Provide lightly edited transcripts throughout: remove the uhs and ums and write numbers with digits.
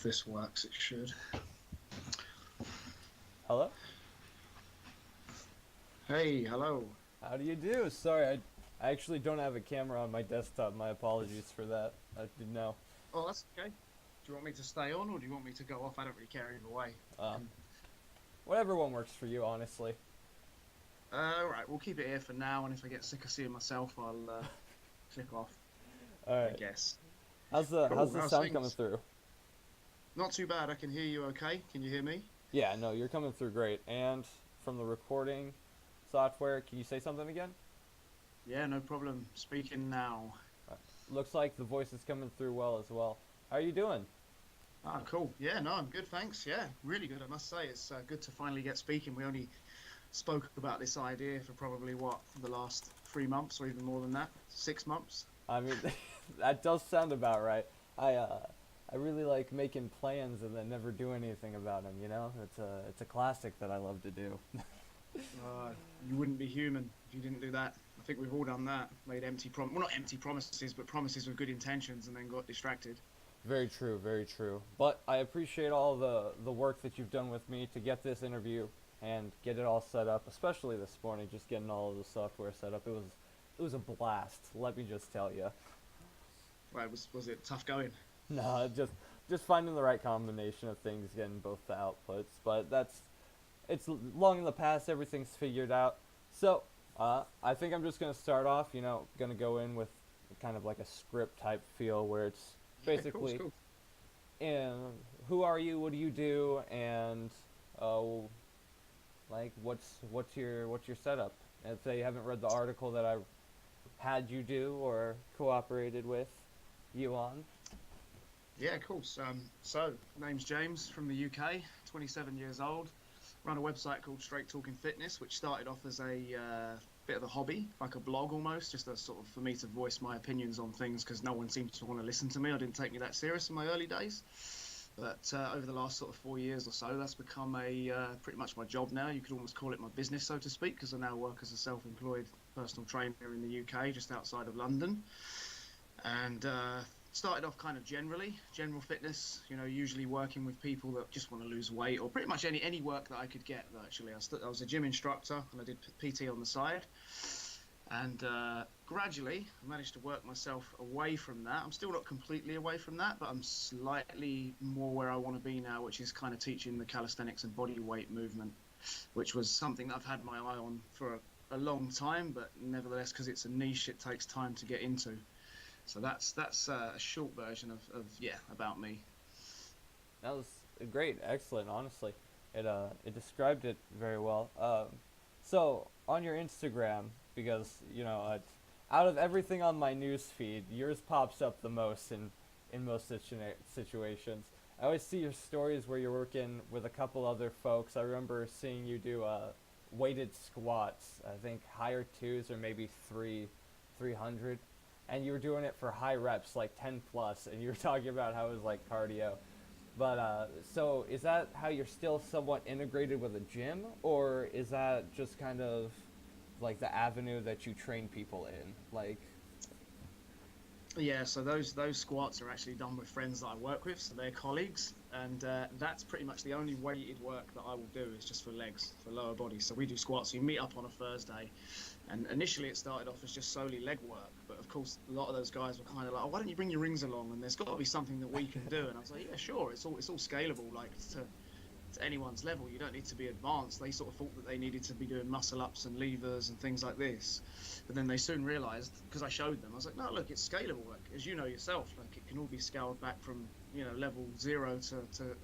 this works, it should. Hello? Hey, hello. How do you do? Sorry, I actually don't have a camera on my desktop. My apologies for that. I didn't know. Oh, that's okay. Do you want me to stay on or do you want me to go off? I don't really care either way. I Uh, can. Whatever one works for you, honestly. All right, we'll keep it here for now. And if I get sick of seeing myself, I'll click off, All I right. guess. How's Cool. the How's sound coming things? through? Not too bad. I can hear you okay. Can you hear me? Yeah, no, you're coming through great. And from the recording software, can you say something again? Yeah, no problem. Speaking now. Looks like the voice is coming through well as well. How are you doing? Ah, cool. Yeah, no, I'm good. Thanks. Yeah, really good. I must say, it's good to finally get speaking. We only spoke about this idea for probably the last 3 months or even more than that, 6 months. I mean, that does sound about right. I really like making plans and then never do anything about them. You know, it's a classic that I love to do. You wouldn't be human if you didn't do that. I think we've all done that. Made well, not empty promises, but promises with good intentions, and then got distracted. Very true, very true. But I appreciate all the work that you've done with me to get this interview and get it all set up, especially this morning, just getting all of the software set up. It was a blast, let me just tell you. Right, was it tough going? No, just finding the right combination of things, getting both the outputs. But it's long in the past. Everything's figured out. So I think I'm just gonna start off. Gonna go in with kind of like a script type feel where it's Yeah, cool, basically, cool. who are you, what do you do, and uh, like what's your setup. If they haven't read the article that I had you do or cooperated with you on. Yeah, cool. So name's James from the UK, 27 years old. Run a website called Straight Talking Fitness, which started off as a bit of a hobby, like a blog almost, just a sort of for me to voice my opinions on things because no one seemed to want to listen to me. I didn't take me that serious in my early days. But over the last sort of 4 years or so, that's become a pretty much my job now. You could almost call it my business, so to speak, because I now work as a self-employed personal trainer in the UK, just outside of London. And started off kind of general fitness, usually working with people that just want to lose weight or pretty much any work that I could get, virtually. I was a gym instructor and I did PT on the side. And gradually, I managed to work myself away from that. I'm still not completely away from that, but I'm slightly more where I want to be now, which is kind of teaching the calisthenics and bodyweight movement, which was something that I've had my eye on for a long time, but nevertheless, because it's a niche, it takes time to get into. So that's a short version of yeah, about me. That was great, excellent. Honestly, it described it very well. So on your Instagram, because out of everything on my news feed, yours pops up the most in most situations. I always see your stories where you're working with a couple other folks. I remember seeing you do weighted squats. I think higher twos or maybe 300, and you were doing it for high reps, like 10 plus, and you were talking about how it was like cardio. But so is that how you're still somewhat integrated with a gym, or is that just kind of like the avenue that you train people in? Like, Yeah, so those squats are actually done with friends that I work with, so they're colleagues, and that's pretty much the only weighted work that I will do is just for legs, for lower body. So we do squats. So you meet up on a Thursday, and initially it started off as just solely leg work, but of course a lot of those guys were kind of like, oh, why don't you bring your rings along? And there's got to be something that we can do. And I was like, yeah, sure. It's all scalable, like to anyone's level. You don't need to be advanced. They sort of thought that they needed to be doing muscle ups and levers and things like this. But then they soon realized, because I showed them, I was like, no, look, it's scalable. Like, as you know yourself, like it can all be scaled back from, level zero to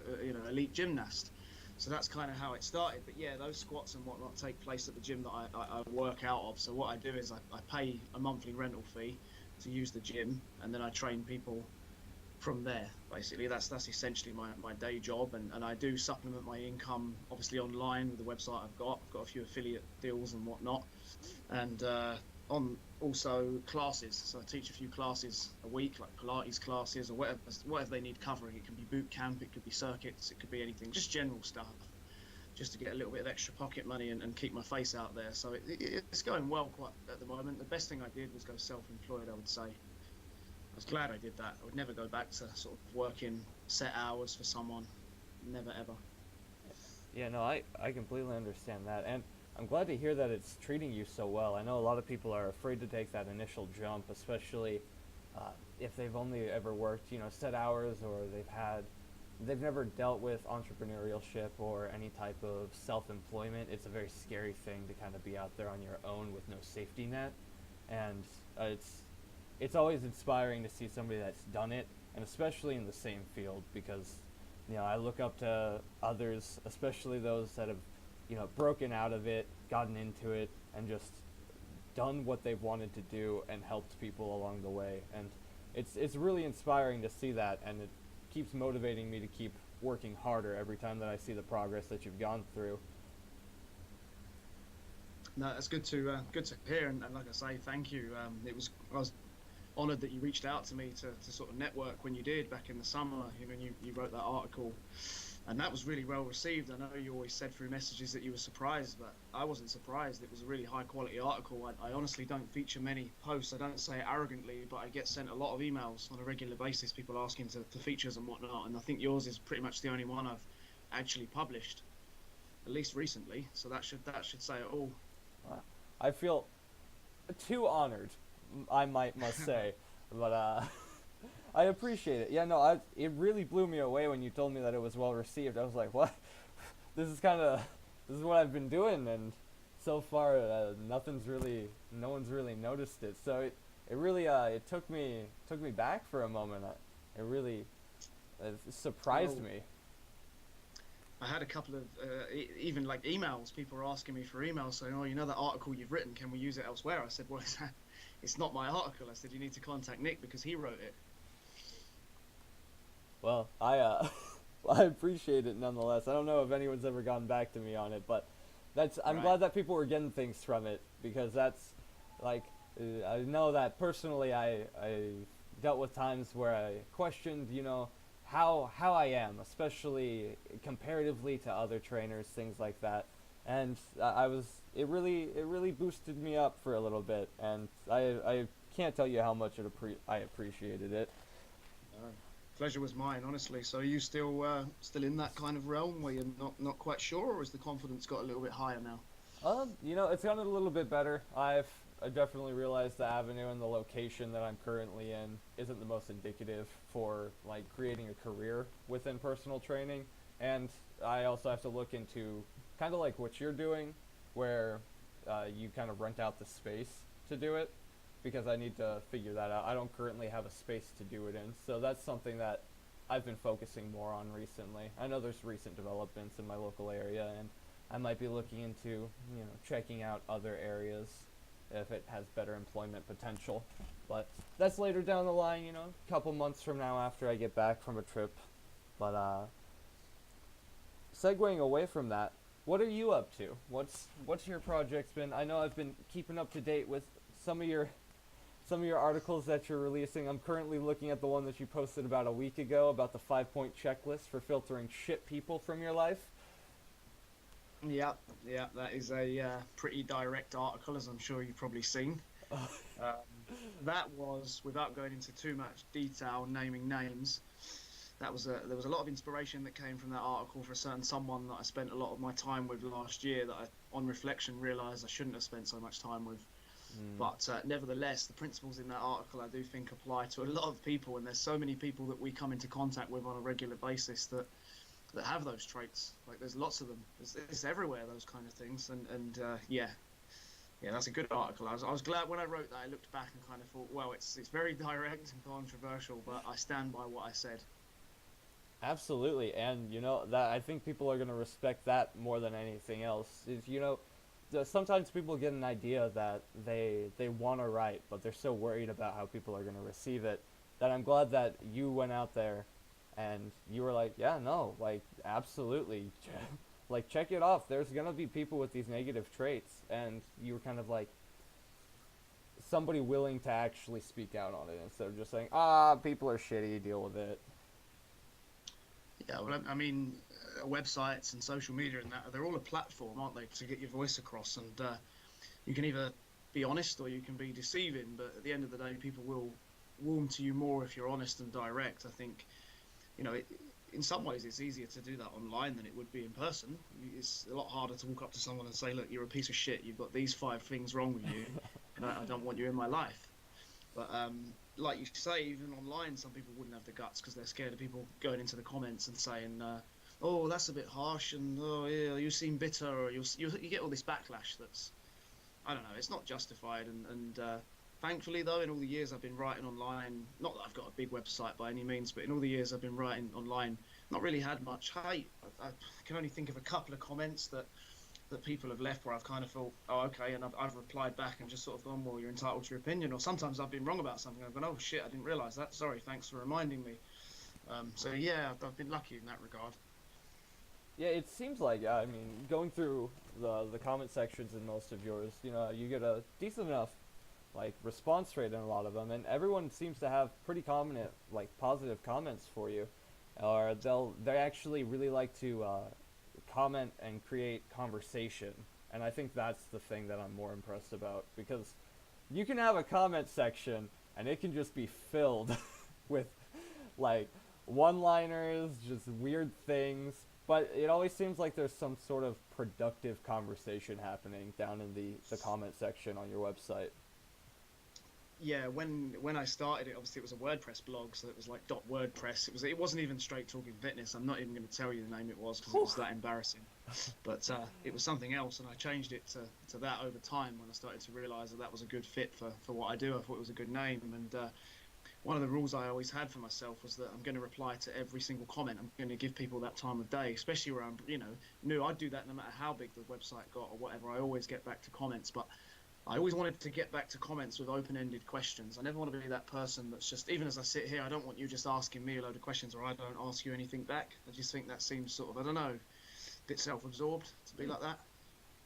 elite gymnast. So that's kind of how it started. But yeah, those squats and whatnot take place at the gym that I work out of. So what I do is I pay a monthly rental fee to use the gym, and then I train people from there. Basically, that's essentially my day job, and I do supplement my income obviously online with the website I've got a few affiliate deals and whatnot, and on also classes. So I teach a few classes a week, like Pilates classes or whatever they need covering. It can be boot camp, it could be circuits, it could be anything, just general stuff, just to get a little bit of extra pocket money and keep my face out there. So it's going well quite at the moment. The best thing I did was go self-employed, I would say. was glad I did that. I would never go back to sort of working set hours for someone. Never ever. Yeah, no, I completely understand that, and I'm glad to hear that it's treating you so well. I know a lot of people are afraid to take that initial jump, especially if they've only ever worked, set hours, or they've never dealt with entrepreneurship or any type of self-employment. It's a very scary thing to kind of be out there on your own with no safety net, and it's always inspiring to see somebody that's done it, and especially in the same field, because I look up to others, especially those that have broken out of it, gotten into it, and just done what they've wanted to do and helped people along the way. And it's really inspiring to see that, and it keeps motivating me to keep working harder every time that I see the progress that you've gone through. No, that's good to hear, and like I say, thank you. I was honoured that you reached out to me to sort of network when you did back in the summer. You wrote that article, and that was really well received. I know you always said through messages that you were surprised, but I wasn't surprised. It was a really high quality article. I honestly don't feature many posts. I don't say it arrogantly, but I get sent a lot of emails on a regular basis, people asking to features and whatnot, and I think yours is pretty much the only one I've actually published, at least recently. So that should say it all. I feel too honored, must say, but I appreciate it. Yeah, no, it really blew me away when you told me that it was well received. I was like, what? This is what I've been doing, and so far no one's really noticed it. So it really it took me back for a moment. It really surprised me. I had a couple of even like emails. People were asking me for emails saying, "Oh, that article you've written, can we use it elsewhere?" I said, "Well, it's not my article." I said, "You need to contact Nick because he wrote it." Well, I appreciate it nonetheless. I don't know if anyone's ever gotten back to me on it, but I'm glad that people were getting things from it, because that's like I know that personally I dealt with times where I questioned, how I am, especially comparatively to other trainers, things like that. And it really boosted me up for a little bit, and I can't tell you how much I appreciated it. Pleasure was mine, honestly. So are you still in that kind of realm where you're not quite sure, or has the confidence got a little bit higher now? It's gotten a little bit better. I definitely realized the avenue and the location that I'm currently in isn't the most indicative for like creating a career within personal training, and I also have to look into kind of like what you're doing, where you kind of rent out the space to do it, because I need to figure that out. I don't currently have a space to do it in, so that's something that I've been focusing more on recently. I know there's recent developments in my local area, and I might be looking into, checking out other areas if it has better employment potential. But that's later down the line, a couple months from now after I get back from a trip. But segueing away from that, what are you up to? What's your projects been? I know I've been keeping up to date with some of your articles that you're releasing. I'm currently looking at the one that you posted about a week ago about the 5-point checklist for filtering shit people from your life. Yeah, that is a pretty direct article, as I'm sure you've probably seen. That was, without going into too much detail, naming names, there was a lot of inspiration that came from that article for a certain someone that I spent a lot of my time with last year that I, on reflection, realised I shouldn't have spent so much time with. But nevertheless, the principles in that article I do think apply to a lot of people, and there's so many people that we come into contact with on a regular basis that have those traits. Like, there's lots of them. It's everywhere, those kind of things. And yeah, that's a good article. I was glad when I wrote that. I looked back and kind of thought, well, it's very direct and controversial, but I stand by what I said. Absolutely, and that I think people are going to respect that more than anything else. Is sometimes people get an idea that they want to write, but they're so worried about how people are going to receive it, that I'm glad that you went out there and you were like, yeah, no, like, absolutely, like, check it off. There's going to be people with these negative traits, and you were kind of like somebody willing to actually speak out on it instead of just saying, people are shitty, deal with it. Yeah, well, I mean, websites and social media and that, they're all a platform, aren't they, to get your voice across, and you can either be honest or you can be deceiving, but at the end of the day, people warm to you more if you're honest and direct. I think, you know, in some ways it's easier to do that online than it would be in person. It's a lot harder to walk up to someone and say, look, you're a piece of shit. You've got these 5 things wrong with you, and I don't want you in my life. But like you say, even online, some people wouldn't have the guts because they're scared of people going into the comments and saying, "Oh, that's a bit harsh," and "Oh, yeah, you seem bitter," or you get all this backlash that's, I don't know, it's not justified. And thankfully, though, in all the years I've been writing online, not that I've got a big website by any means, but in all the years I've been writing online, not really had much hate. I can only think of a couple of comments that people have left where I've kind of thought, oh, okay, and I've replied back and just sort of gone, well, you're entitled to your opinion. Or sometimes I've been wrong about something. I've gone, oh, shit, I didn't realise that. Sorry, thanks for reminding me. So, yeah, I've been lucky in that regard. Yeah, it seems like, I mean, going through the comment sections in most of yours, you know, you get a decent enough like response rate in a lot of them, and everyone seems to have pretty common like positive comments for you, or they actually really like to comment and create conversation, and I think that's the thing that I'm more impressed about, because you can have a comment section and it can just be filled with like one-liners, just weird things, but it always seems like there's some sort of productive conversation happening down in the comment section on your website. Yeah, when I started it, obviously it was a WordPress blog, so it was like .wordpress. It wasn't even Straight Talking Fitness. I'm not even going to tell you the name it was because it was that embarrassing. But it was something else, and I changed it to that over time when I started to realise that was a good fit for what I do. I thought it was a good name, and one of the rules I always had for myself was that I'm going to reply to every single comment. I'm going to give people that time of day, especially where I'm, new. I'd do that no matter how big the website got or whatever. I always get back to comments, but I always wanted to get back to comments with open-ended questions. I never want to be that person that's just, even as I sit here, I don't want you just asking me a load of questions or I don't ask you anything back. I just think that seems sort of, I don't know, a bit self-absorbed to be like that.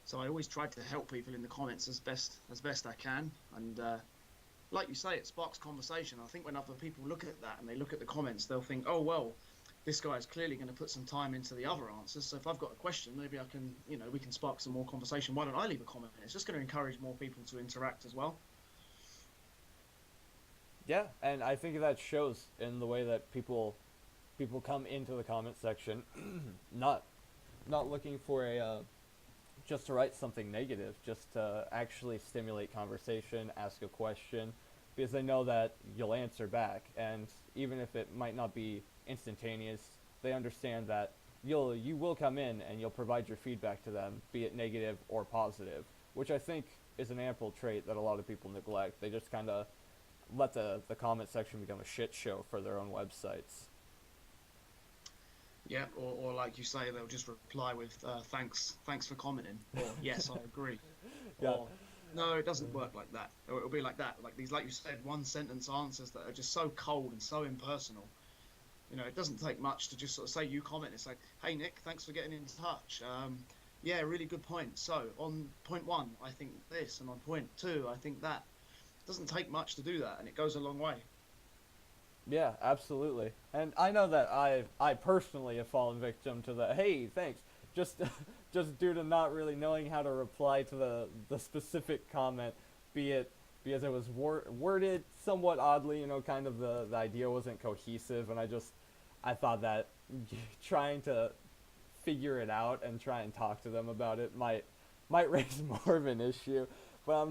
So I always tried to help people in the comments as best I can. And like you say, it sparks conversation. I think when other people look at that and they look at the comments, they'll think, oh, well, this guy is clearly going to put some time into the other answers. So if I've got a question, maybe I can, we can spark some more conversation. Why don't I leave a comment? It's just going to encourage more people to interact as well. Yeah, and I think that shows in the way that people come into the comment section, not looking for a just to write something negative, just to actually stimulate conversation, ask a question, because they know that you'll answer back, and even if it might not be instantaneous, they understand that you will come in and you'll provide your feedback to them, be it negative or positive, which I think is an ample trait that a lot of people neglect. They just kind of let the comment section become a shit show for their own websites. Yeah, or like you say, they'll just reply with thanks for commenting, or yes, I agree. Yeah. Or no, it doesn't work like that. Or it'll be like that, like these, like you said, one sentence answers that are just so cold and so impersonal. It doesn't take much to just sort of say you comment. It's like, hey, Nick, thanks for getting in touch. Yeah, really good point. So on point 1, I think this, and on point 2, I think that. It doesn't take much to do that, and it goes a long way. Yeah, absolutely. And I know that I personally have fallen victim to the hey, thanks, just just due to not really knowing how to reply to the specific comment, be it because it was worded somewhat oddly, kind of the idea wasn't cohesive, and I thought that trying to figure it out and try and talk to them about it might raise more of an issue. But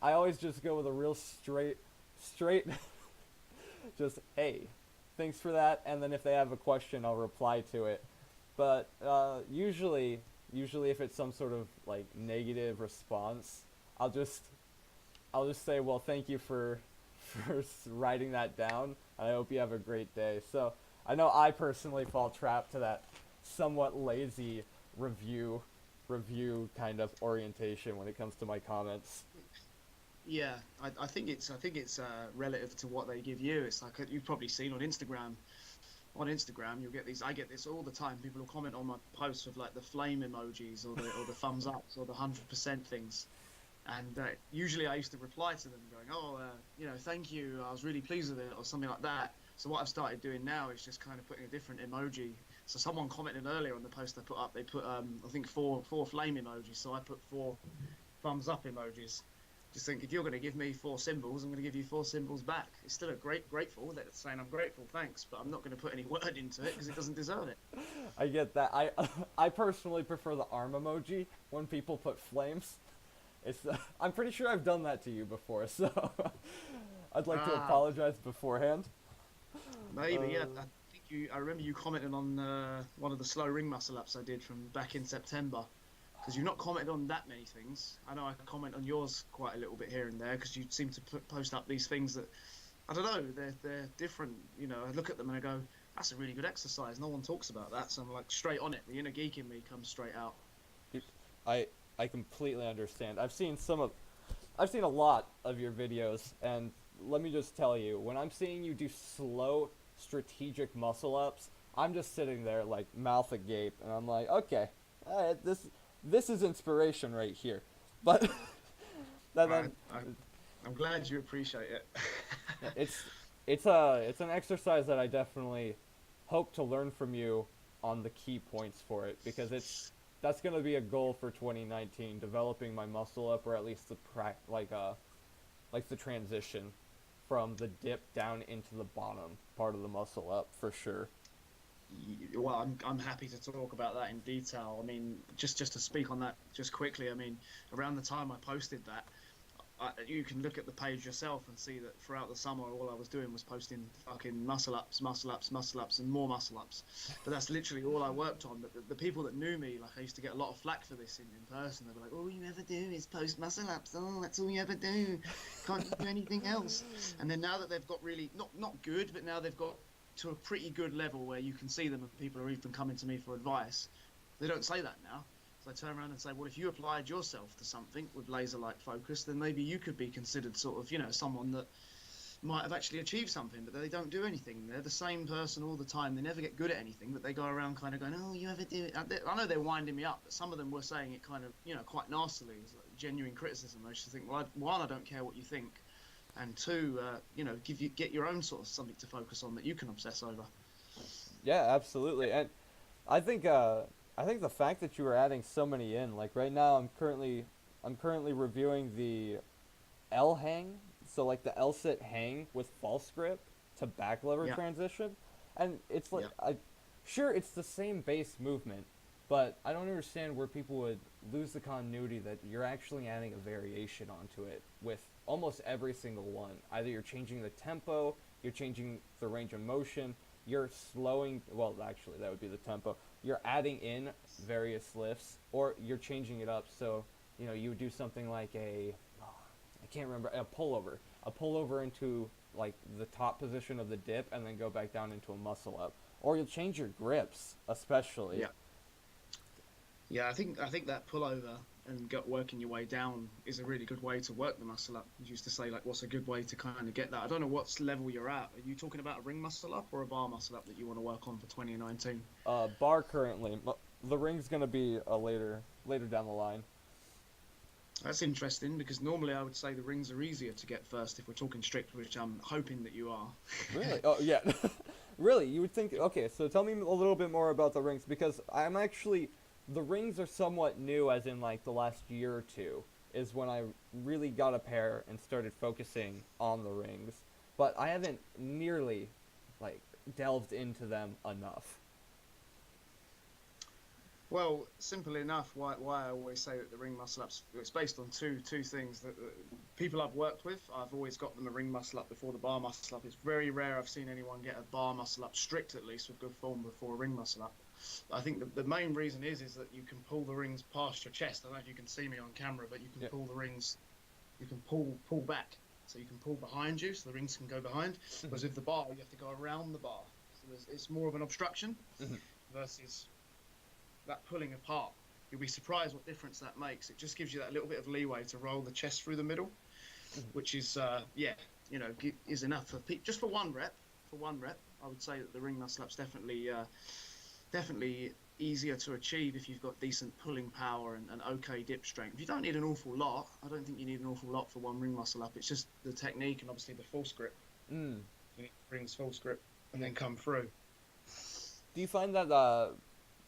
I always just go with a real straight just, hey, thanks for that, and then if they have a question, I'll reply to it. But usually if it's some sort of like negative response, I'll just say, well, thank you for writing that down. I hope you have a great day. So I know I personally fall trapped to that somewhat lazy review kind of orientation when it comes to my comments. Yeah, I think it's relative to what they give you. It's like you've probably seen on Instagram. On Instagram, you'll get these. I get this all the time. People will comment on my posts with like the flame emojis or the thumbs ups or the 100% things. And usually I used to reply to them going, oh, thank you. I was really pleased with it or something like that. So what I've started doing now is just kind of putting a different emoji. So someone commented earlier on the post I put up. They put I think four flame emojis. So I put 4 thumbs up emojis. Just think, if you're going to give me 4 symbols, I'm going to give you 4 symbols back. It's still a grateful. That's saying I'm grateful, thanks, but I'm not going to put any word into it because it doesn't deserve it. I get that. I personally prefer the arm emoji when people put flames. It's I'm pretty sure I've done that to you before, so I'd like to Ah, apologize beforehand. maybe, yeah. Uh, I remember you commenting on one of the slow ring muscle ups I did from back in September. Because you've not commented on that many things. I know I comment on yours quite a little bit here and there because you seem to post up these things that, I don't know, they're different. You know, I look at them and I go, that's a really good exercise. No one talks about that. So I'm like straight on it. The inner geek in me comes straight out. I I completely understand. I've seen a lot of your videos, and let me just tell you, when I'm seeing you do slow, strategic muscle ups, I'm just sitting there like mouth agape, and I'm like, okay, this is inspiration right here. But then, I, then I, I'm glad you appreciate it. it's it's an exercise that I definitely hope to learn from you on the key points for it, because that's gonna be a goal for 2019, developing my muscle up, or at least like the transition from the dip down into the bottom part of the muscle up for sure. Well, I'm happy to talk about that in detail. I mean, just to speak on that just quickly. I mean, around the time I posted that, you can look at the page yourself and see that throughout the summer, all I was doing was posting fucking muscle ups, muscle ups, muscle ups, and more muscle ups. But that's literally all I worked on. But the people that knew me, like I used to get a lot of flack for this in person. They were like, "All you ever do is post muscle ups. Oh, that's all you ever do. Can't do anything else." And then now that they've got really not good, but now they've got to a pretty good level where you can see them and people are even coming to me for advice. They don't say that now. So I turn around and say, well, if you applied yourself to something with laser-like focus, then maybe you could be considered sort of, someone that might have actually achieved something, but they don't do anything. They're the same person all the time. They never get good at anything, but they go around kind of going, oh, you ever do it? I know they're winding me up, but some of them were saying it kind of, quite nastily. It's like genuine criticism. I just think, well, one, I don't care what you think. And two, get your own sort of something to focus on that you can obsess over. Yeah, absolutely. And I think I think the fact that you were adding so many in, like right now I'm currently reviewing the L hang, so like the L sit hang with false grip to back lever Yeah, transition, and it's like yeah. sure it's the same base movement, but I don't understand where people would lose the continuity that you're actually adding a variation onto it with almost every single one. Either you're changing the tempo, you're changing the range of motion, you're slowing. Well, actually, that would be the tempo. You're adding in various lifts, or you're changing it up. So you would do something like I can't remember, a pullover into like the top position of the dip, and then go back down into a muscle up. Or you'll change your grips, especially. Yeah. Yeah, I think that pullover and working your way down is a really good way to work the muscle up. You used to say, like, what's a good way to kind of get that? I don't know what level you're at. Are you talking about a ring muscle up or a bar muscle up that you want to work on for 2019? Bar currently. The ring's gonna be a later down the line. That's interesting because normally I would say the rings are easier to get first if we're talking strict, which I'm hoping that you are. Really? Oh yeah. Really? You would think? Okay, so tell me a little bit more about the rings, because the rings are somewhat new, as in like the last year or two is when I really got a pair and started focusing on the rings, but I haven't nearly like delved into them enough. Well, simple enough. Why I always say that the ring muscle ups, it's based on two things. That people I've worked with, I've always got them a ring muscle up before the bar muscle up. It's very rare I've seen anyone get a bar muscle up strict, at least with good form, before a ring muscle up. I think the main reason is that you can pull the rings past your chest. I don't know if you can see me on camera, but you can Yeah. pull the rings. You can pull back, so you can pull behind you, so the rings can go behind. Whereas with the bar, you have to go around the bar, so it's more of an obstruction Mhm. versus that pulling apart. You'll be surprised what difference that makes. It just gives you that little bit of leeway to roll the chest through the middle, which is is enough for just for one rep. For one rep, I would say that the ring muscle up's definitely easier to achieve if you've got decent pulling power and okay dip strength. You don't need an awful lot. I don't think you need an awful lot for one ring muscle up. It's just the technique and obviously the false grip. Mm. You need rings false grip and then come through. Do you find that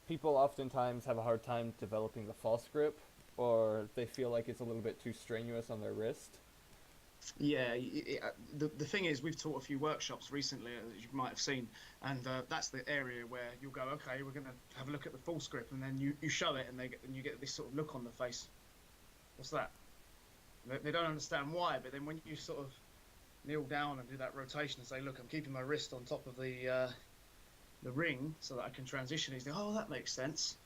people oftentimes have a hard time developing the false grip, or they feel like it's a little bit too strenuous on their wrist. Yeah, the thing is, we've taught a few workshops recently, as you might have seen, and that's the area where you'll go, okay, we're going to have a look at the full script, and then you show it, and you get this sort of look on the face. What's that? They don't understand why, but then when you sort of kneel down and do that rotation and say, look, I'm keeping my wrist on top of the ring so that I can transition, he's like, oh, that makes sense.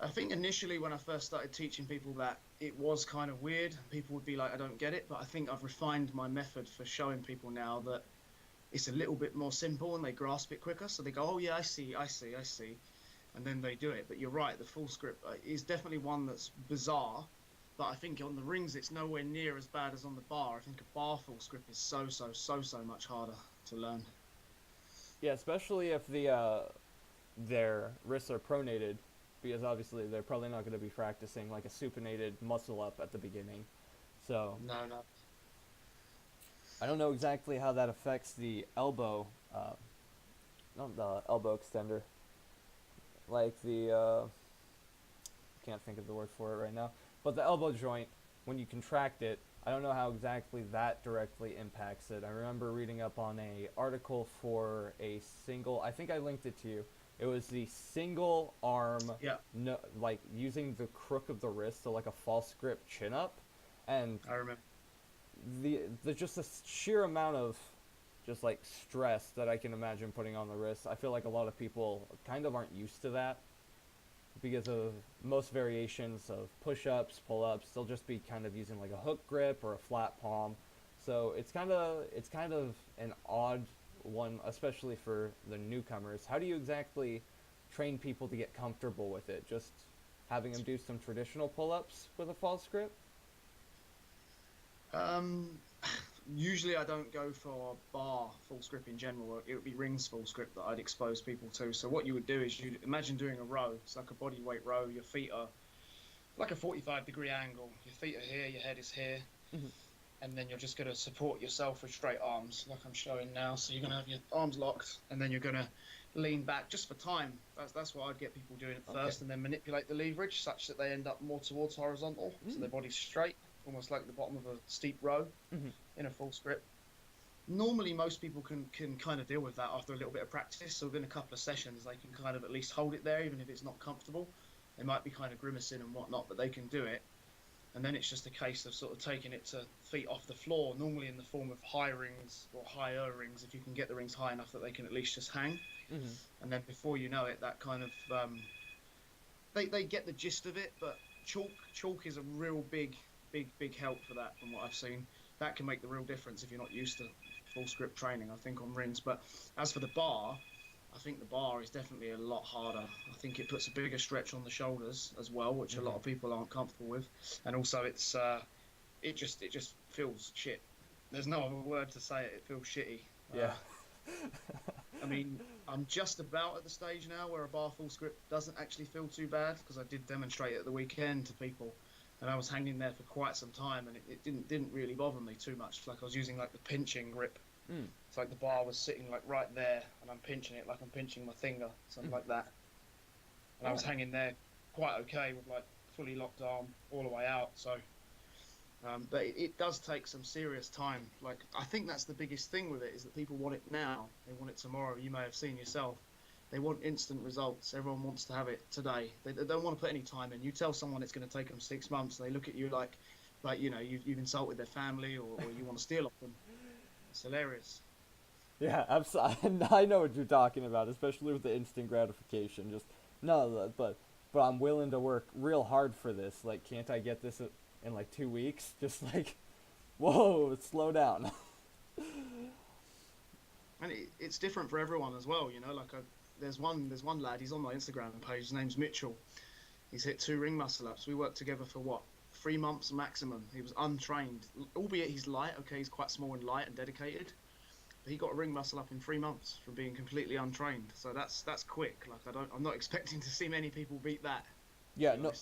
I think initially when I first started teaching people that, it was kind of weird. People would be like, I don't get it. But I think I've refined my method for showing people now that it's a little bit more simple and they grasp it quicker. So they go, oh, yeah, I see. And then they do it. But you're right, the full script is definitely one that's bizarre. But I think on the rings, it's nowhere near as bad as on the bar. I think a bar full script is so much harder to learn. Yeah, especially if their wrists are pronated, because obviously they're probably not going to be practicing like a supinated muscle up at the beginning. So No. I don't know exactly how that affects the elbow, not the elbow extender, like the can't think of the word for it right now, but the elbow joint when you contract it. I don't know how exactly that directly impacts it. I remember reading up on a article for a single. I think I linked it to you. It was the single arm, Yeah, no, like using the crook of the wrist, so like a false grip chin up, and I remember. the just the sheer amount of just like stress that I can imagine putting on the wrist. I feel like a lot of people kind of aren't used to that because of most variations of push-ups, pull-ups. They'll just be kind of using like a hook grip or a flat palm. So it's kind of an odd one, especially for the newcomers. How do you exactly train people to get comfortable with it? Just having them do some traditional pull-ups with a false grip? Um, Usually I don't go for bar full script in general. It would be rings full script that I'd expose people to. So what you would do is you'd imagine doing a row. It's like a body weight row. Your feet are like a 45-degree angle. Your feet are here, your head is here. Mm-hmm. And then you're just going to support yourself with straight arms, like I'm showing now. So you're going to have your arms locked, and then you're going to lean back just for time. That's what I'd get people doing at first, and then manipulate the leverage such that they end up more towards horizontal, so their body's straight, almost like the bottom of a steep row Mm-hmm. in a full script. Normally, most people can kind of deal with that after a little bit of practice. So within a couple of sessions, they can kind of at least hold it there, even if it's not comfortable. They might be kind of grimacing and whatnot, but they can do it. And then it's just a case of sort of taking it to feet off the floor, normally in the form of high rings or higher rings, if you can get the rings high enough that they can at least just hang. Mm-hmm. And then before you know it, that kind of they get the gist of it. But chalk is a real big help for that, from what I've seen. That can make the real difference if you're not used to full script training, I think, on rings. But as for the bar, I think the bar is definitely a lot harder. I think it puts a bigger stretch on the shoulders as well, which a lot of people aren't comfortable with. And also, it just feels shit. There's no other word to say it. It feels shitty. Yeah. I mean, I'm just about at the stage now where a bar full script doesn't actually feel too bad, because I did demonstrate it at the weekend to people, and I was hanging there for quite some time, and it didn't really bother me too much. Like I was using like the pinching grip. It's like the bar was sitting like right there, and I'm pinching it like I'm pinching my finger, something like that. And I was hanging there quite okay with like fully locked arm all the way out. So, but it does take some serious time. Like I think that's the biggest thing with it, is that people want it now. They want it tomorrow. You may have seen yourself. They want instant results. Everyone wants to have it today. They don't want to put any time in. You tell someone it's going to take them 6 months, and they look at you like you know you've insulted their family, or you want to steal off them. It's hilarious. Yeah, absolutely. I know what you're talking about, especially with the instant gratification. Just no, but I'm willing to work real hard for this. Like, can't I get this in like 2 weeks? Just like, whoa, slow down. And it's different for everyone as well. You know, like there's one lad. He's on my Instagram page. His name's Mitchell. He's hit 2 ring muscle ups. We worked together for what, 3 months maximum. He was untrained, albeit he's light. Okay, he's quite small and light and dedicated. But he got a ring muscle up in 3 months from being completely untrained. So that's quick. Like I'm not expecting to see many people beat that. Yeah, no,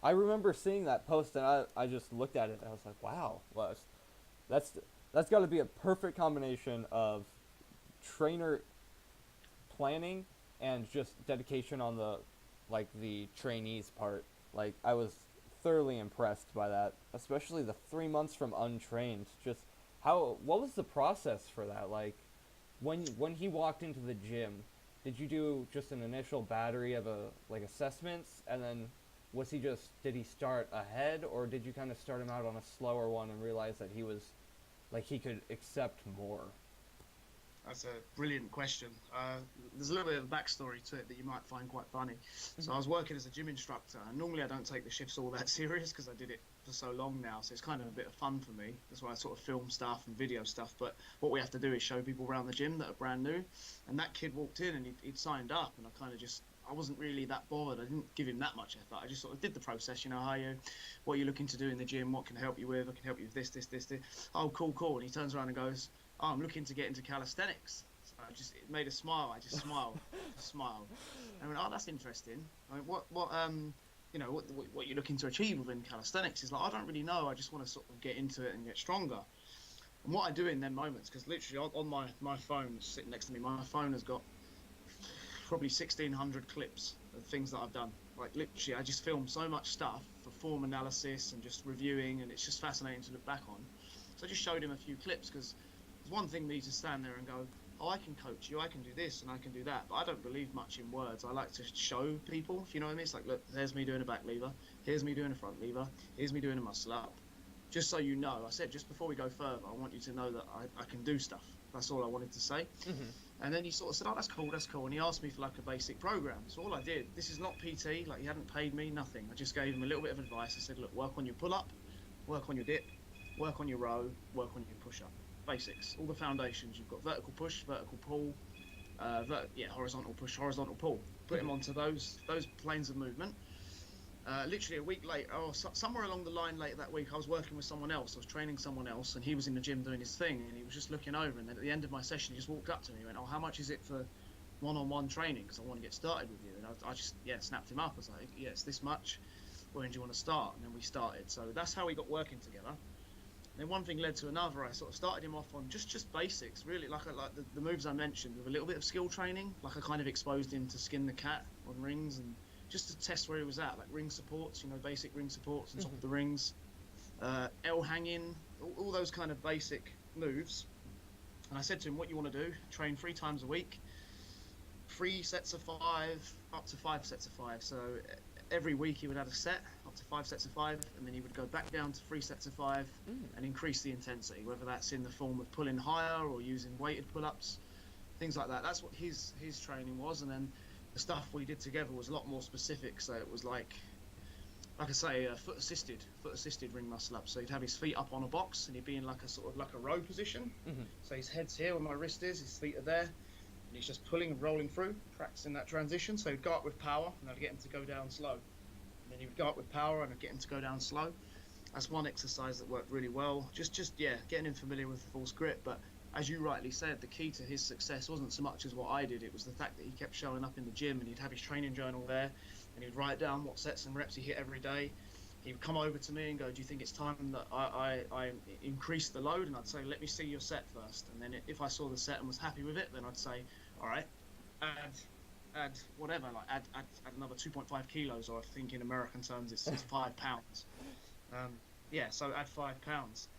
I remember seeing that post, and I just looked at it and I was like, wow, well, that's got to be a perfect combination of trainer planning and just dedication on the trainees part. Like I was thoroughly impressed by that, especially the 3 months from untrained. Just what was the process for that? Like, when he walked into the gym, did you do just an initial battery of like assessments, and then did he start ahead, or did you kind of start him out on a slower one and realize that he could accept more? That's a brilliant question. There's a little bit of a backstory to it that you might find quite funny. So I was working as a gym instructor, and normally I don't take the shifts all that serious because I did it for so long now. So it's kind of a bit of fun for me. That's why I sort of film stuff and video stuff. But what we have to do is show people around the gym that are brand new. And that kid walked in and he'd signed up, and I wasn't really that bothered. I didn't give him that much effort. I just sort of did the process. What are you looking to do in the gym? What can I help you with? I can help you with this. Oh, cool. And he turns around and goes, oh, I'm looking to get into calisthenics. So it made a smile. I just smiled, smiled. And I went, oh, that's interesting. I mean, what you're looking to achieve within calisthenics is like, I don't really know. I just want to sort of get into it and get stronger. And what I do in them moments, because literally on my phone sitting next to me, my phone has got probably 1,600 clips of things that I've done. Like literally, I just film so much stuff for form analysis and just reviewing, and it's just fascinating to look back on. So I just showed him a few clips because it's one thing me to stand there and go, oh, I can coach you, I can do this and I can do that, but I don't believe much in words. I like to show people, if you know what I mean. It's like, look, there's me doing a back lever, here's me doing a front lever, here's me doing a muscle up. Just so you know, I said, just before we go further, I want you to know that I can do stuff. That's all I wanted to say. And then he sort of said, oh, that's cool. And he asked me for like a basic program. So all I did, this is not PT, like he hadn't paid me, nothing. I just gave him a little bit of advice. I said, look, work on your pull up, work on your dip, work on your row, work on your push up. Basics, all the foundations. You've got vertical push, vertical pull, horizontal push, horizontal pull. Put him onto those planes of movement. Literally a week later, somewhere along the line later that week, I was working with someone else. I was training someone else, and he was in the gym doing his thing, and he was just looking over. And then at the end of my session, he just walked up to me and went, "Oh, how much is it for one-on-one training? Because I want to get started with you." And I just snapped him up. I was like, "Yeah, it's this much. When do you want to start?" And then we started. So that's how we got working together. Then one thing led to another. I sort of started him off on just basics, really, like the moves I mentioned, with a little bit of skill training. Like I kind of exposed him to skin the cat on rings and just to test where he was at, like ring supports, basic ring supports on top of the rings, L hanging, all those kind of basic moves. And I said to him, what you want to do, train 3 times a week, 3 sets of 5, up to 5 sets of 5. So every week he would have a set, up to 5 sets of 5, and then he would go back down to 3 sets of 5 and increase the intensity, whether that's in the form of pulling higher or using weighted pull-ups, things like that. That's what his training was. And then the stuff we did together was a lot more specific. So it was like I say, foot assisted ring muscle up. So he'd have his feet up on a box and he'd be in like a sort of like a row position. So his head's here where my wrist is, his feet are there, and he's just pulling and rolling through, practicing that transition. So he'd go up with power and I'd get him to go down slow. And then he would go up with power and I'd get him to go down slow. That's one exercise that worked really well. Just getting him familiar with the false grip. But as you rightly said, the key to his success wasn't so much as what I did. It was the fact that he kept showing up in the gym and he'd have his training journal there and he'd write down what sets and reps he hit every day. He would come over to me and go, do you think it's time that I increase the load? And I'd say, let me see your set first. And then if I saw the set and was happy with it, then I'd say, all right, add whatever, like add another 2.5 kilos, or I think in American terms it's 5 pounds. So add 5 pounds.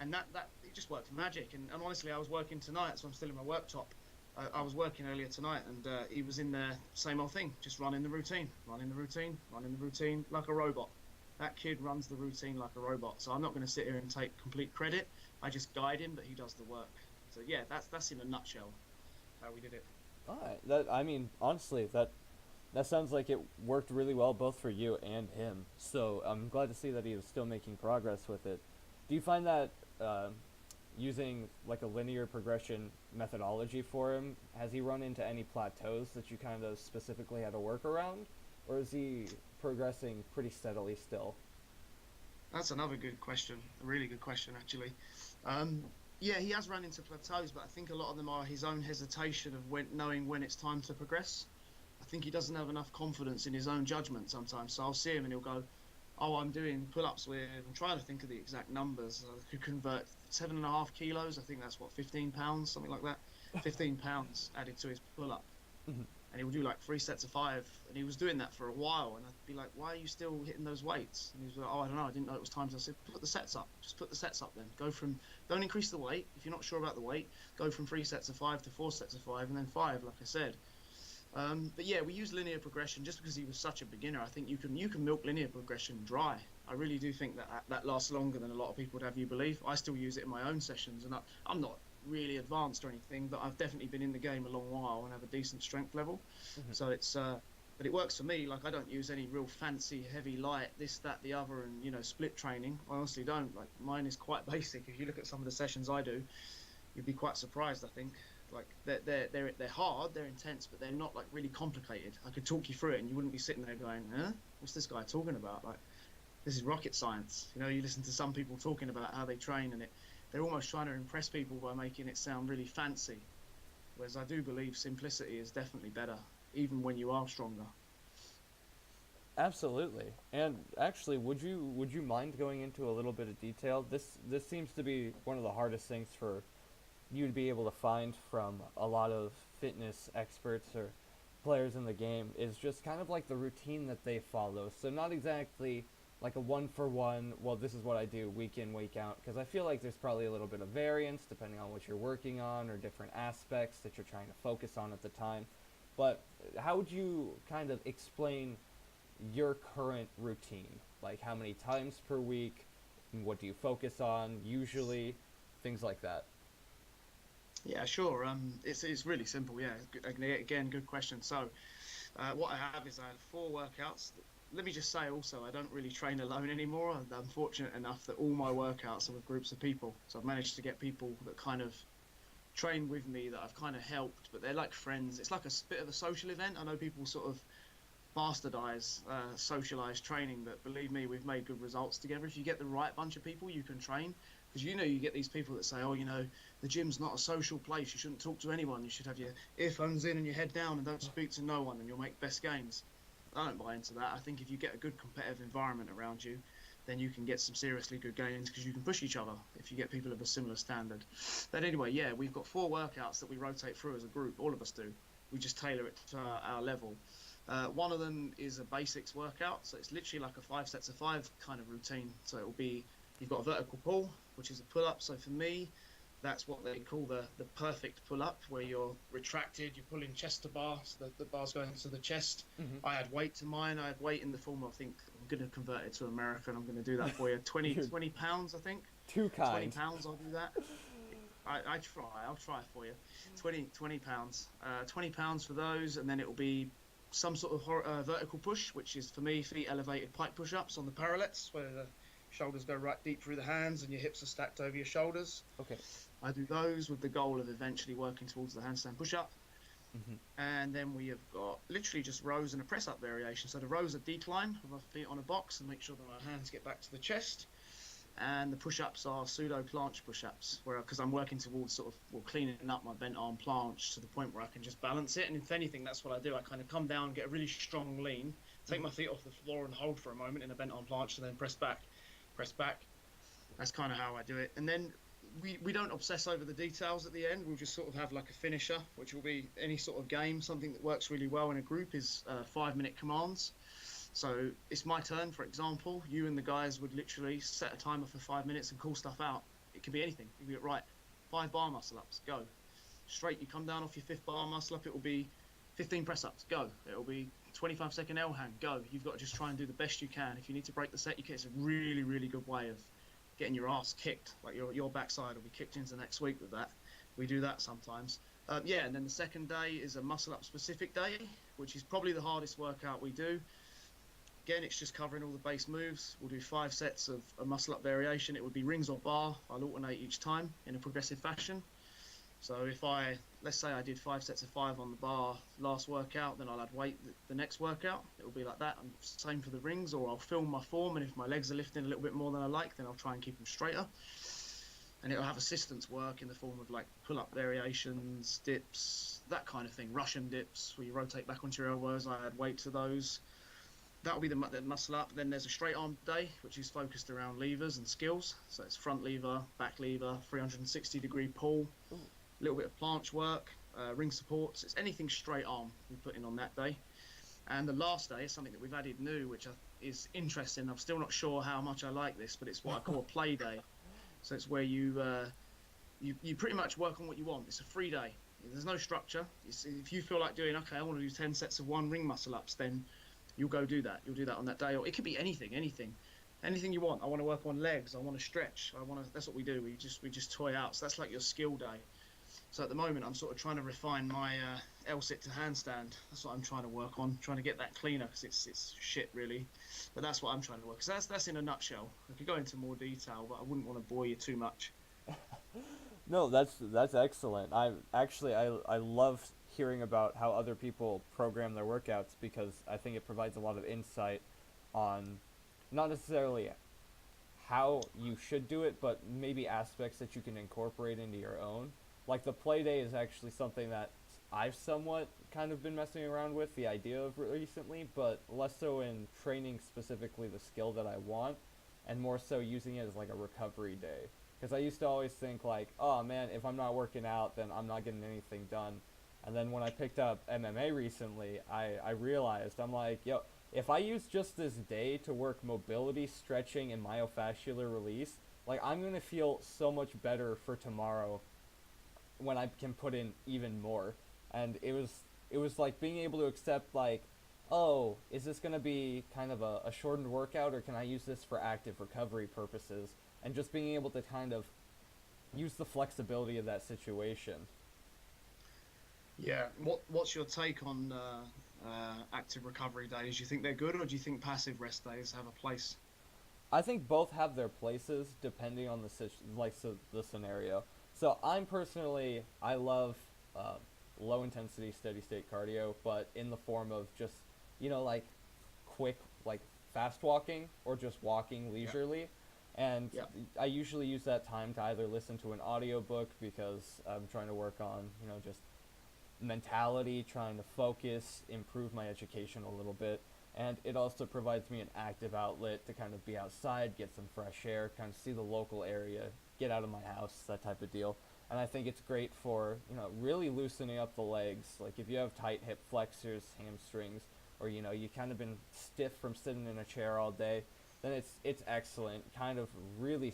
And that it just worked magic. And honestly, I was working tonight, so I'm still in my worktop. I was working earlier tonight, and he was in there, same old thing, just running the routine like a robot. That kid runs the routine like a robot. So I'm not going to sit here and take complete credit. I just guide him, but he does the work. So yeah, that's in a nutshell how we did it. All right. Honestly, that sounds like it worked really well both for you and him. So I'm glad to see that he is still making progress with it. Do you find that using like a linear progression methodology for him, has he run into any plateaus that you kind of specifically had to work around? Or is he progressing pretty steadily still? That's another good question, a really good question actually. Yeah, he has run into plateaus, but I think a lot of them are his own hesitation of knowing when it's time to progress. I think he doesn't have enough confidence in his own judgment sometimes. So I'll see him and he'll go, oh, I'm doing pull-ups with, I'm trying to think of the exact numbers. I could convert 7.5 kilos. I think that's 15 pounds, something like that. 15 pounds added to his pull-up. and he would do like 3 sets of 5, and he was doing that for a while, and I'd be like, why are you still hitting those weights? And he was like, oh, I don't know, I didn't know it was time. So I said, put the sets up, just put the sets up then. Don't increase the weight. If you're not sure about the weight, go from 3 sets of 5 to 4 sets of 5, and then 5, like I said. But yeah, we use linear progression just because he was such a beginner. I think you can milk linear progression dry. I really do think that lasts longer than a lot of people would have you believe. I still use it in my own sessions, and I'm not really advanced or anything, but I've definitely been in the game a long while and have a decent strength level. So it's but it works for me. Like, I don't use any real fancy heavy light, this, that, the other, and split training. I honestly don't. Like, mine is quite basic. If you look at some of the sessions I do, you'd be quite surprised, I think. Like, they're hard, they're intense, but they're not like really complicated. I could talk you through it and you wouldn't be sitting there going, what's this guy talking about? Like, this is rocket science. You listen to some people talking about how they train, and they're almost trying to impress people by making it sound really fancy. Whereas I do believe simplicity is definitely better, even when you are stronger. Absolutely. And actually, would you mind going into a little bit of detail? This seems to be one of the hardest things for you to be able to find from a lot of fitness experts or players in the game, is just kind of like the routine that they follow. So not exactly like a one for one, well, this is what I do week in, week out, because I feel like there's probably a little bit of variance depending on what you're working on or different aspects that you're trying to focus on at the time. But how would you kind of explain your current routine? Like, how many times per week, and what do you focus on usually, things like that. Yeah, sure. It's really simple. Yeah, again, good question. So, what I have is I have 4 workouts. Let me just say also, I don't really train alone anymore. I'm fortunate enough that all my workouts are with groups of people. So I've managed to get people that kind of train with me that I've kind of helped, but they're like friends. It's like a bit of a social event. I know people sort of bastardize socialized training, but believe me, we've made good results together. If you get the right bunch of people, you can train. Because you get these people that say, oh, the gym's not a social place, you shouldn't talk to anyone, you should have your earphones in and your head down and don't speak to no one, and you'll make best gains. I don't buy into that. I think if you get a good competitive environment around you, then you can get some seriously good gains, because you can push each other if you get people of a similar standard. But anyway, yeah, we've got 4 workouts that we rotate through as a group. All of us do. We just tailor it to our level. One of them is a basics workout, so it's literally like a 5 sets of 5 kind of routine. So it will be, you've got a vertical pull, which is a pull-up. So for me, that's what they call the perfect pull-up, where you're retracted, you're pulling chest to bar, so the bar's going to the chest. I add weight to mine. I have weight in the form of, I think, I'm going to convert it to American. I'm going to do that for you. 20 pounds, I think. Too kind. 20 pounds, I'll do that. I'll try for you. 20 pounds. 20 pounds for those, and then it will be some sort of vertical push, which is, for me, feet elevated pike push-ups on the parallettes, where the shoulders go right deep through the hands and your hips are stacked over your shoulders. Okay. I do those with the goal of eventually working towards the handstand push-up. And then we have got literally just rows and a press-up variation. So the rows are decline with our feet on a box and make sure that our hands get back to the chest. And the push-ups are pseudo planche push-ups, because I'm working towards sort of cleaning up my bent arm planche to the point where I can just balance it. And if anything, that's what I do. I kind of come down, get a really strong lean, take my feet off the floor and hold for a moment in a bent arm planche, and then press back. That's kind of how I do it. And then we don't obsess over the details at the end. We'll just sort of have like a finisher, which will be any sort of game. Something that works really well in a group is 5-minute commands. So it's my turn, for example. You and the guys would literally set a timer for 5 minutes and call stuff out. It can be anything. You can be right, 5 bar muscle ups, go. Straight, you come down off your 5th bar muscle up, it will be 15 press ups, go. It will be 25-second L hang, go. You've got to just try and do the best you can. If you need to break the set, you can. It's a really, really good way of getting your ass kicked. Like your backside will be kicked into next week with that. We do that sometimes. And then the second day is a muscle up specific day, which is probably the hardest workout we do. Again, it's just covering all the base moves. We'll do 5 sets of a muscle up variation. It would be rings or bar. I'll alternate each time in a progressive fashion. So if let's say I did 5 sets of 5 on the bar last workout, then I'll add weight the next workout. It will be like that. And same for the rings, or I'll film my form. And if my legs are lifting a little bit more than I like, then I'll try and keep them straighter. And it'll have assistance work in the form of like pull-up variations, dips, that kind of thing. Russian dips, where you rotate back onto your elbows. I add weight to those. That'll be the muscle up. Then there's a straight arm day, which is focused around levers and skills. So it's front lever, back lever, 360-degree pull, a little bit of planche work. ring supports. It's anything straight arm we put in on that day. And the last day is something that we've added new, which is interesting. I'm still not sure how much I like this, but it's what I call a play day. So it's where you pretty much work on what you want. It's a free day. There's no structure. If you feel like doing, okay, I want to do 10 sets of one ring muscle ups, then you'll go do that. You'll do that on that day, or it could be anything you want. I want to work on legs. I want to stretch. That's what we do. We just toy out. So that's like your skill day. So at the moment, I'm sort of trying to refine my L-sit to handstand. That's what I'm trying to work on, trying to get that cleaner, because it's shit, really. But that's what I'm trying to work. So that's in a nutshell. I could go into more detail, but I wouldn't want to bore you too much. No, that's excellent. I love hearing about how other people program their workouts because I think it provides a lot of insight on not necessarily how you should do it, but maybe aspects that you can incorporate into your own. Like the play day is actually something that I've somewhat kind of been messing around with the idea of recently, but less so in training specifically the skill that I want, and more so using it as like a recovery day. Because I used to always think like, oh man, if I'm not working out, then I'm not getting anything done. And then when I picked up MMA recently, I realized, I'm like, yo, if I use just this day to work mobility, stretching, and myofascial release, like I'm gonna feel so much better for tomorrow when I can put in even more. And it was like being able to accept like, oh, is this gonna be kind of a shortened workout, or can I use this for active recovery purposes? And just being able to kind of use the flexibility of that situation. Yeah. What's your take on active recovery days? Do you think they're good, or do you think passive rest days have a place? I think both have their places depending on the scenario. So I love low intensity steady state cardio, but in the form of just like quick like fast walking or just walking Yeah. leisurely. And Yeah. I usually use that time to either listen to an audiobook because I'm trying to work on just mentality, trying to focus, improve my education a little bit. And it also provides me an active outlet to kind of be outside, get some fresh air, kind of see the local area, get out of my house, that type of deal. And I think it's great for, really loosening up the legs. Like if you have tight hip flexors, hamstrings, or, you kind of been stiff from sitting in a chair all day, then it's excellent. Kind of really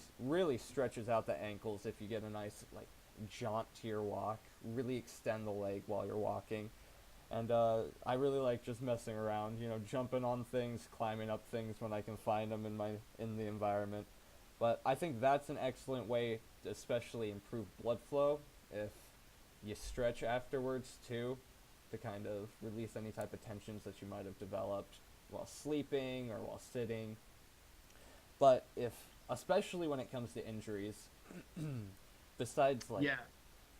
stretches out the ankles if you get a nice like jaunt to your walk. Really extend the leg while you're walking. And I really like just messing around, jumping on things, climbing up things when I can find them in the environment. But I think that's an excellent way to especially improve blood flow if you stretch afterwards too, to kind of release any type of tensions that you might have developed while sleeping or while sitting. But especially when it comes to injuries, besides like Yeah.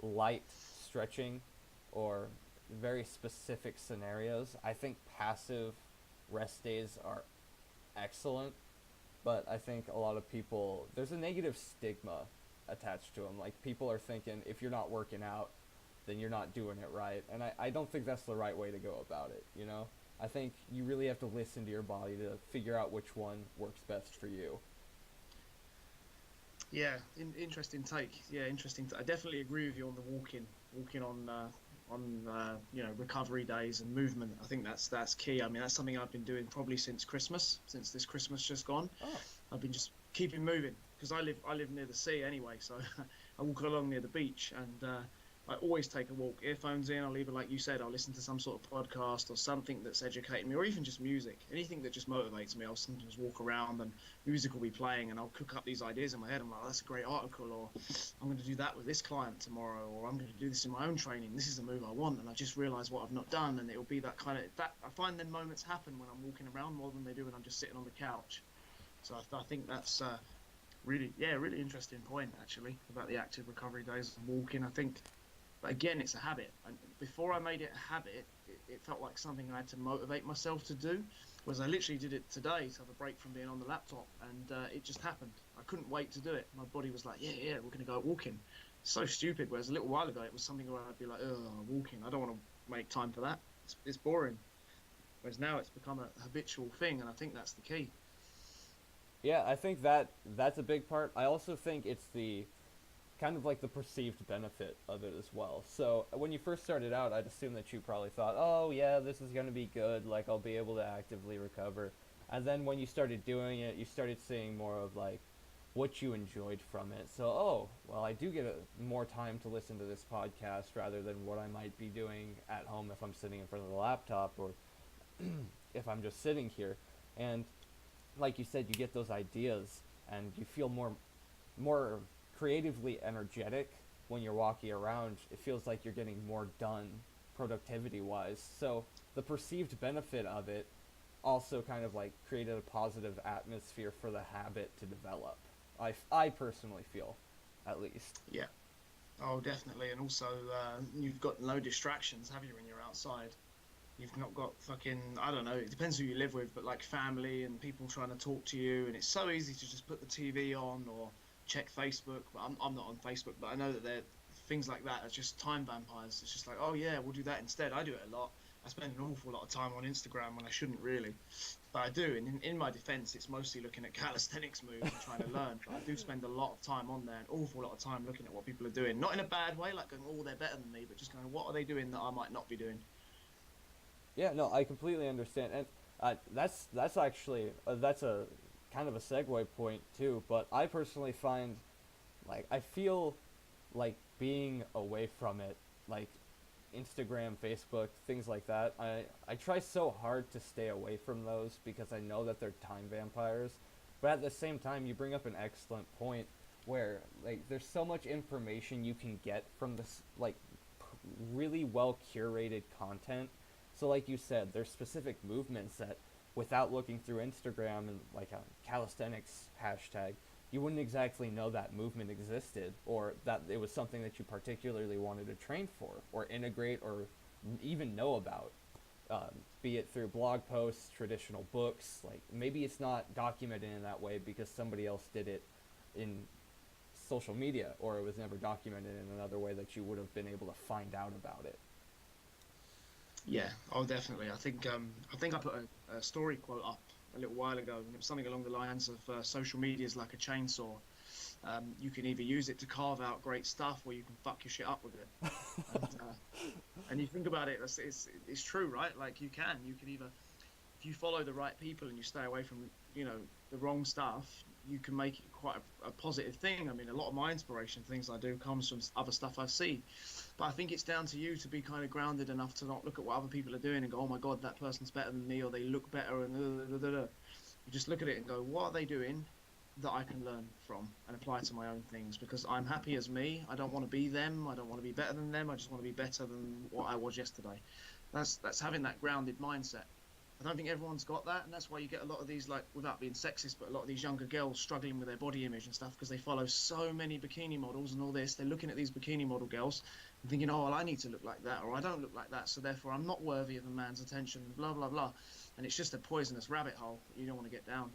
light stretching or very specific scenarios, I think passive rest days are excellent. But I think a lot of people, there's a negative stigma attached to them. Like people are thinking if you're not working out, then you're not doing it right. And I don't think that's the right way to go about it. I think you really have to listen to your body to figure out which one works best for you. Yeah, interesting take. Yeah, interesting. I definitely agree with you on the walking on recovery days and movement. I think that's key. I mean, that's something I've been doing probably since Christmas, since this Christmas just gone. Oh, I've been just keeping moving because I live near the sea anyway, so I walk along near the beach, and I always take a walk, earphones in. I'll either, like you said, I'll listen to some sort of podcast or something that's educating me, or even just music, anything that just motivates me. I'll sometimes walk around and music will be playing, and I'll cook up these ideas in my head. I'm like, oh, that's a great article, or I'm going to do that with this client tomorrow, or I'm going to do this in my own training. This is the move I want, and I just realised what I've not done, and it'll be that kind of that. I find then moments happen when I'm walking around more than they do when I'm just sitting on the couch. So I think that's really interesting point actually about the active recovery days and walking. I think. But again, it's a habit. And before I made it a habit, it felt like something I had to motivate myself to do. Whereas I literally did it today to have a break from being on the laptop, and it just happened. I couldn't wait to do it. My body was like, yeah, we're going to go walking. So stupid. Whereas a little while ago, it was something where I'd be like, oh, walking. I don't want to make time for that. It's boring. Whereas now it's become a habitual thing, and I think that's the key. yeah, I think that's a big part. I also think it's the kind of like the perceived benefit of it as well. So when you first started out, I'd assume that you probably thought, oh yeah, this is going to be good, like I'll be able to actively recover. And then when you started doing it, you started seeing more of like what you enjoyed from it. So, oh, well, I do get more time to listen to this podcast rather than what I might be doing at home if I'm sitting in front of the laptop or if I'm just sitting here. And like you said, you get those ideas and you feel more creatively energetic when you're walking around. It feels like you're getting more done productivity wise. So the perceived benefit of it also kind of like created a positive atmosphere for the habit to develop. I personally feel, at least. Yeah. Oh, definitely. And also, you've got no distractions, have you, when you're outside? You've not got fucking, I don't know, it depends who you live with, but like family and people trying to talk to you. And it's so easy to just put the TV on or check Facebook. But I'm not on Facebook, but I know that there things like that are just time vampires. It's just like, oh yeah, we'll do that instead. I do it a lot. I spend an awful lot of time on Instagram when I shouldn't really, but I do. And in my defense, it's mostly looking at calisthenics moves and trying to learn. But I do spend a lot of time on there, an awful lot of time looking at what people are doing. Not in a bad way, like going, oh, they're better than me, but just going, what are they doing that I might not be doing? Yeah, no, I completely understand, and that's actually that's a kind of a segue point too. But I personally find like I feel like being away from it, like Instagram, Facebook, things like that. I try so hard to stay away from those because I know that they're time vampires. But at the same time, you bring up an excellent point where like there's so much information you can get from this like really well curated content. So like you said, there's specific movements that without looking through Instagram and like a calisthenics hashtag, you wouldn't exactly know that movement existed or that it was something that you particularly wanted to train for or integrate or even know about. Be it through blog posts, traditional books, like maybe it's not documented in that way because somebody else did it in social media or it was never documented in another way that you would have been able to find out about it. Yeah, oh, definitely. I think I put a story quote up a little while ago, and it was something along the lines of social media is like a chainsaw. You can either use it to carve out great stuff, or you can fuck your shit up with it. And you think about it, it's true, right? Like you can either, if you follow the right people and you stay away from, the wrong stuff, you can make it quite a positive thing. I mean, a lot of my inspiration, things I do, comes from other stuff I've seen. But I think it's down to you to be kind of grounded enough to not look at what other people are doing and go, oh my God, that person's better than me, or they look better, and You just look at it and go, what are they doing that I can learn from and apply to my own things? Because I'm happy as me. I don't want to be them. I don't want to be better than them. I just want to be better than what I was yesterday. That's having that grounded mindset. I don't think everyone's got that, and that's why you get a lot of these, like, without being sexist, but a lot of these younger girls struggling with their body image and stuff because they follow so many bikini models and all this. They're looking at these bikini model girls and thinking, oh, well, I need to look like that, or I don't look like that, so therefore I'm not worthy of a man's attention, blah, blah, blah. And it's just a poisonous rabbit hole that you don't want to get down.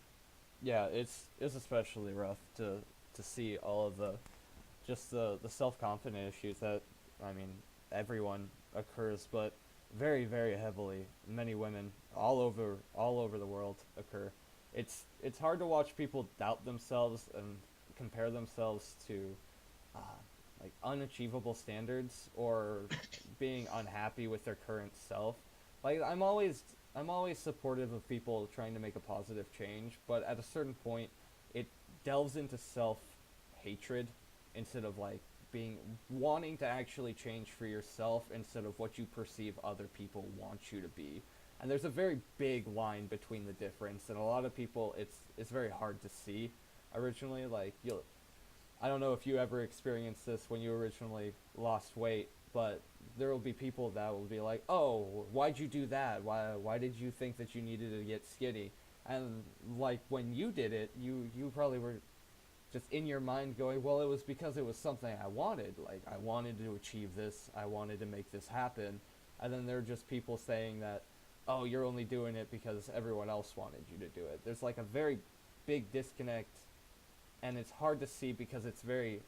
Yeah, it's especially rough to see all of the self confidence issues that I mean everyone occurs, but very very heavily many women all over the world occur. It's hard to watch people doubt themselves and compare themselves to uh, like unachievable standards or being unhappy with their current self. Like I'm always supportive of people trying to make a positive change, but at a certain point it delves into self hatred instead of like being wanting to actually change for yourself instead of what you perceive other people want you to be. And there's a very big line between the difference, and a lot of people it's very hard to see originally. Like you'll I don't know if you ever experienced this when you originally lost weight, but there will be people that will be like, "Oh, why'd you do that? Why did you think that you needed to get skinny?" And like when you did it, you probably were just in your mind going, "Well, it was because it was something I wanted. Like I wanted to achieve this. I wanted to make this happen." And then there are just people saying that, "Oh, you're only doing it because everyone else wanted you to do it." There's like a very big disconnect, and it's hard to see because it's very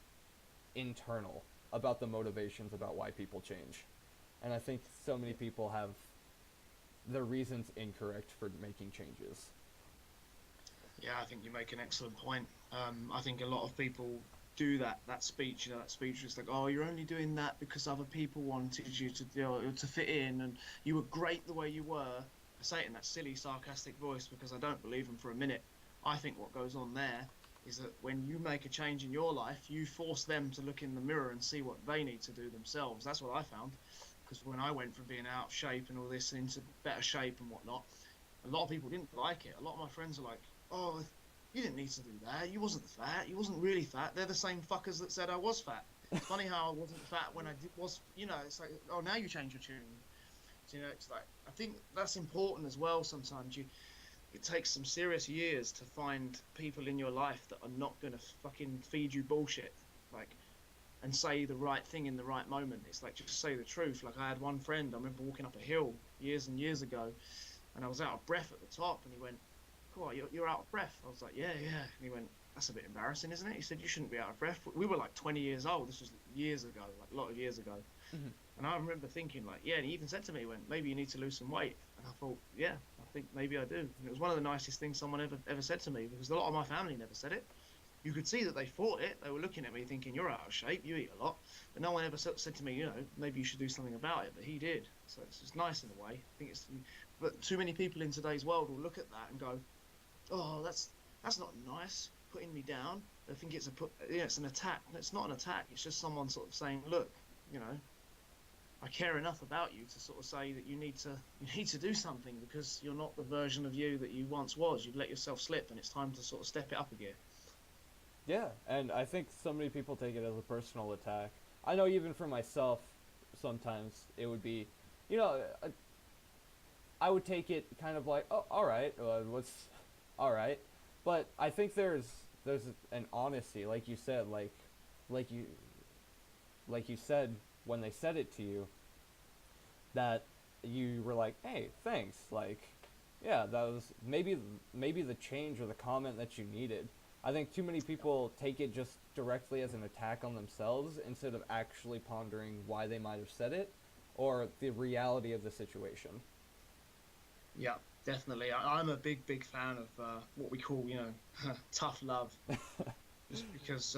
internal about the motivations about why people change. And I think so many people have their reasons incorrect for making changes. Yeah, I think you make an excellent point. I think a lot of people do that speech, you know, that speech was like, oh, you're only doing that because other people wanted you to, you know, to fit in, and you were great the way you were. I say it in that silly, sarcastic voice because I don't believe them for a minute. I think what goes on there is that when you make a change in your life, you force them to look in the mirror and see what they need to do themselves. That's what I found. Because when I went from being out of shape and all this into better shape and whatnot, a lot of people didn't like it. A lot of my friends are like, oh, you didn't need to do that. You wasn't fat. You wasn't really fat. They're the same fuckers that said I was fat. It's funny how I wasn't fat when was, you know, it's like, oh, now you change your tune. So, you know, it's like, I think that's important as well. Sometimes it takes some serious years to find people in your life that are not going to fucking feed you bullshit. Like, and say the right thing in the right moment. It's like, just say the truth. Like, I had one friend, I remember walking up a hill years and years ago, and I was out of breath at the top, and he went, cool, you're out of breath. I was like, yeah. And he went, that's a bit embarrassing, isn't it? He said, you shouldn't be out of breath. We were like 20 years old. This was years ago, like a lot of years ago. Mm-hmm. And I remember thinking, like, yeah, and he even said to me, he went, maybe you need to lose some weight. And I thought, yeah, I think maybe I do. And it was one of the nicest things someone ever said to me, because a lot of my family never said it. You could see that they thought it. They were looking at me thinking, you're out of shape, you eat a lot. But no one ever said to me, you know, maybe you should do something about it. But he did. So it's just nice in a way. I think but too many people in today's world will look at that and go, oh, that's not nice, putting me down. They think it's it's an attack. It's not an attack. It's just someone sort of saying, look, you know, I care enough about you to sort of say that you need to do something, because you're not the version of you that you once was. You've let yourself slip, and it's time to sort of step it up a gear. Yeah, and I think so many people take it as a personal attack. I know even for myself, sometimes it would be, you know, I would take it kind of like, oh, all right, what's, all right, but I think there's an honesty, like you said, like you said when they said it to you, that you were like, hey, thanks, like, yeah, that was maybe the change or the comment that you needed. I think too many people take it just directly as an attack on themselves instead of actually pondering why they might have said it or the reality of the situation. Yeah, definitely. I'm a big fan of what we call, you know, tough love. Just because,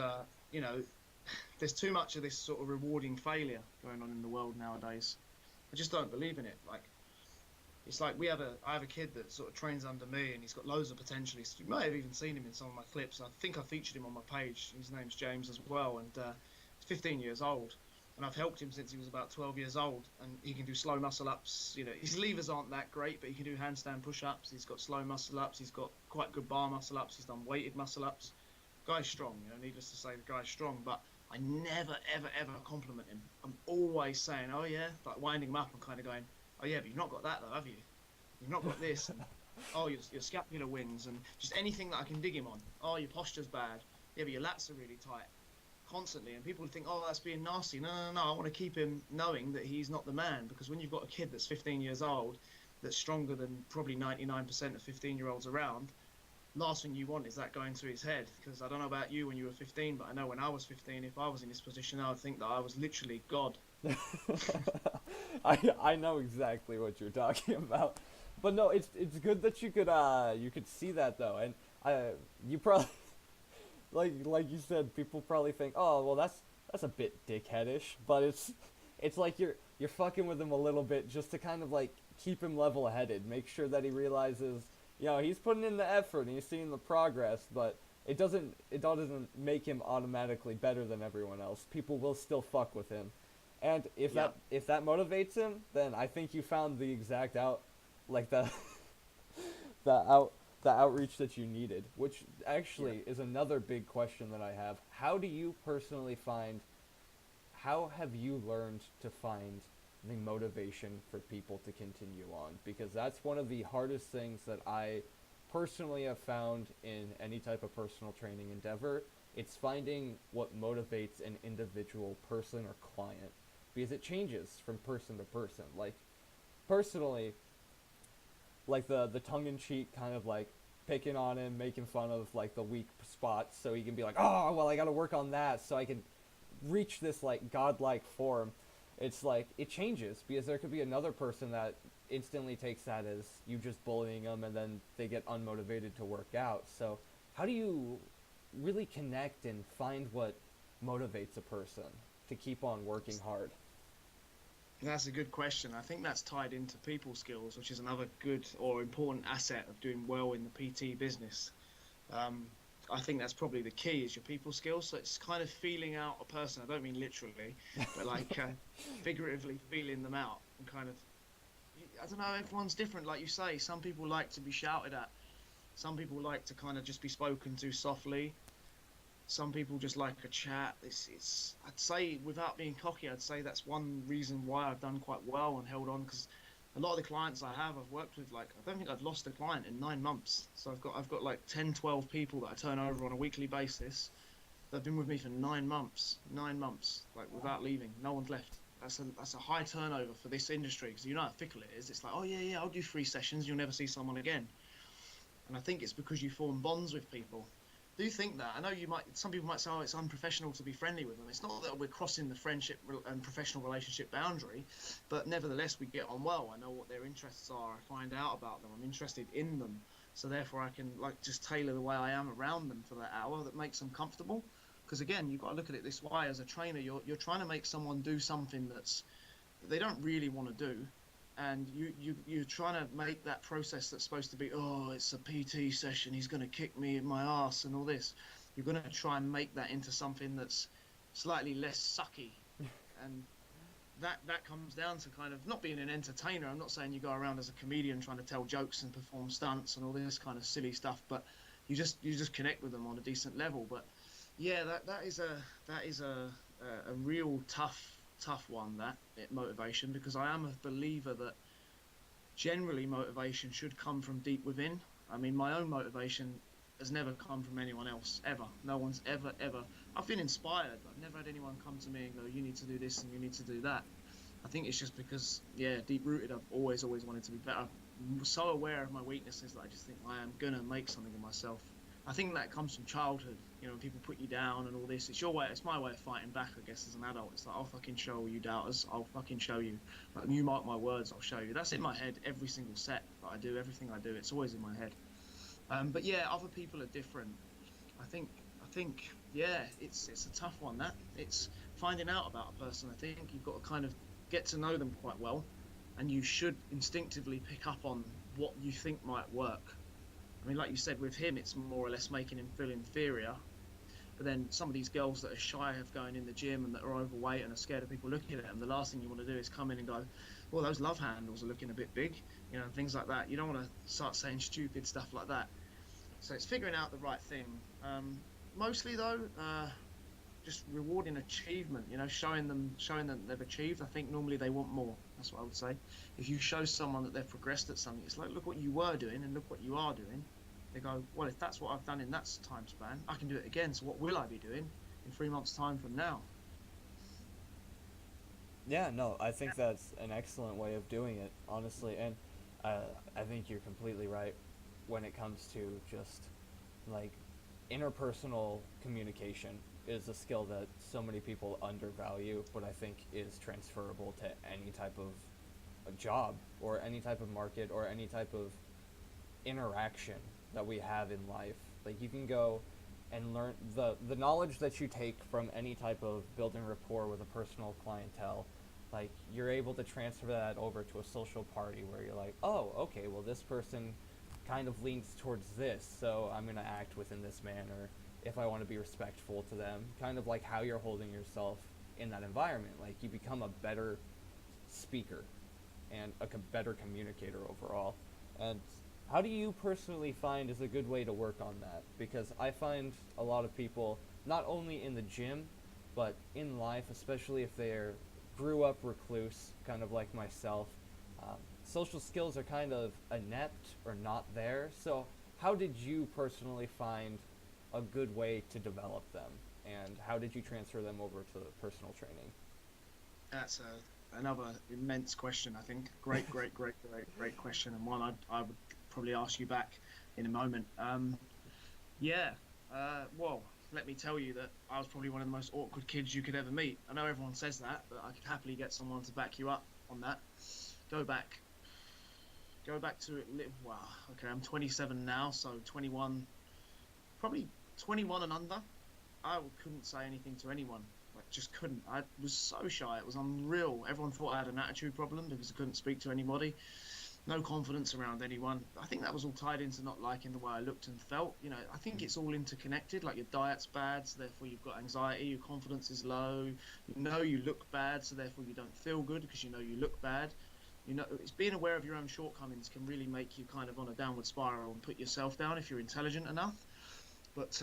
you know, there's too much of this sort of rewarding failure going on in the world nowadays. I just don't believe in it. Like, it's like I have a kid that sort of trains under me, and he's got loads of potential. You might have even seen him in some of my clips. I think I featured him on my page. His name's James as well, and he's 15 years old. And I've helped him since he was about 12 years old, and he can do slow muscle ups. You know, his levers aren't that great, but he can do handstand push-ups. He's got slow muscle ups. He's got quite good bar muscle ups. He's done weighted muscle ups. Guy's strong, you know, needless to say, the guy's strong, but I never, ever compliment him. I'm always saying, oh yeah, like winding him up and kind of going, oh yeah, but you've not got that though, have you? You've not got this, and oh, your scapular wings, and just anything that I can dig him on. Oh, your posture's bad. Yeah, but your lats are really tight. Constantly, and people think, oh, that's being nasty. No. I want to keep him knowing that he's not the man, because when you've got a kid that's 15 years old, that's stronger than probably 99% of 15-year-olds around, last thing you want is that going through his head. Because I don't know about you when you were 15, but I know when I was 15, if I was in this position, I would think that I was literally God. I know exactly what you're talking about, but no, it's good that you could see that though, and you probably like you said, people probably think, oh well, that's a bit dickheadish, but it's like you're fucking with him a little bit just to kind of like keep him level-headed, make sure that he realizes, you know, he's putting in the effort and he's seeing the progress, but it doesn't make him automatically better than everyone else. People will still fuck with him. And if that motivates him, then I think you found the exact the outreach that you needed, which actually is another big question that I have. How have you learned to find the motivation for people to continue on? Because that's one of the hardest things that I personally have found in any type of personal training endeavor. It's finding what motivates an individual person or client, because it changes from person to person. Like, personally, like the tongue-in-cheek kind of like picking on him, making fun of like the weak spots, so he can be like, oh well, I gotta work on that so I can reach this like godlike form. It's like, it changes, because there could be another person that instantly takes that as you just bullying them, and then they get unmotivated to work out. So how do you really connect and find what motivates a person to keep on working hard? That's a good question. I think that's tied into people skills, which is another good or important asset of doing well in the PT business. Um, I think that's probably the key is your people skills. So it's kind of feeling out a person. I don't mean literally, but like figuratively feeling them out and kind of, I don't know, everyone's different. Like you say, some people like to be shouted at. Some people like to kind of just be spoken to softly. Some people just like a chat. I'd say, without being cocky, I'd say that's one reason why I've done quite well and held on, because a lot of the clients I have, I've worked with, like, I don't think I've lost a client in 9 months. So I've got like 10, 12 people that I turn over on a weekly basis that have been with me for 9 months, 9 months, like without leaving. No one's left. That's a high turnover for this industry, because you know how fickle it is. It's like, oh yeah, yeah, I'll do 3 sessions. You'll never see someone again. And I think it's because you form bonds with people. Do you think that? I know some people might say, oh, it's unprofessional to be friendly with them. It's not that we're crossing the friendship and professional relationship boundary, but nevertheless, we get on well. I know what their interests are. I find out about them. I'm interested in them. So therefore, I can like just tailor the way I am around them for that hour that makes them comfortable. Because again, you've got to look at it this way. As a trainer, you're trying to make someone do something that they don't really want to do, and you're trying to make that process that's supposed to be, oh, it's a PT session, he's going to kick me in my ass and all this. You're going to try and make that into something that's slightly less sucky. And that comes down to kind of not being an entertainer. I'm not saying you go around as a comedian trying to tell jokes and perform stunts and all this kind of silly stuff, but you just connect with them on a decent level. But yeah, that is a real tough one, that motivation, because I am a believer that generally motivation should come from deep within. I mean, my own motivation has never come from anyone else, ever. No one's ever. I've been inspired, but I've never had anyone come to me and go, you need to do this and you need to do that. I think it's just because, yeah, deep rooted, I've always wanted to be better. I'm so aware of my weaknesses that I just think I am gonna make something of myself. I think that comes from childhood. You know, when people put you down and all this, it's your way. It's my way of fighting back, I guess, as an adult. It's like, I'll fucking show all you doubters. I'll fucking show you. Like, you mark my words, I'll show you. That's in my head every single set that I do. Everything I do, it's always in my head. But yeah, other people are different. I think, yeah, it's a tough one. That it's finding out about a person. I think you've got to kind of get to know them quite well, and you should instinctively pick up on what you think might work. I mean, like you said, with him, it's more or less making him feel inferior. But then some of these girls that are shy of going in the gym and that are overweight and are scared of people looking at them, the last thing you want to do is come in and go, well, those love handles are looking a bit big, you know, things like that. You don't want to start saying stupid stuff like that. So it's figuring out the right thing. Mostly, though, just rewarding achievement, you know, showing them they've achieved. I think normally they want more. That's what I would say. If you show someone that they've progressed at something, it's like, look what you were doing and look what you are doing. They go, well, if that's what I've done in that time span, I can do it again. So what will I be doing in 3 months' time from now? Yeah, no, I think that's an excellent way of doing it, honestly, and I think you're completely right when it comes to just like interpersonal communication is a skill that so many people undervalue, but I think is transferable to any type of a job or any type of market or any type of interaction that we have in life. Like you can go and learn the knowledge that you take from any type of building rapport with a personal clientele, like you're able to transfer that over to a social party where you're like, oh, okay, well this person kind of leans towards this, so I'm going to act within this manner if I want to be respectful to them, kind of like how you're holding yourself in that environment. Like you become a better speaker and a better communicator overall. And how do you personally find is a good way to work on that? Because I find a lot of people, not only in the gym, but in life, especially if they're grew up recluse, kind of like myself, social skills are kind of inept or not there. So how did you personally find a good way to develop them? And how did you transfer them over to personal training? That's another immense question, I think. Great question, and one I would probably ask you back in a moment. Yeah, well, let me tell you that I was probably one of the most awkward kids you could ever meet. I know everyone says that, but I could happily get someone to back you up on that. Go back to it. Wow, okay, I'm 27 now, so 21, probably 21 and under. I couldn't say anything to anyone. Like, just couldn't. I was so shy. It was unreal. Everyone thought I had an attitude problem because I couldn't speak to anybody. No confidence around anyone. I think that was all tied into not liking the way I looked and felt. You know, I think it's all interconnected. Like, your diet's bad, so therefore you've got anxiety, your confidence is low. You know you look bad, so therefore you don't feel good because you know you look bad. You know, it's being aware of your own shortcomings can really make you kind of on a downward spiral and put yourself down if you're intelligent enough. But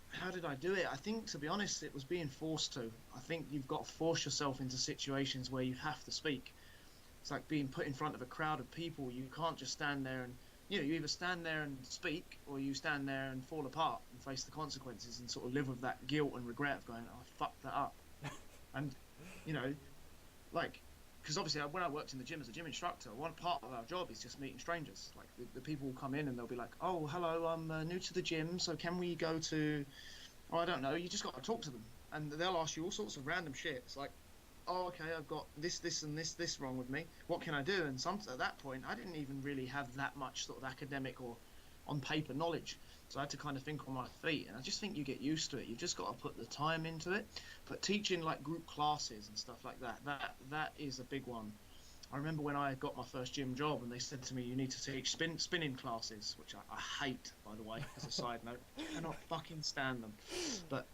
how did I do it? I think, to be honest, it was being forced to. I think you've got to force yourself into situations where you have to speak. It's like being put in front of a crowd of people. You can't just stand there and, you know, you either stand there and speak, or you stand there and fall apart and face the consequences and sort of live with that guilt and regret of going, oh, I fucked that up. And, you know, like, because obviously when I worked in the gym as a gym instructor, one part of our job is just meeting strangers. Like, the people will come in and they'll be like, oh, hello, I'm new to the gym, so can we go to, oh, I don't know, you just got to talk to them. And they'll ask you all sorts of random shit. It's like, oh, okay, I've got this, and this wrong with me. What can I do? And at that point, I didn't even really have that much sort of academic or on paper knowledge. So I had to kind of think on my feet. And I just think you get used to it. You've just got to put the time into it. But teaching like group classes and stuff like that is a big one. I remember when I got my first gym job and they said to me, you need to teach spinning classes, which I hate, by the way, as a side note. I cannot fucking stand them. But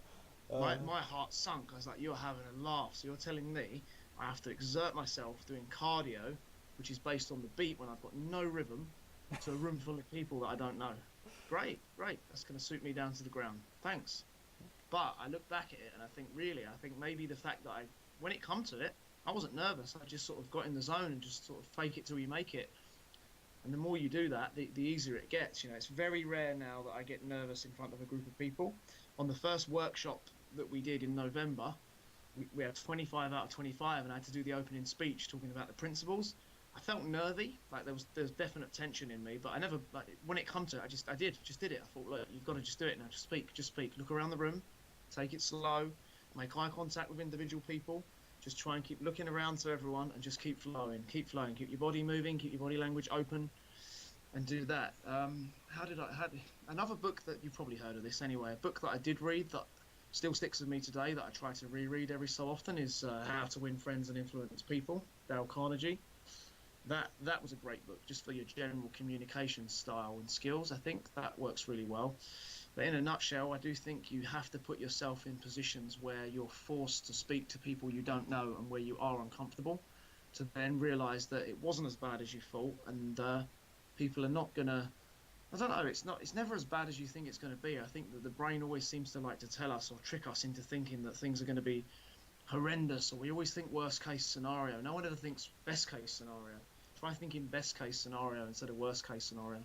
my heart sunk. I was like, you're having a laugh. So you're telling me I have to exert myself doing cardio, which is based on the beat when I've got no rhythm, to a room full of people that I don't know. Great. That's going to suit me down to the ground. Thanks. But I look back at it and I think maybe the fact that when it come to it, I wasn't nervous. I just sort of got in the zone and just sort of fake it till you make it. And the more you do that, the easier it gets. You know, it's very rare now that I get nervous in front of a group of people. On the first workshop that we did in November, we had 25 out of 25, and I had to do the opening speech talking about the principles. I felt nervy, like there was definite tension in me, but I never, like, when it come to it, I did it. I thought, look, you've got to just do it now. Just speak. Look around the room, take it slow, make eye contact with individual people. Just try and keep looking around to everyone and just keep flowing. Keep your body moving, keep your body language open, and do that. Another book that you've probably heard of this anyway, a book that I did read that still sticks with me today that I try to reread every so often is How to Win Friends and Influence People, Dale Carnegie. That was a great book just for your general communication style and skills. I think that works really well. But in a nutshell, I do think you have to put yourself in positions where you're forced to speak to people you don't know and where you are uncomfortable, to then realize that it wasn't as bad as you thought, and people are not gonna, I don't know, it's never as bad as you think it's going to be. I think that the brain always seems to like to tell us or trick us into thinking that things are going to be horrendous, or we always think worst case scenario. No one ever thinks best case scenario. Try thinking best case scenario instead of worst case scenario.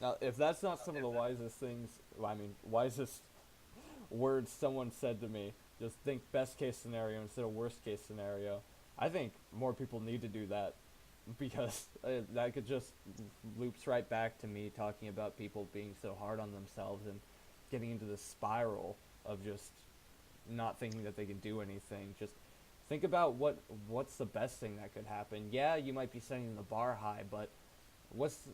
Now, if that's not some of the wisest things, wisest words someone said to me, just think best case scenario instead of worst case scenario, I think more people need to do that, because that could just loops right back to me talking about people being so hard on themselves and getting into this spiral of just not thinking that they can do anything. Just think about what's the best thing that could happen. Yeah, you might be setting the bar high, but what's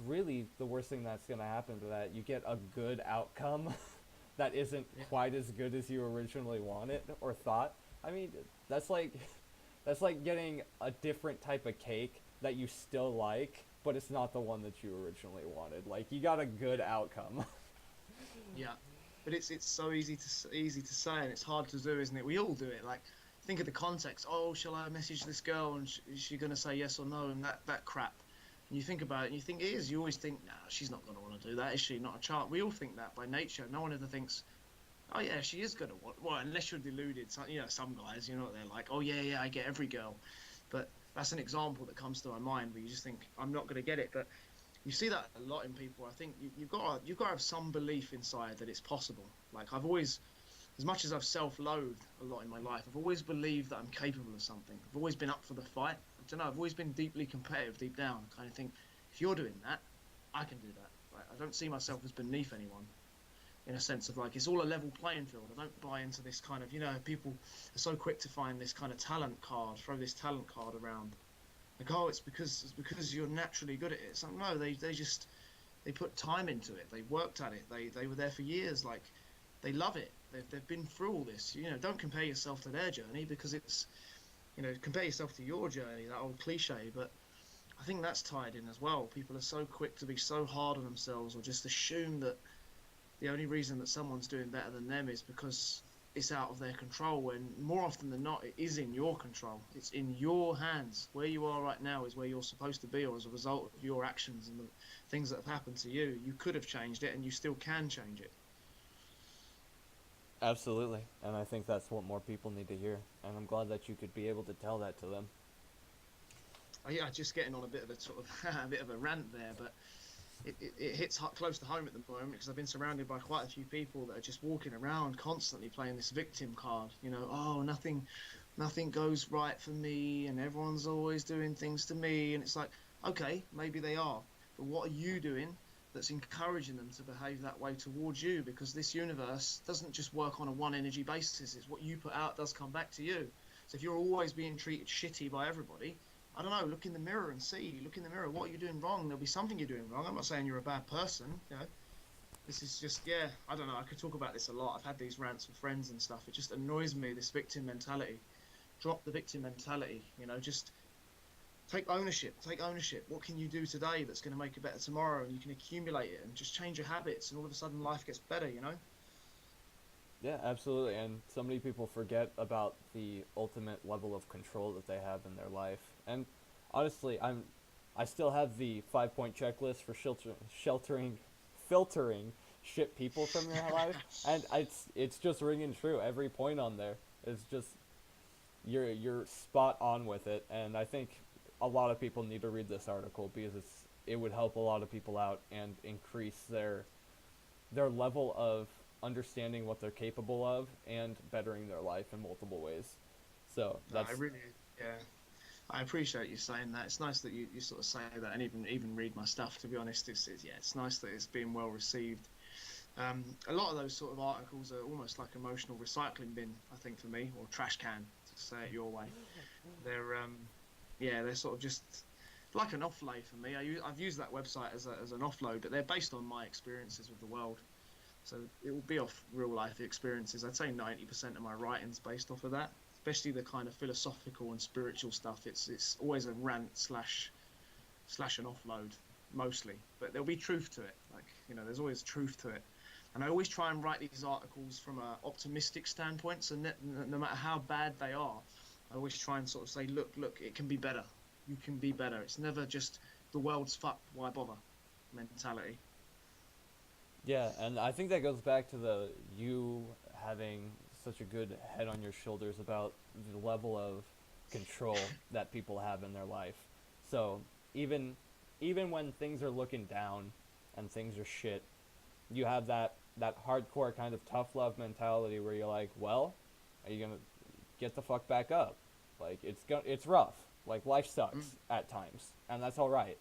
really the worst thing that's going to happen to that? You get a good outcome that isn't quite as good as you originally wanted or thought. I mean, that's like getting a different type of cake that you still like, but it's not the one that you originally wanted. Like, you got a good outcome. Yeah, but it's so easy to say, and it's hard to do, isn't it? We all do it. Like, think of the context. Oh, shall I message this girl, and is she going to say yes or no? And that crap. And you think about it, and you think it is. You always think, nah, she's not going to want to do that, is she? Not a chance. We all think that by nature. No one ever thinks, oh yeah, she is going to want. Well, unless you're deluded. So, you know, some guys, you know what they're like. Oh yeah, I get every girl. But that's an example that comes to my mind where you just think, I'm not going to get it. But you see that a lot in people. I think you've got to have some belief inside that it's possible. Like, I've always, as much as I've self-loathed a lot in my life, I've always believed that I'm capable of something. I've always been up for the fight. I don't know, I've always been deeply competitive deep down. I kind of think, if you're doing that, I can do that. Like, I don't see myself as beneath anyone, in a sense of, like, it's all a level playing field. I don't buy into this kind of, you know, people are so quick to find this kind of talent card, throw this talent card around. Like, oh, it's because you're naturally good at it. It's like, no, they just, they put time into it. They worked at it. They were there for years. Like, they love it. They've been through all this. You know, don't compare yourself to their journey, because it's, you know, compare yourself to your journey, that old cliche. But I think that's tied in as well. People are so quick to be so hard on themselves, or just assume that the only reason that someone's doing better than them is because it's out of their control, when more often than not it is in your control. It's in your hands. Where you are right now is where you're supposed to be, or as a result of your actions and the things that have happened to you. You could have changed it, and you still can change it. Absolutely, and I think that's what more people need to hear, and I'm glad that you could be able to tell that to them. Yeah, just getting on a bit of a sort of a bit of a rant there, but it hits close to home at the moment, because I've been surrounded by quite a few people that are just walking around constantly playing this victim card. You know, oh, nothing goes right for me, and everyone's always doing things to me. And it's like, okay, maybe they are, but what are you doing that's encouraging them to behave that way towards you? Because this universe doesn't just work on a one energy basis. It's what you put out does come back to you. So if you're always being treated shitty by everybody, I don't know, look in the mirror and see. Look in the mirror. What are you doing wrong? There'll be something you're doing wrong. I'm not saying you're a bad person. You know, this is just, yeah, I don't know. I could talk about this a lot. I've had these rants with friends and stuff. It just annoys me, this victim mentality. Drop the victim mentality. You know, just take ownership. Take ownership. What can you do today that's going to make it better tomorrow? And you can accumulate it and just change your habits. And all of a sudden, life gets better. You know. Yeah, absolutely. And so many people forget about the ultimate level of control that they have in their life. And honestly, I still have the 5 point checklist for filtering shit people from your life, and it's just ringing true. Every point on there is just you're spot on with it. And I think a lot of people need to read this article, because it would help a lot of people out and increase their level of understanding what they're capable of and bettering their life in multiple ways. So No, I that's really, yeah. I appreciate you saying that. It's nice that you sort of say that, and even read my stuff. To be honest, yeah, it's nice that it's being well received. A lot of those sort of articles are almost like emotional recycling bin, I think, for me, or trash can, to say it your way. They're yeah, they're sort of just like an offload for me. I've used that website as an offload, but they're based on my experiences with the world. So it will be off real life experiences. I'd say 90% of my writing's based off of that, especially the kind of philosophical and spiritual stuff. It's always a rant slash an offload mostly, but there'll be truth to it. Like, you know, there's always truth to it. And I always try and write these articles from an optimistic standpoint. So no matter how bad they are, I always try and sort of say, look, it can be better. You can be better. It's never just the world's fucked, why bother mentality. yeah, and I think that goes back to the you having such a good head on your shoulders about the level of control that people have in their life. So even even when things are looking down and things are shit, you have that hardcore kind of tough love mentality where you're like, well, are you gonna get the fuck back up? Like it's rough. Like life Mm. sucks at times, and that's all right.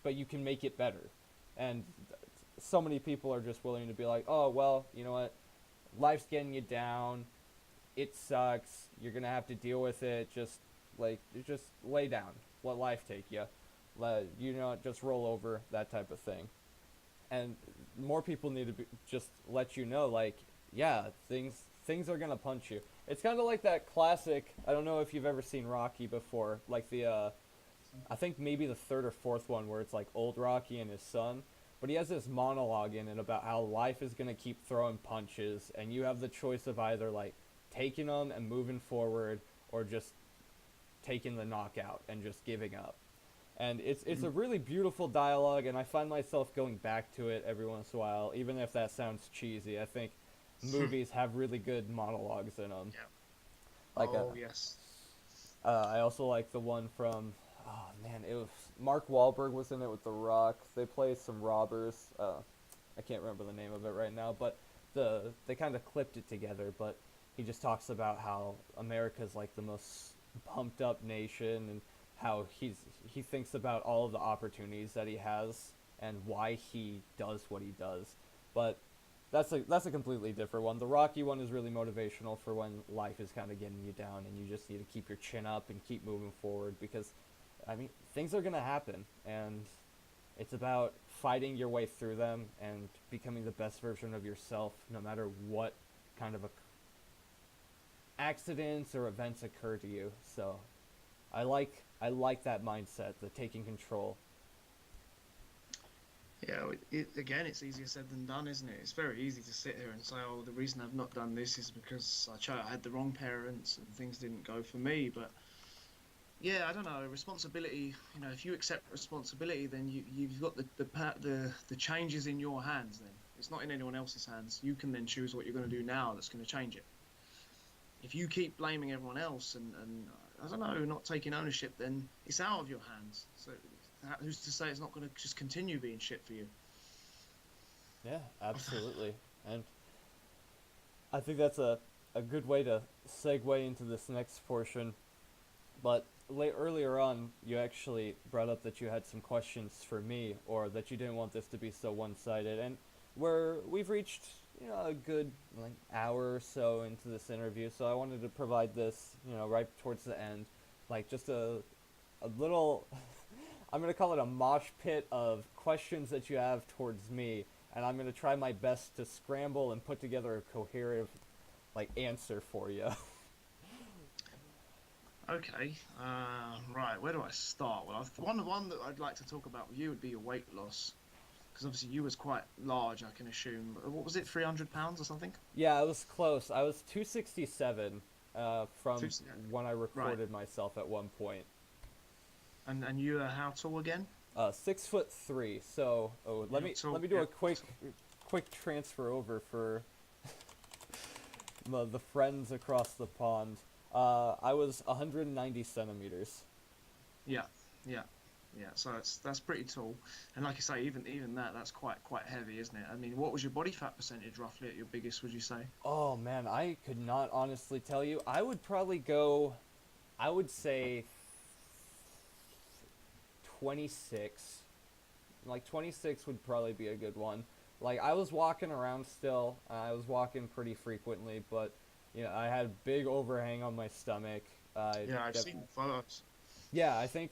But you can make it better. And so many people are just willing to be like, oh well, you know what? Life's getting you down. It sucks. You're gonna have to deal with it. Just lay down. Let life take you. Just roll over, that type of thing. And more people need to just let you know, like, yeah, things are gonna punch you. It's kind of like that classic. I don't know if you've ever seen Rocky before, like I think maybe the third or fourth one, where it's like old Rocky and his son. But he has this monologue in it about how life is gonna keep throwing punches, and you have the choice of either like taking them and moving forward, or just taking the knockout and just giving up. And it's a really beautiful dialogue, and I find myself going back to it every once in a while, even if that sounds cheesy. I think movies have really good monologues in them. Yeah. Like Oh yes. I also like the one from, oh man, it was Mark Wahlberg was in it with The Rock. They play some robbers. I can't remember the name of it right now, but they kind of clipped it together. But he just talks about how America's like the most pumped up nation, and how he thinks about all of the opportunities that he has and why he does what he does. But that's a completely different one. The Rocky one is really motivational for when life is kind of getting you down, and you just need to keep your chin up and keep moving forward, because I mean things are gonna happen, and It's about fighting your way through them and becoming the best version of yourself, no matter what kind of accidents or events occur to you. So I like that mindset, the taking control. Yeah, again, it's easier said than done, isn't it? It's very easy to sit here and say, "Oh, the reason I've not done this is because I had the wrong parents and things didn't go for me." But yeah, I don't know. Responsibility, if you accept responsibility, then you've got the changes in your hands. Then it's not in anyone else's hands. You can then choose what you're going to do now that's going to change it. If you keep blaming everyone else and I don't know, not taking ownership, then it's out of your hands. So who's to say it's not going to just continue being shit for you? Yeah, absolutely. And I think that's a good way to segue into this next portion. But earlier on, you actually brought up that you had some questions for me, or that you didn't want this to be so one-sided. And we've reached a good like hour or so into this interview, so I wanted to provide this right towards the end, like just a little. I'm gonna call it a mosh pit of questions that you have towards me, and I'm gonna try my best to scramble and put together a coherent like answer for you. Okay, right. Where do I start? Well, one that I'd like to talk about with you would be your weight loss, because obviously you was quite large, I can assume. What was it, 300 pounds or something? Yeah, I was close. I was 267 from Two, when I right. recorded myself at one point. And you are how tall again? 6'3". So let You're me tall. let me do Yeah. a quick transfer over for the friends across the pond. I was 190 centimeters. Yeah. Yeah. Yeah. So that's pretty tall. And like I say, even that's quite heavy, isn't it? I mean, what was your body fat percentage roughly at your biggest? Would you say? Oh man, I could not honestly tell you. I would probably go. I would say 26. Like 26 would probably be a good one. Like I was walking around still. I was walking pretty frequently, but I had a big overhang on my stomach. Yeah, I've Def- seen the photos. yeah, I think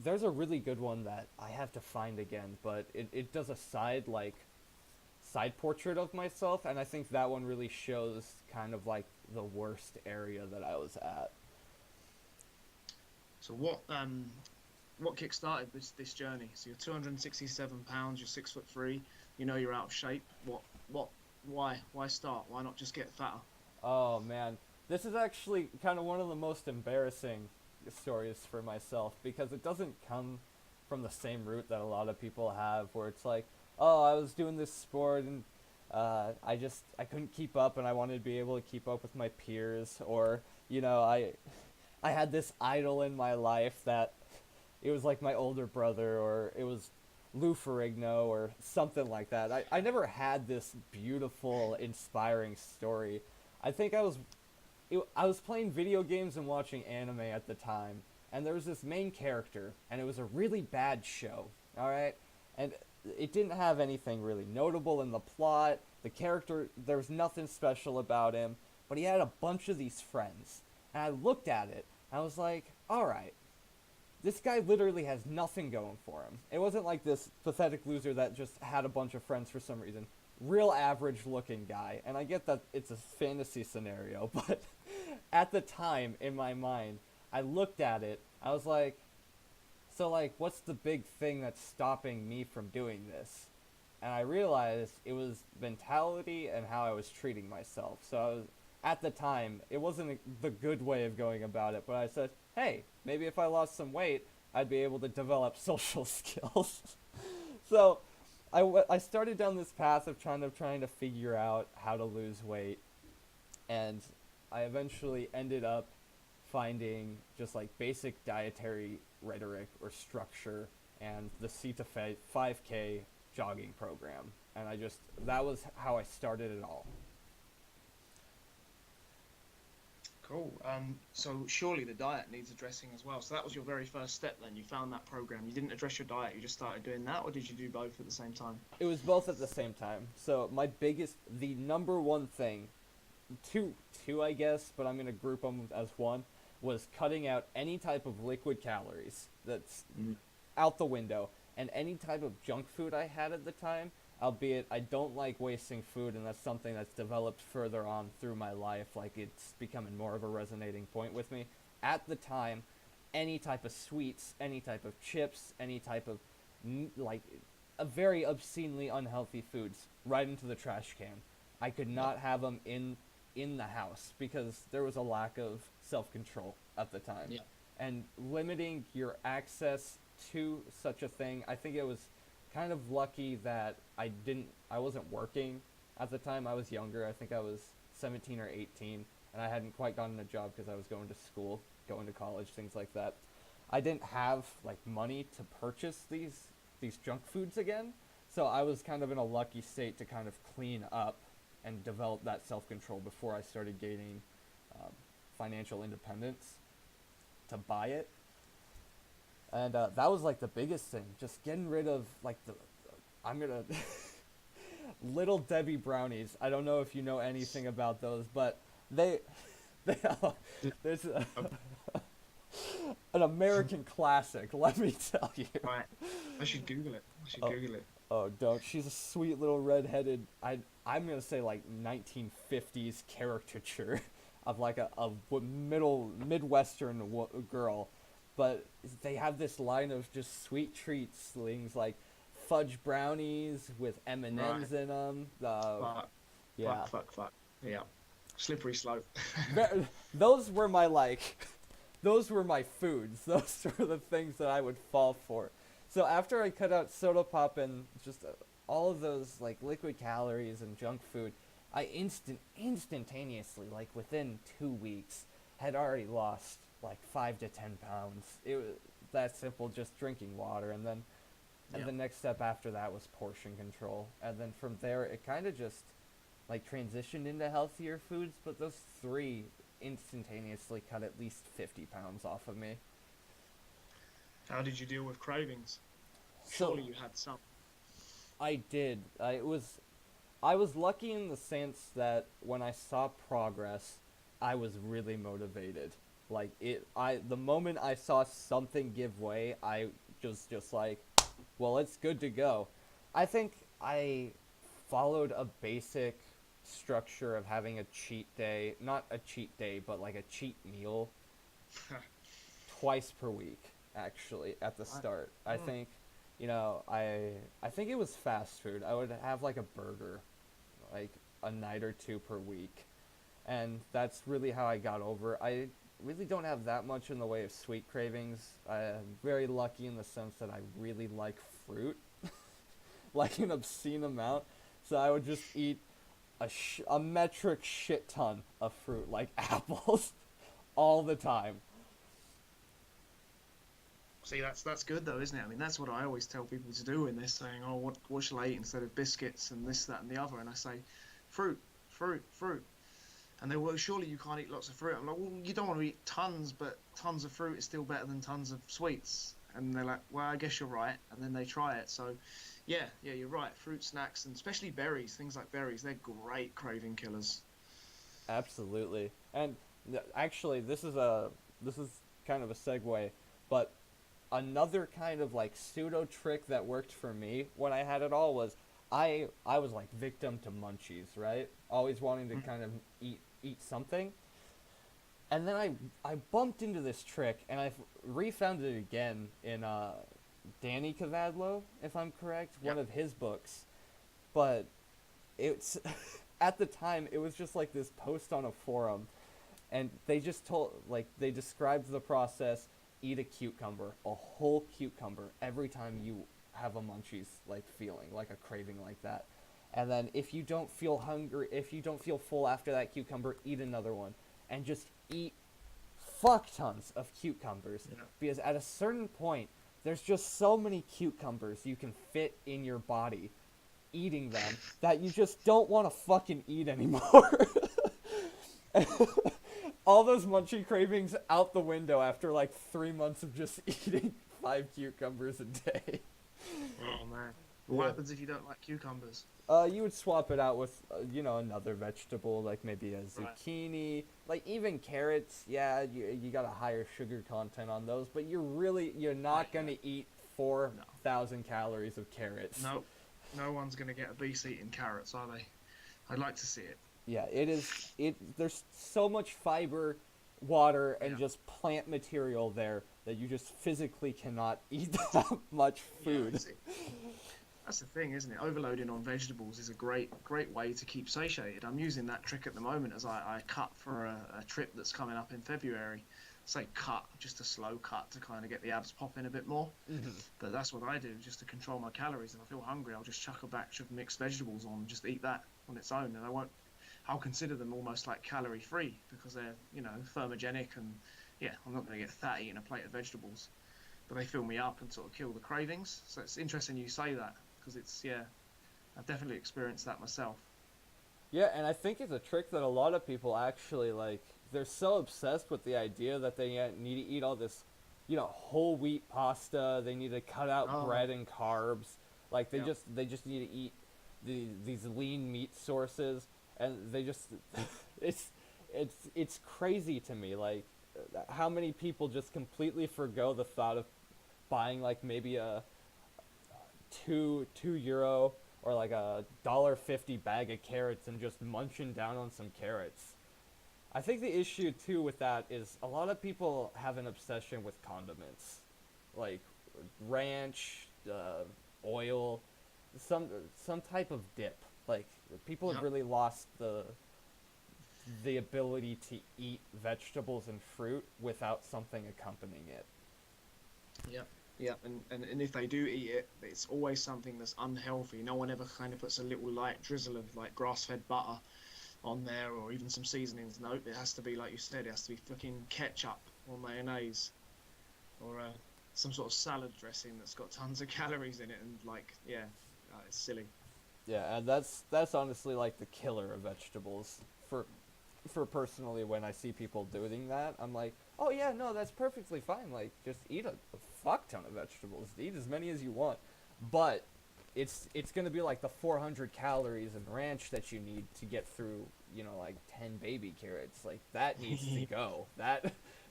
there's a really good one that I have to find again, but it does a side portrait of myself, and I think that one really shows kind of like the worst area that I was at. So what kick-started this journey? So you're 267 pounds, you're 6'3", you're out of shape. What why start? Why not just get fatter? Oh man, this is actually kind of one of the most embarrassing stories for myself because it doesn't come from the same route that a lot of people have, where it's like, oh, I was doing this sport and I couldn't keep up and I wanted to be able to keep up with my peers, or I had this idol in my life that it was like my older brother, or it was Lou Ferrigno or something like that. I never had this beautiful, inspiring story. I think I was playing video games and watching anime at the time, and there was this main character, and it was a really bad show, alright? And it didn't have anything really notable in the plot. The character, there was nothing special about him, but he had a bunch of these friends. And I looked at it, and I was like, alright, this guy literally has nothing going for him. It wasn't like this pathetic loser that just had a bunch of friends for some reason. Real average looking guy. And I get that it's a fantasy scenario, but at the time, in my mind, I looked at it, I was like, so like, what's the big thing that's stopping me from doing this? And I realized it was mentality and how I was treating myself. So I was, at the time, it wasn't the good way of going about it, but I said, hey, maybe if I lost some weight, I'd be able to develop social skills. So I started down this path of trying to figure out how to lose weight, and I eventually ended up finding just like basic dietary rhetoric or structure and the C to 5K jogging program. And that was how I started it all. Cool. So surely the diet needs addressing as well. So that was your very first step then. You found that program. You didn't address your diet. You just started doing that, or did you do both at the same time? It was both at the same time. So the number one thing, two I guess, but I'm gonna group them as one, was cutting out any type of liquid calories. That's Mm. out the window. and any type of junk food I had at the time, albeit I don't like wasting food, and that's something that's developed further on through my life, like it's becoming more of a resonating point with me. At the time, any type of sweets, any type of chips, any type of like a very obscenely unhealthy foods right into the trash can. I could not have them in the house because there was a lack of self-control at the time. Yeah. And limiting your access to such a thing, I think it was kind of lucky that I wasn't working at the time. I was younger. I think I was 17 or 18, and I hadn't quite gotten a job because I was going to school, going to college, things like that. I didn't have like money to purchase these junk foods again, so I was kind of in a lucky state to kind of clean up and develop that self-control before I started gaining financial independence to buy it. And that was like the biggest thing, just getting rid of like I'm gonna Little Debbie brownies. I don't know if you know anything about those, but they there's an American classic, let me tell you. Right. I should Google it. Google it. Oh, don't. She's a sweet little redheaded, I'm going to say like 1950s caricature of like a Midwestern girl. But they have this line of just sweet treats, things like fudge brownies with M&Ms in them. Yeah. Fuck. Yeah. Slippery slope. Those were my those were my foods. Those were the things that I would fall for. So after I cut out soda pop and just all of those like liquid calories and junk food, I instantaneously, like within 2 weeks, had already lost like 5 to 10 pounds. It was that simple, just drinking water, and then the next step after that was portion control, and then from there it kind of just like transitioned into healthier foods. But those three instantaneously cut at least 50 pounds off of me. How did you deal with cravings? So, Surely you had some. I did. I was lucky in the sense that when I saw progress, I was really motivated. Like the moment I saw something give way, I just like, well, it's good to go. I think I followed a basic structure of having a cheat day, not a cheat day, but like a cheat meal twice per week, actually, at the start. I think, I think it was fast food. I would have like a burger, like a night or two per week. And that's really how I got over. I really don't have that much in the way of sweet cravings. I'm very lucky in the sense that I really like fruit, like an obscene amount. So I would just eat a metric shit ton of fruit, like apples, all the time. See, that's good though, isn't it? I mean, that's what I always tell people to do when they're saying, "Oh, what shall I eat instead of biscuits and this, that, and the other?" And I say, fruit. And they well, surely you can't eat lots of fruit. I'm like, well, you don't want to eat tons, but tons of fruit is still better than tons of sweets. And they're like, well, I guess you're right. And then they try it. So, yeah, you're right. Fruit snacks, and especially berries, things like berries, they're great craving killers. Absolutely. And actually, this is kind of a segue, but another kind of like pseudo trick that worked for me when I had it all was I was like victim to munchies, right? Always wanting to kind of eat something. And then I bumped into this trick, and I refound it again in Danny Cavadlo, if I'm correct, one of his books. But it's at the time it was just like this post on a forum, and they described the process: eat a cucumber, a whole cucumber, every time you have a munchies like feeling, like a craving like that. And then if you don't feel hungry, if you don't feel full after that cucumber, eat another one. And just eat fuck tons of cucumbers. Yeah. Because at a certain point, there's just so many cucumbers you can fit in your body eating them that you just don't want to fucking eat anymore. All those munchie cravings out the window after like 3 months of just eating 5 cucumbers a day. Oh man. What happens if you don't like cucumbers? You would swap it out with, another vegetable, like maybe a zucchini, like even carrots. Yeah, you got a higher sugar content on those, but you're not going to eat No, 4,000 calories of carrots. no, no one's gonna get obese eating carrots, are they? I'd like to see it. Yeah, it is. There's so much fiber, water, and Yeah, just plant material there that you just physically cannot eat that much yeah. food. That's the thing, isn't it? Overloading on vegetables is a great way to keep satiated. I'm using that trick at the moment as I cut for a trip that's coming up in February. Say cut, just a slow cut to kind of get the abs popping a bit more. Hmm. But that's what I do, just to control my calories. If I feel hungry, I'll just chuck a batch of mixed vegetables on, and just eat that on its own, and I'll consider them almost like calorie free because they're, thermogenic, and yeah, I'm not going to get fat eating a plate of vegetables, but they fill me up and sort of kill the cravings. So it's interesting you say that because yeah, I've definitely experienced that myself. Yeah, and I think it's a trick that a lot of people actually like. They're so obsessed with the idea that they need to eat all this, whole wheat pasta. They need to cut out Oh, bread and carbs. Like yeah, they just need to eat these lean meat sources, and they just it's it's crazy to me. Like how many people just completely forgo the thought of buying like maybe a €2 or like a $1.50 bag of carrots and just munching down on some carrots. I think the issue too with that is a lot of people have an obsession with condiments, like ranch, oil, some some type of dip. Like people have yeah, really lost the ability to eat vegetables and fruit without something accompanying it. yeah, yeah. And if they do eat it, it's always something that's unhealthy. No one ever kind of puts a little light drizzle of like grass-fed butter on there, or even some seasonings. Nope, it has to be like you said. It has to be fucking ketchup or mayonnaise, or some sort of salad dressing that's got tons of calories in it. And like, yeah, it's silly. Yeah, and that's honestly like the killer of vegetables for personally when I see people doing that, I'm like, oh yeah, no, that's perfectly fine. Like, just eat a fuck ton of vegetables. Eat as many as you want, but it's gonna be like the 400 calories in ranch that you need to get through, like 10 baby carrots. Like that needs to go.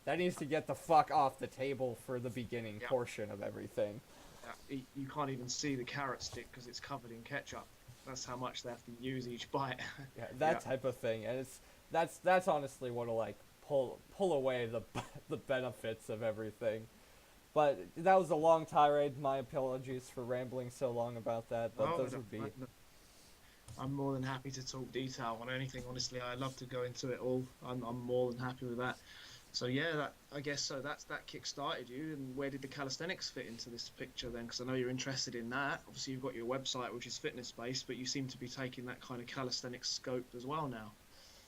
That needs to get the fuck off the table for the beginning Yeah, portion of everything. you can't even see the carrot stick because it's covered in ketchup. That's how much they have to use each bite. Yeah, Yeah, that type of thing, and that's honestly what'll like pull away the the benefits of everything. But that was a long tirade. My apologies for rambling so long about that, but no, those would be. I'm more than happy to talk detail on anything. Honestly, I love to go into it all. I'm more than happy with that. So yeah, I guess so. That kick started you. And where did the calisthenics fit into this picture then? Because I know you're interested in that. Obviously, you've got your website, which is fitness based, but you seem to be taking that kind of calisthenics scope as well now.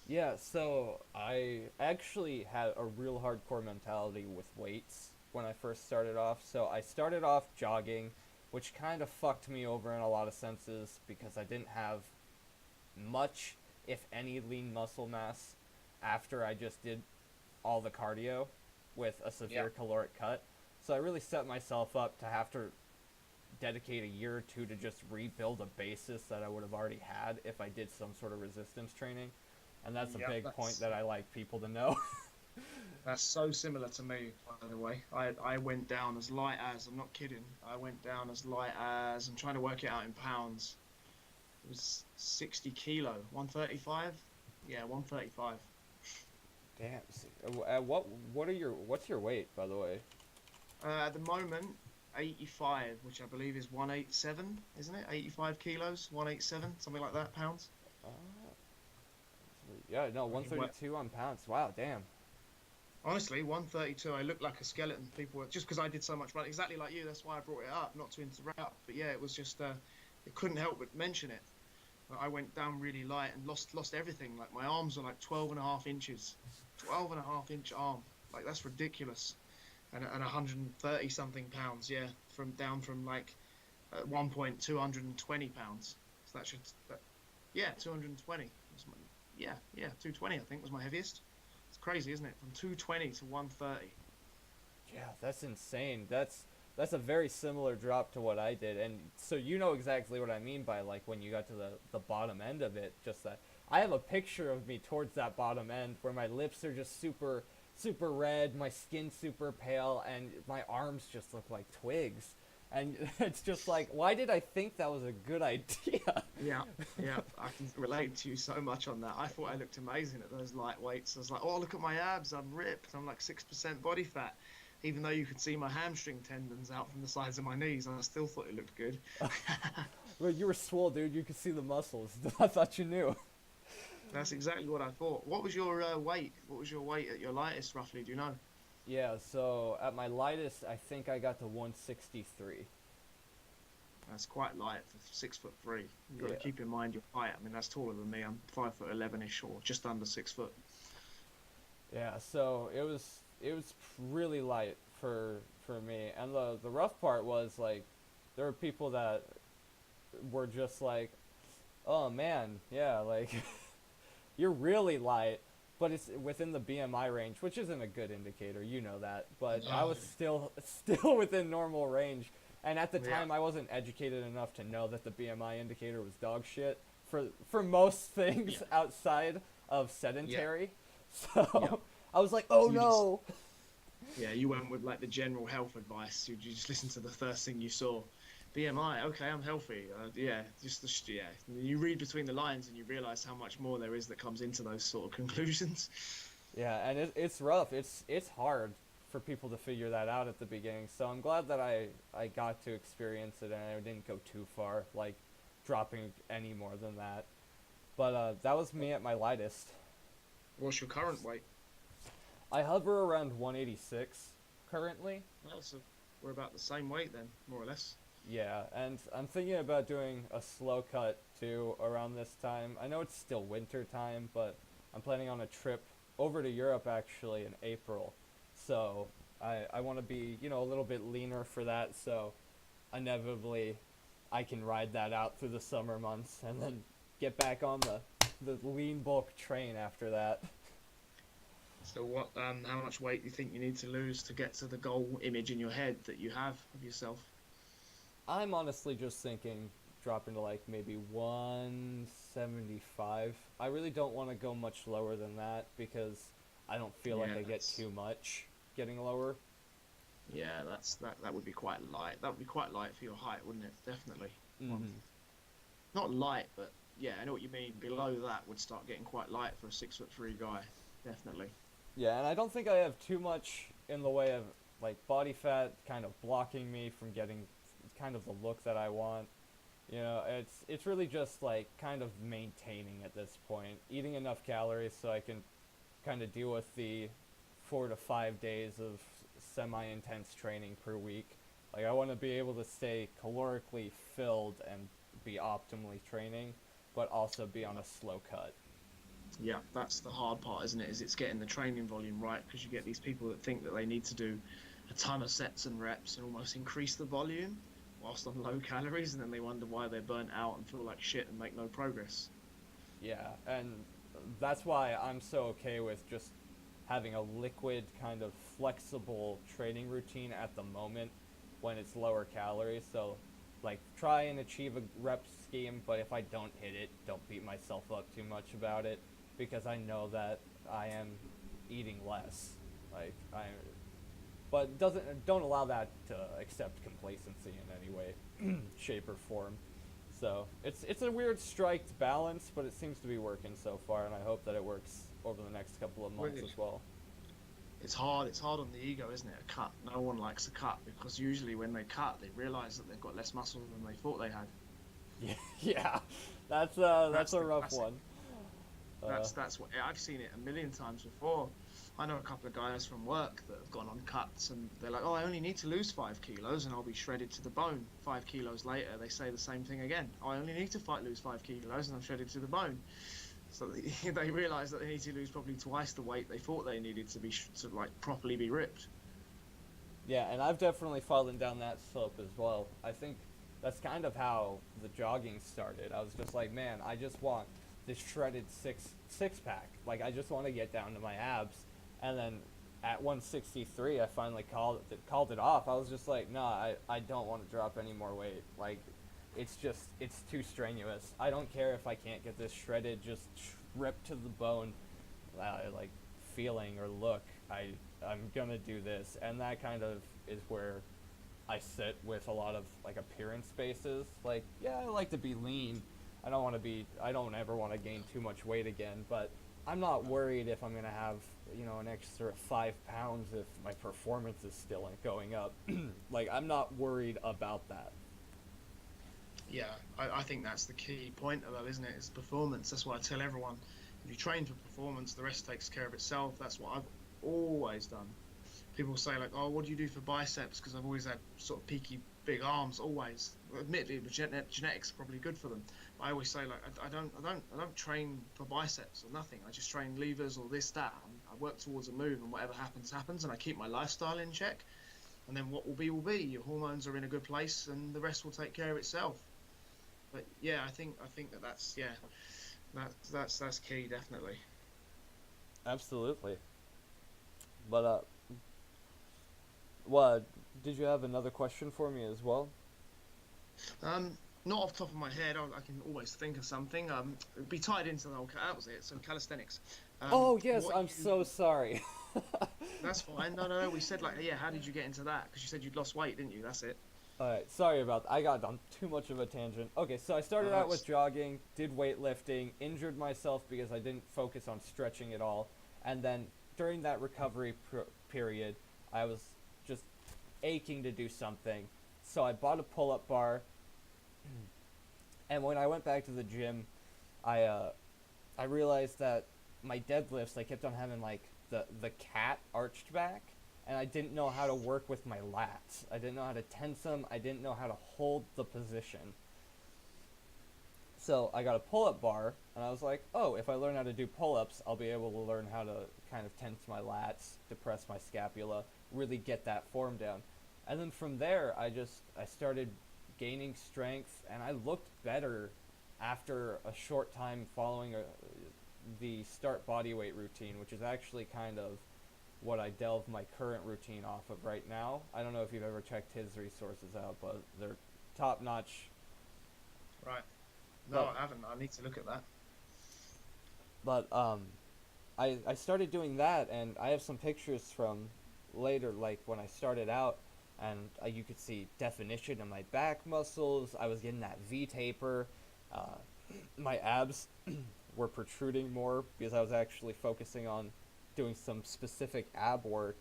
Yeah, so I actually had a real hardcore mentality with weights when I first started off. So I started off jogging, which kind of fucked me over in a lot of senses because I didn't have much, if any, lean muscle mass after I just did all the cardio with a Yeah. severe caloric cut. So I really set myself up to have to dedicate a year or two to just rebuild a basis that I would have already had if I did some sort of resistance training. And that's a Yeah, big point that I like people to know. that's so similar to me, by the way. I went down as light as, I'm not kidding. I went down as light as, I'm trying to work it out in pounds. It was 60 kilo, 135. Yeah, 135. Damn. What's your weight, by the way? At the moment, 85, which I believe is 187, isn't it? 85 kilos, 187, something like that, pounds. Uh, yeah, no, I mean, 132 on pounds. Wow, damn. honestly, 132, I look like a skeleton. People were, just because I did so much running, exactly like you, that's why I brought it up, not to interrupt. But yeah, it was just, it couldn't help but mention it. But I went down really light and lost everything. Like my arms are like 12 and a half inches, 12 and a half inch arm. Like that's ridiculous. And 130 something pounds, yeah, from like at one point 220 pounds. So yeah, 220. Yeah, 220 I think was my heaviest. It's crazy, isn't it? From 220 to 130. Yeah, that's insane. That's a very similar drop to what I did, and so you know exactly what I mean by like when you got to the bottom end of it. Just that I have a picture of me towards that bottom end where my lips are just super red, my skin super pale, and my arms just look like twigs. And it's just like, why did I think that was a good idea? Yeah, yeah, I can relate to you so much on that. I thought I looked amazing at those light weights. I was like, oh, look at my abs, I'm ripped. I'm like 6% body fat. Even though you could see my hamstring tendons out from the sides of my knees, I still thought it looked good. Well, you were swole, dude. You could see the muscles. I thought you knew. That's exactly what I thought. What was your weight? What was your weight at your lightest, roughly? Do you know? Yeah, so at my lightest, I think I got to 163. That's quite light for 6'3". You've got to Yeah. keep in mind your height. I mean, that's taller than me. I'm 5'11" or just under 6 foot. Yeah, so it was really light for me. And the rough part was like there were people that were just like, "Oh man, yeah, like you're really light." But it's within the BMI range, which isn't a good indicator, you know that. But I No. was still within normal range. And at the Yeah, time I wasn't educated enough to know that the BMI indicator was dog shit for most things yeah, outside of yeah, sedentary. yeah. So I was like, "Oh You just, no." yeah, you went with like the general health advice. You just listened to the first thing you saw. BMI, okay, I'm healthy. Yeah, yeah. You read between the lines and you realize how much more there is that comes into those sort of conclusions. Yeah, and it's rough. It's hard for people to figure that out at the beginning. So I'm glad that I got to experience it and I didn't go too far, like dropping any more than that. But that was me at my lightest. What's your current weight? I hover around 186 currently. Well, so we're about the same weight then, more or less. Yeah, and I'm thinking about doing a slow cut too around this time. I know it's still winter time, but I'm planning on a trip over to Europe actually in April. So I want to be, a little bit leaner for that. So inevitably I can ride that out through the summer months and then get back on the lean bulk train after that. So how much weight do you think you need to lose to get to the goal image in your head that you have of yourself? I'm honestly just thinking dropping to like maybe 175. I really don't want to go much lower than that because I don't feel like Yeah, I get that's too much getting lower. yeah, that would be quite light. That would be quite light for your height, wouldn't it? Definitely. Well, Hmm. not light, but yeah, I know what you mean. Below that would start getting quite light for a 6'3" guy. Definitely. Yeah, and I don't think I have too much in the way of like body fat kind of blocking me from getting kind of the look that I want. It's really just like kind of maintaining at this point, eating enough calories so I can kind of deal with the 4 to 5 days of semi-intense training per week. Like I want to be able to stay calorically filled and be optimally training, but also be on a slow cut. Yeah, that's the hard part, isn't it? Is it's getting the training volume right because you get these people that think that they need to do a ton of sets and reps and almost increase the volume whilst on low calories, and then they wonder why they're burnt out and feel like shit and make no progress. Yeah, and that's why I'm so okay with just having a liquid kind of flexible training routine at the moment when it's lower calories. So like try and achieve a rep scheme, but if I don't hit it, don't beat myself up too much about it because I know that I am eating less. Like I but doesn't don't allow that to accept complacency in any way, shape or form. So it's a weird striked balance, but it seems to be working so far, and I hope that it works over the next couple of months Really, as well. it's hard. It's hard on the ego, isn't it? A cut. No one likes a cut because usually when they cut, they realise that they've got less muscle than they thought they had. Yeah, yeah, that's That's a the rough classic. one. Uh, That's what I've seen it a million times before. I know a couple of guys from work that have gone on cuts and they're like, "Oh, I only need to lose 5 kilos and I'll be shredded to the bone." 5 kilos later, they say the same thing again. "Oh, I only need to lose 5 kilos and I'm shredded to the bone." So they realise that they need to lose probably twice the weight they thought they needed to to like properly be ripped. yeah, and I've definitely fallen down that slope as well. I think that's kind of how the jogging started. I was just like, man, I just want this shredded six pack. Like I just want to get down to my abs, and then at 163, I finally called it off. I was just like, nah, I don't want to drop any more weight. Like, it's too strenuous. I don't care if I can't get this shredded, just ripped to the bone, like feeling or look. I'm gonna do this, and that kind of is where I sit with a lot of like appearance spaces. Like, yeah, I like to be lean. I don't ever want to gain too much weight again, but I'm not worried if I'm going to have, an extra 5 pounds if my performance is still going up. Like, I'm not worried about that. Yeah, I think that's the key point of that, isn't it? It's performance. That's what I tell everyone. If you train for performance, the rest takes care of itself. That's what I've always done. People say like, "Oh, what do you do for biceps?" Because I've always had sort of peaky big arms. Always, admittedly, genetics are probably good for them. But I always say like, I don't train for biceps or nothing. I just train levers or this, that. I work towards a move, and whatever happens, happens. And I keep my lifestyle in check. And then what will be will be. Your hormones are in a good place, and the rest will take care of itself. But yeah, I think that's yeah, that's key definitely. Absolutely. But what did you have another question for me as well? Not off the top of my head, I can always think of something. It'd be tied into the whole that was it. So calisthenics. Oh yes, What I'm you? so sorry. That's fine. No, no, no. We said like yeah. How did you get into that? Because you said you'd lost weight, didn't you? That's it. Alright, sorry about that. I got on too much of a tangent. Okay, so I started out with That's jogging, did weightlifting, injured myself because I didn't focus on stretching at all, and then during that recovery period, I was just aching to do something. So I bought a pull-up bar, and when I went back to the gym, I I realized that my deadlifts I kept on having like the cat arched back, and I didn't know how to work with my lats. I didn't know how to tense them. I didn't know how to hold the position. So I got a pull-up bar, and I was like, oh, if I learn how to do pull-ups, I'll be able to learn how to kind of tense my lats, depress my scapula, really get that form down. And then from there, I started gaining strength, and I looked better after a short time following the start body weight routine, which is actually kind of what I delve my current routine off of right now. I don't know if you've ever checked his resources out, but they're top notch. right. No, But I haven't. I need to look at that. but I started doing that, and I have some pictures from later, like when I started out, and you could see definition of my back muscles. I was getting that V taper. Uh, my abs were protruding more because I was actually focusing on doing some specific ab work,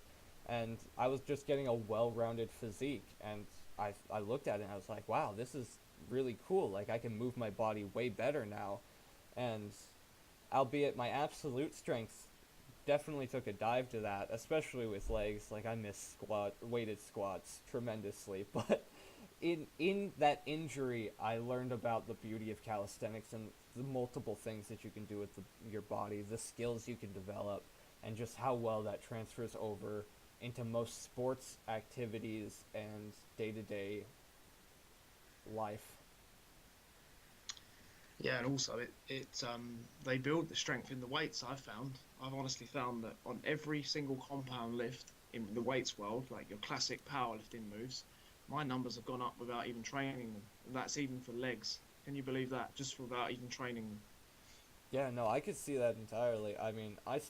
and I was just getting a well-rounded physique. And I looked at it and I was like, wow, this is really cool. Like I can move my body way better now, and albeit my absolute strength definitely took a dive to that, especially with legs. Like I miss weighted squats tremendously, but in that injury, I learned about the beauty of calisthenics and the multiple things that you can do with your body, the skills you can develop, and just how well that transfers over into most sports activities and day to day life. Yeah, and also they build the strength in the weights. I've honestly found that on every single compound lift in the weights world, like your classic powerlifting moves, my numbers have gone up without even training them. And that's even for legs. Can you believe that? Just without even training them. Yeah, no, I could see that entirely. I mean, I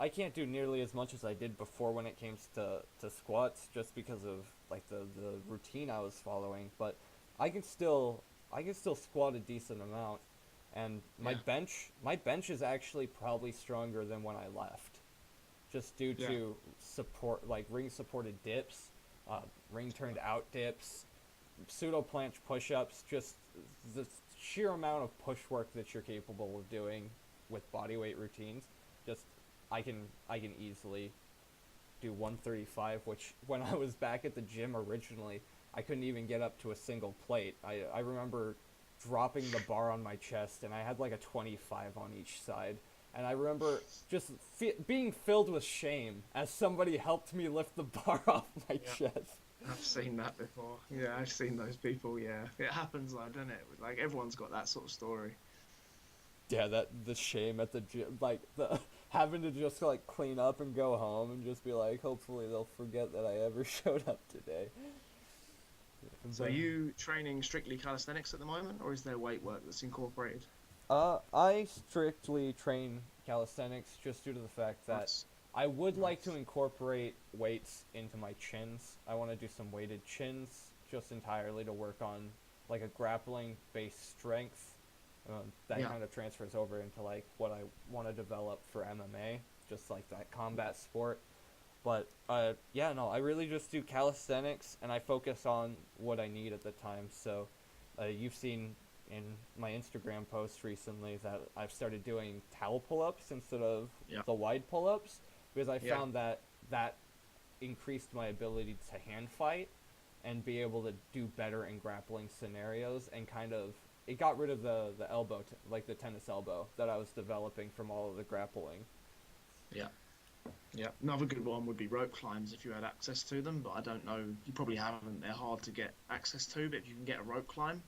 can't do nearly as much as I did before when it came to squats just because of like the routine I was following, but I can still I can still squat a decent amount, and Yeah, my bench is actually probably stronger than when I left, just due yeah, to support like ring supported dips, uh, ring turned out dips, pseudo planche push-ups, just the sheer amount of push work that you're capable of doing with body weight routines. Just I can easily do 135, which when I was back at the gym originally, I couldn't even get up to a single plate. I remember dropping the bar on my chest, and I had like a 25 on each side. And I remember just being filled with shame as somebody helped me lift the bar off my yeah. chest. I've seen that before. Yeah, I've seen those people. Yeah, it happens, like, doesn't it? Like everyone's got that sort of story. Yeah, that the shame at the gym, like the having to just like clean up and go home and just be like, hopefully they'll forget that I ever showed up today. So, are But you training strictly calisthenics at the moment, or is there weight work that's incorporated? I strictly train calisthenics just due to the fact that Nice, I would like to nice. incorporate weights into my chins. I want to do some weighted chins, just entirely to work on like a grappling based strength. That Yeah. kind of transfers over into like what I want to develop for MMA, just like that combat sport. But yeah, no, I really just do calisthenics and I focus on what I need at the time. So you've seen in my Instagram posts recently that I've started doing towel pull-ups instead of Yeah. the wide pull-ups because I Yeah. found that that increased my ability to hand fight and be able to do better in grappling scenarios, and kind of it got rid of the elbow like the tennis elbow that I was developing from all of the grappling. Yeah. Yeah. Another good one would be rope climbs if you had access to them, but I don't know. You probably haven't. They're hard to get access to, but if you can get a rope climb,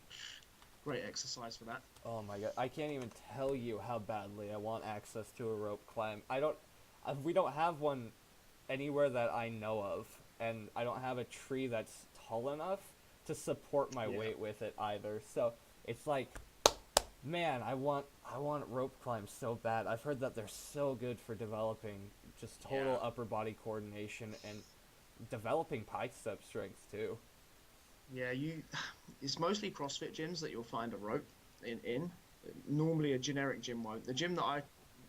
great exercise for that. Oh my god, I can't even tell you how badly I want access to a rope climb. I don't we don't have one anywhere that I know of, and I don't have a tree that's tall enough to support my Yeah. weight with it either. So it's like, man, I want rope climbs so bad. I've heard that they're so good for developing just total Yeah. upper body coordination and developing bicep strength too. Yeah. It's mostly CrossFit gyms that you'll find a rope in. Normally, a generic gym won't. The gym that I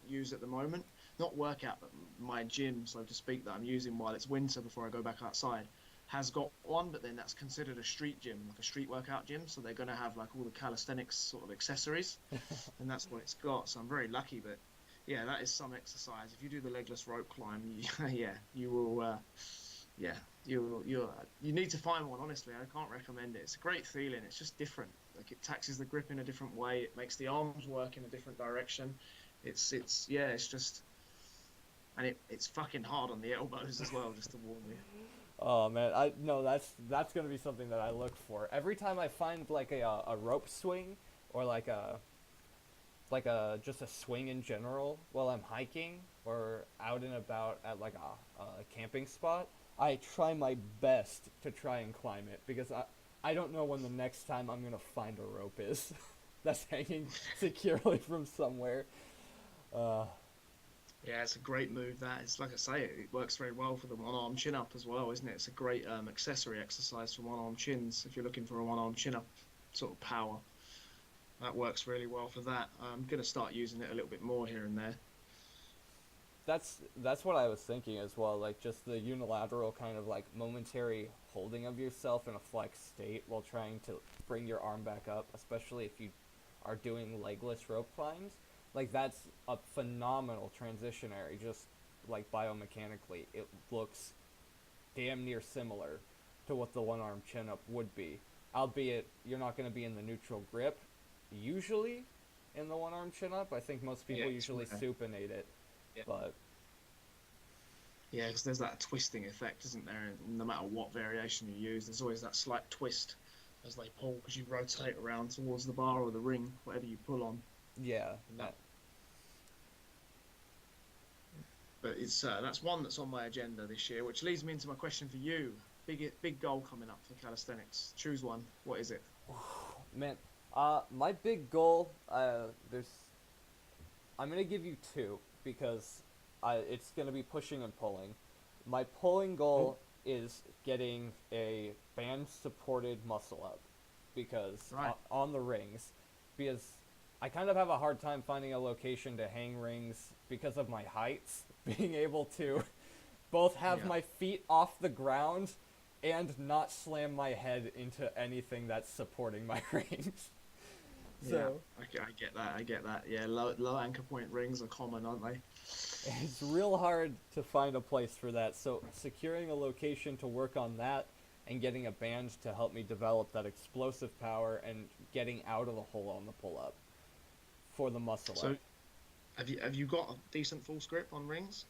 use at the moment, not workout, but my gym, so to speak, that I'm using while it's winter before I go back outside, has got one, but then that's considered a street gym, like a street workout gym. So they're going to have like all the calisthenics sort of accessories, and that's what it's got. So I'm very lucky, but yeah, that is some exercise. If you do the legless rope climb, yeah, you will. Yeah, you need to find one. Honestly, I can't recommend it. It's a great feeling. It's just different. Like it taxes the grip in a different way. It makes the arms work in a different direction. It's yeah. It's just and it's fucking hard on the elbows as well. Just to warn you. Oh man, I no, that's gonna be something that I look for every time I find like a rope swing or like a just a swing in general while I'm hiking or out and about at like a camping spot. I try my best to try and climb it because I don't know when the next time I'm gonna find a rope is that's hanging securely from somewhere. Uh, Yeah, it's a great move. That it's like I say, it works very well for the one arm chin up as well, isn't it? It's a great accessory exercise for one arm chins. If you're looking for a one arm chin up sort of power, that works really well for that. I'm gonna start using it a little bit more here and there. that's what I was thinking as well. Like just the unilateral kind of like momentary holding of yourself in a flex state while trying to bring your arm back up, especially if you are doing legless rope climbs. Like that's a phenomenal transitionary. Just like biomechanically, it looks damn near similar to what the one arm chin up would be. Albeit you're not going to be in the neutral grip usually in the one arm chin up. I think most Yeah, people usually supinate it, yeah, but yeah, because there's that twisting effect, isn't there? And no matter what variation you use, there's always that slight twist as they pull because you rotate around towards the bar or the ring, whatever you pull on. yeah, And but it's that's one that's on my agenda this year, which leads me into my question for you. Big goal coming up for calisthenics. Choose one. What is it? man. My big goal, there's, I'm gonna give you two because it's gonna be pushing and pulling. My pulling Oh, goal is getting a band supported muscle up because right. on the rings, because I kind of have a hard time finding a location to hang rings because of my heights. Being able to both have Yeah. my feet off the ground and not slam my head into anything that's supporting my rings. Yeah, So I get that. I get that. Yeah, low anchor point rings are common, aren't they? it's real hard to find a place for that. So securing a location to work on that and getting a band to help me develop that explosive power and getting out of the hole on the pull up for the muscle up. So have you got a decent full grip on rings?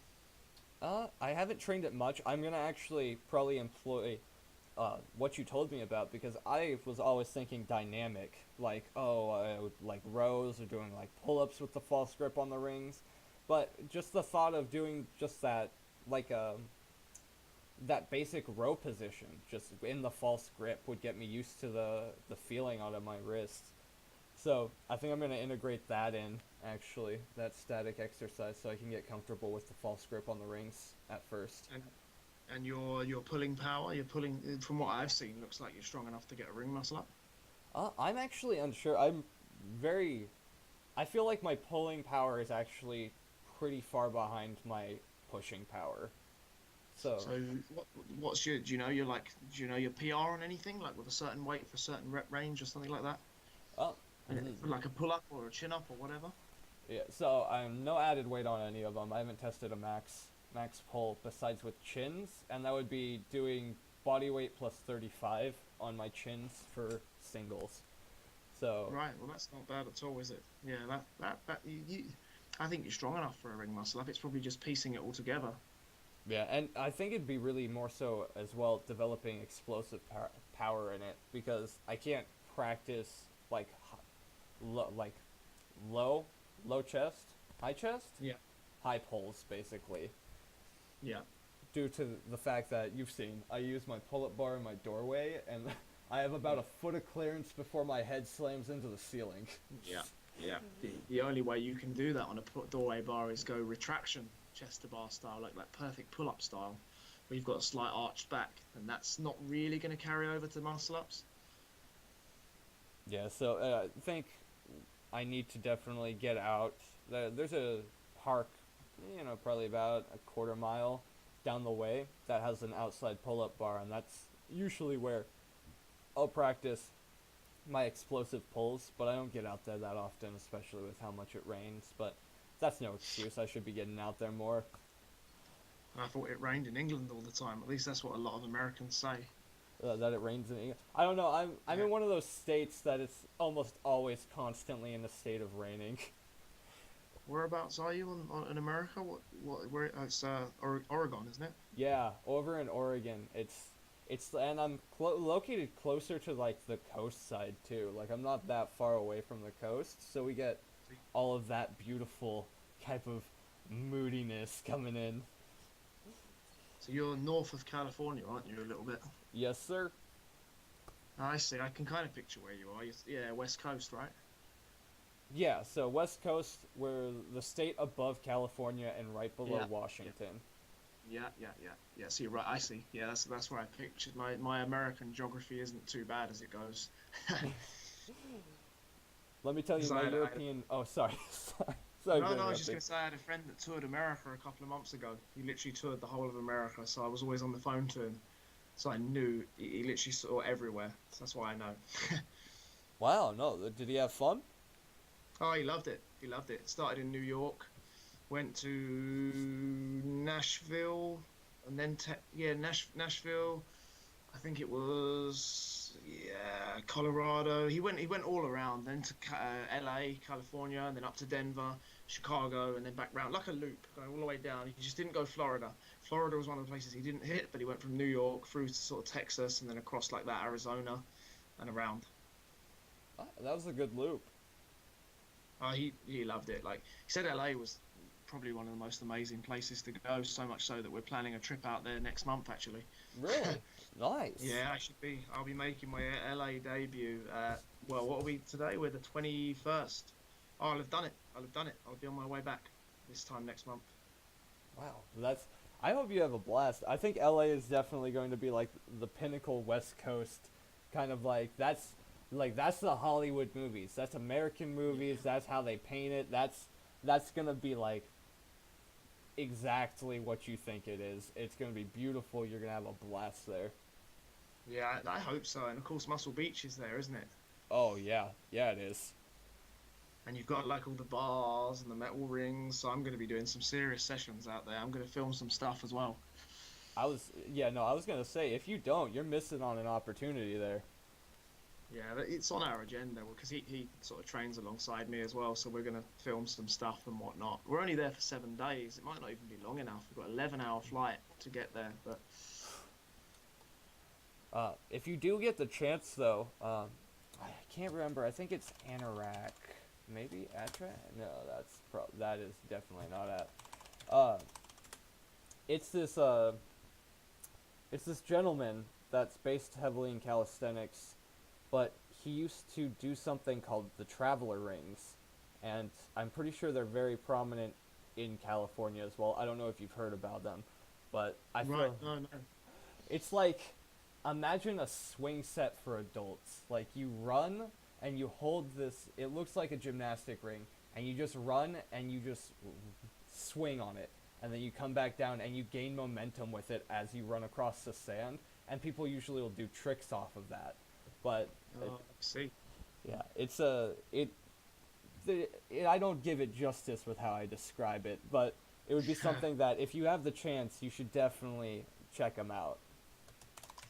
I haven't trained it much. I'm gonna actually probably employ what you told me about because I was always thinking dynamic, like oh, I would like rows or doing like pull-ups with the false grip on the rings, but just the thought of doing just that, like that basic row position, just in the false grip, would get me used to the feeling out of my wrist. So I think I'm gonna integrate that in actually, that static exercise, so I can get comfortable with the false grip on the rings at first. And And your pulling power, you're pulling from what I've seen, looks like you're strong enough to get a ring muscle up. I'm actually unsure. Very. I feel like my pulling power is actually pretty far behind my pushing power. So, So what's your do you know your PR on anything like with a certain weight for a certain rep range or something like that? oh, And like a pull up or a chin up or whatever. yeah. So I'm no added weight on any of them. I haven't tested a max pull besides with chins, and that would be doing body weight plus 35 on my chins for singles. So Right. Well, that's not bad at all, is it? Yeah. That I think you're strong enough for a ring muscle up. It's probably just piecing it all together. yeah, and I think it'd be really more so as well developing explosive power in it because I can't practice like like low low chest, high chest, Yeah. high pulls basically Yeah. due to the fact that you've seen I use my pull-up bar in my doorway and I have about a foot of clearance before my head slams into the ceiling. Yeah. Yeah. The only way you can do that on a doorway bar is go retraction chest to bar style, like that perfect pull up style, where you've got a slight arched back, and that's not really going to carry over to muscle ups. Yeah, so I think I need to definitely get out. There's a park, probably about a quarter mile down the way that has an outside pull-up bar, and that's usually where I'll practice my explosive pulls, but I don't get out there that often, especially with how much it rains, but that's no excuse. I should be getting out there more. I thought it rained in England all the time. At least that's what a lot of Americans say. That it rains in England. I don't know. I'm Yeah. in one of those states that it's almost always constantly in a state of raining. Whereabouts are you in America? Where? It's Oregon, isn't it? Yeah, over in Oregon, and I'm located closer to like the coast side too. Like I'm not that far away from the coast, so we get all of that beautiful type of moodiness coming in. So you're north of California, aren't you? A little bit. Yes, sir. I see. I can kind of picture where you are. Yeah, West Coast, right? Yeah, so West Coast, we're the state above California and right below Yeah. Washington. Yeah. See, right. I see. Yeah, that's where I pictured. My American geography isn't too bad as it goes. Let me tell you, 'Cause my I- European. Oh, sorry, sorry. No, for no, I was just interrupting. going to say I had a friend that toured America a couple of months ago. He literally toured the whole of America, so I was always on the phone to him. So I knew he literally saw everywhere. So that's why I know. Wow, no, did he have fun? Oh, he loved it. He loved it. Started in New York, went to Nashville, and then Nashville. I think it was Colorado. He went all around, then to LA, California, and then up to Denver, Chicago, and then back round like a loop, going all the way down. He just didn't go Florida. Florida was one of the places he didn't hit, but he went from New York through to sort of Texas, and then across like that Arizona, and around. Ah, that was a good loop. He loved it. Like he said, LA was probably one of the most amazing places to go. So much so that we're planning a trip out there next month, actually. Really? Nice. Yeah, I should be. I'll be making my LA debut. Well, what are we today? We're the 21st. Oh, I'll have done it. I'll be on my way back this time next month. Wow, that's. I hope you have a blast. I think LA is definitely going to be like the pinnacle West Coast, kind of that's the Hollywood movies. That's American movies. That's how they paint it. That's gonna be like exactly what you think it is. It's gonna be beautiful. You're gonna have a blast there. Yeah, I hope so. And of course, Muscle Beach is there, isn't it? Oh yeah, yeah it is. And you've got like all the bars and the metal rings. So I'm going to be doing some serious sessions out there. I'm going to film some stuff as well. I was gonna say if you don't, you're missing on an opportunity there. Yeah, it's on our agenda because he sort of trains alongside me as well. So we're going to film some stuff and whatnot. We're only there for 7 days. It might not even be long enough. We've got an 11-hour flight to get there. But If you do get the chance though, I can't remember. I think it's Anorak. Maybe Atra? No, that is definitely not at. Uh, it's this gentleman that's based heavily in calisthenics, but he used to do something called the Traveler Rings, and I'm pretty sure they're very prominent in California as well. I don't know if you've heard about them, but I Right. feel No, no. it's like imagine a swing set for adults. Like you run and you hold this. It looks like a gymnastic ring, and you just run and you just swing on it, and then you come back down and you gain momentum with it as you run across the sand. And people usually will do tricks off of that, but Oh, I see. yeah, it's a I don't give it justice with how I describe it, but it would be something that if you have the chance, you should definitely check them out.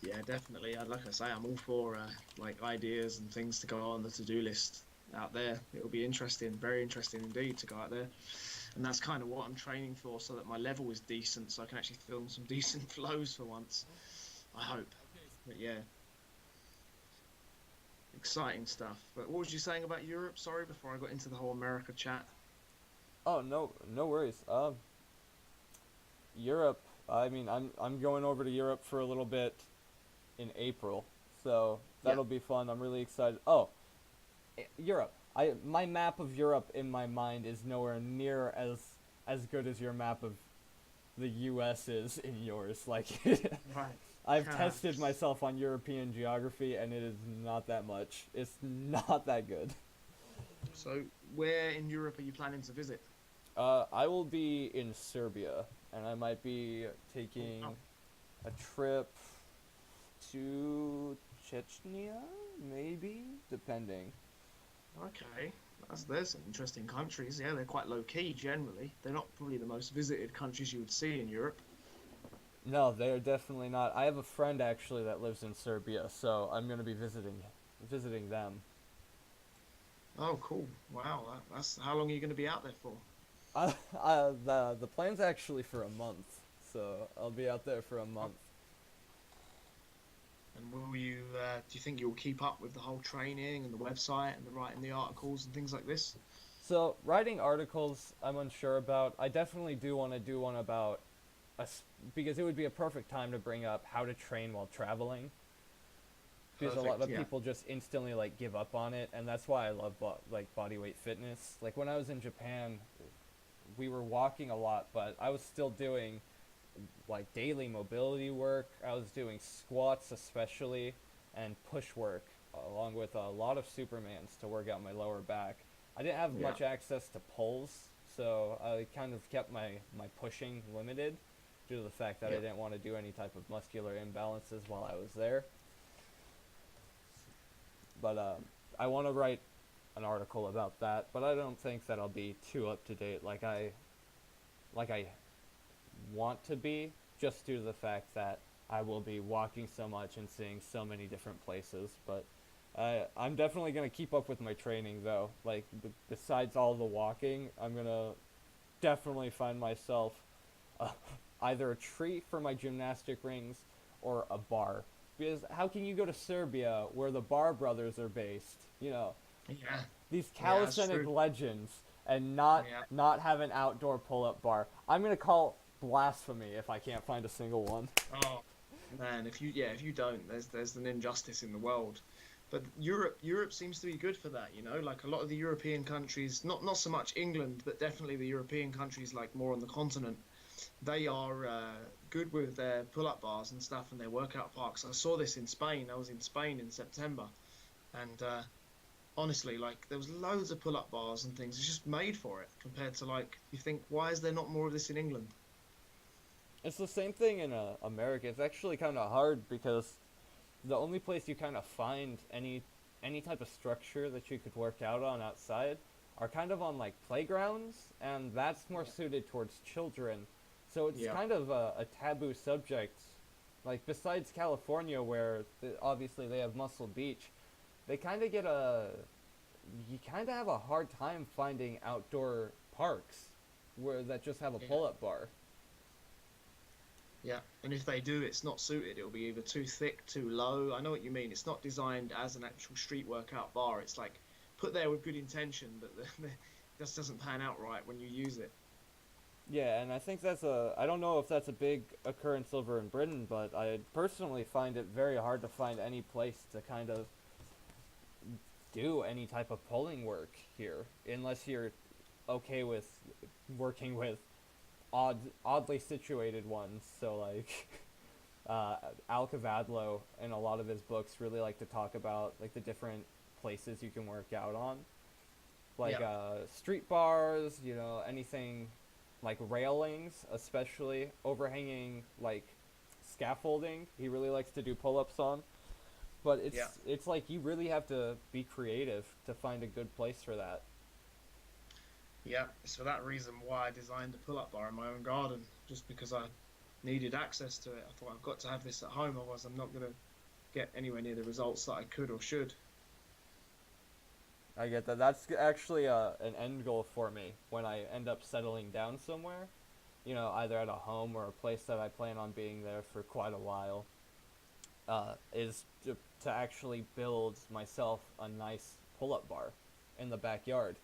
Yeah, definitely. Like I say, I'm all for like ideas and things to go on the to-do list out there. It'll be interesting, very interesting indeed to go out there. And that's kind of what I'm training for, so that my level is decent, so I can actually film some decent flows for once. I hope. But yeah, exciting stuff. But what was you saying about Europe? Sorry, before I got into the whole America chat. Oh no, no worries. Europe. I mean, I'm going over to Europe for a little bit in April, so Yeah. that'll be fun. I'm really excited. Oh, Europe. My map of Europe in my mind is nowhere near as good as your map of the U.S. is in yours. Like, Right. I've tested myself on European geography, and it is not that much. It's not that good. So, where in Europe are you planning to visit? I will be in Serbia, and I might be Oh, taking wow. a trip to Chechnya, maybe, depending. Okay. There's some interesting countries. Yeah, they're quite low key generally. They're not probably the most visited countries you would see in Europe. No, they're definitely not. I have a friend actually that lives in Serbia, so I'm gonna be visiting them. Oh, cool. Wow. That's how long are you going to be out there for? The plan's actually for a month, so I'll be out there for a Oh, month. and will you? Do you think you'll keep up with the whole training and the website and the writing the articles and things like this? So writing articles, I'm unsure about. I definitely do want to do one about us because it would be a perfect time to bring up how to train while traveling. Because a lot Perfect. of Yeah. people just instantly like give up on it, and that's why I love like bodyweight fitness. Like when I was in Japan, we were walking a lot, but I was still doing like daily mobility work. I was doing squats especially and push work along with a lot of supermans to work out my lower back. I didn't have Yeah. much access to pulls, so I kind of kept my pushing limited due to the fact that I Yeah. didn't want to do any type of muscular imbalances while I was there. But I want to write an article about that, but I don't think that I'll be too up to date like I want to be, just due to the fact that I will be walking so much and seeing so many different places. But I'm definitely gonna keep up with my training though. Like besides all the walking, I'm gonna definitely find myself uh, either a tree for my gymnastic rings or a bar. Because how can you go to Serbia where the Bar Brothers are based? You know, Yeah. these Yeah. That's calisthenic true. legends and not have an outdoor pull-up bar. I'm gonna call blasphemy if I can't find a single one. Oh man, if you don't, there's an injustice in the world. But Europe seems to be good for that, you know. Like a lot of the European countries, not so much England, but definitely the European countries, like more on the continent, they are good with their pull-up bars and stuff and their workout parks. I saw this in Spain. I was in Spain in September, and honestly, like there was loads of pull-up bars and things. It's just made for it compared to like you think, why is there not more of this in England? It's the same thing in America. It's actually kind of hard because the only place you kind of find any type of structure that you could work out on outside are kind of on like playgrounds, and that's more Yeah. suited towards children. So it's Yeah. kind of a taboo subject. Like besides California, where obviously they have Muscle Beach, they kind of get a you kind of have a hard time finding outdoor parks where that just have a Yeah. pull-up bar. Yeah, and if they do, it's not suited. It'll be either too thick, too low. I know what you mean. It's not designed as an actual street workout bar. It's like put there with good intention, but it just doesn't pan out right when you use it. Yeah, and I think that's a I don't know if that's a big occurrence over in Britain, but I personally find it very hard to find any place to kind of do any type of pulling work here unless you're okay with working with oddly situated ones. So like Al Cavadlo in a lot of his books really like to talk about like the different places you can work out on, like Yeah. street bars, you know, anything like railings, especially overhanging like scaffolding. He really likes to do pull-ups on. But Yeah. it's like you really have to be creative to find a good place for that. Yeah. It's for that reason why I designed a pull-up bar in my own garden, just because I needed access to it. I thought I've got to have this at home, otherwise I'm not going to get anywhere near the results that I could or should. I get that. That's actually an end goal for me when I end up settling down somewhere. You know, either at a home or a place that I plan on being there for quite a while. Is to actually build myself a nice pull-up bar in the backyard.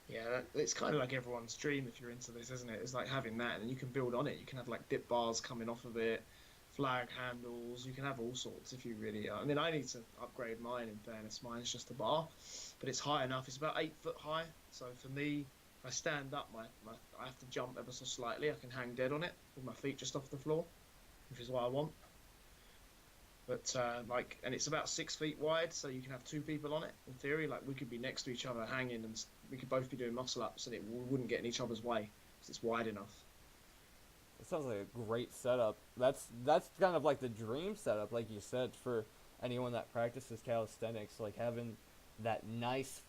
Yeah, it's kind of like everyone's dream if you're into this, isn't it? It's like having that, and you can build on it. You can have like dip bars coming off of it, flag handles. You can have all sorts if you really are. I mean, I need to upgrade mine. In fairness, mine's just a bar, but it's high enough. It's about 8 foot high. So for me, if I stand up, I have to jump ever so slightly. I can hang dead on it with my feet just off the floor, which is what I want. But like, and it's about 6 feet wide, so you can have two people on it. In theory, like we could be next to each other, hanging, and we could both be doing muscle ups, and we wouldn't get in each other's way because it's wide enough. It sounds like a great setup. That's kind of like the dream setup, like you said, for anyone that practices calisthenics, like having that nice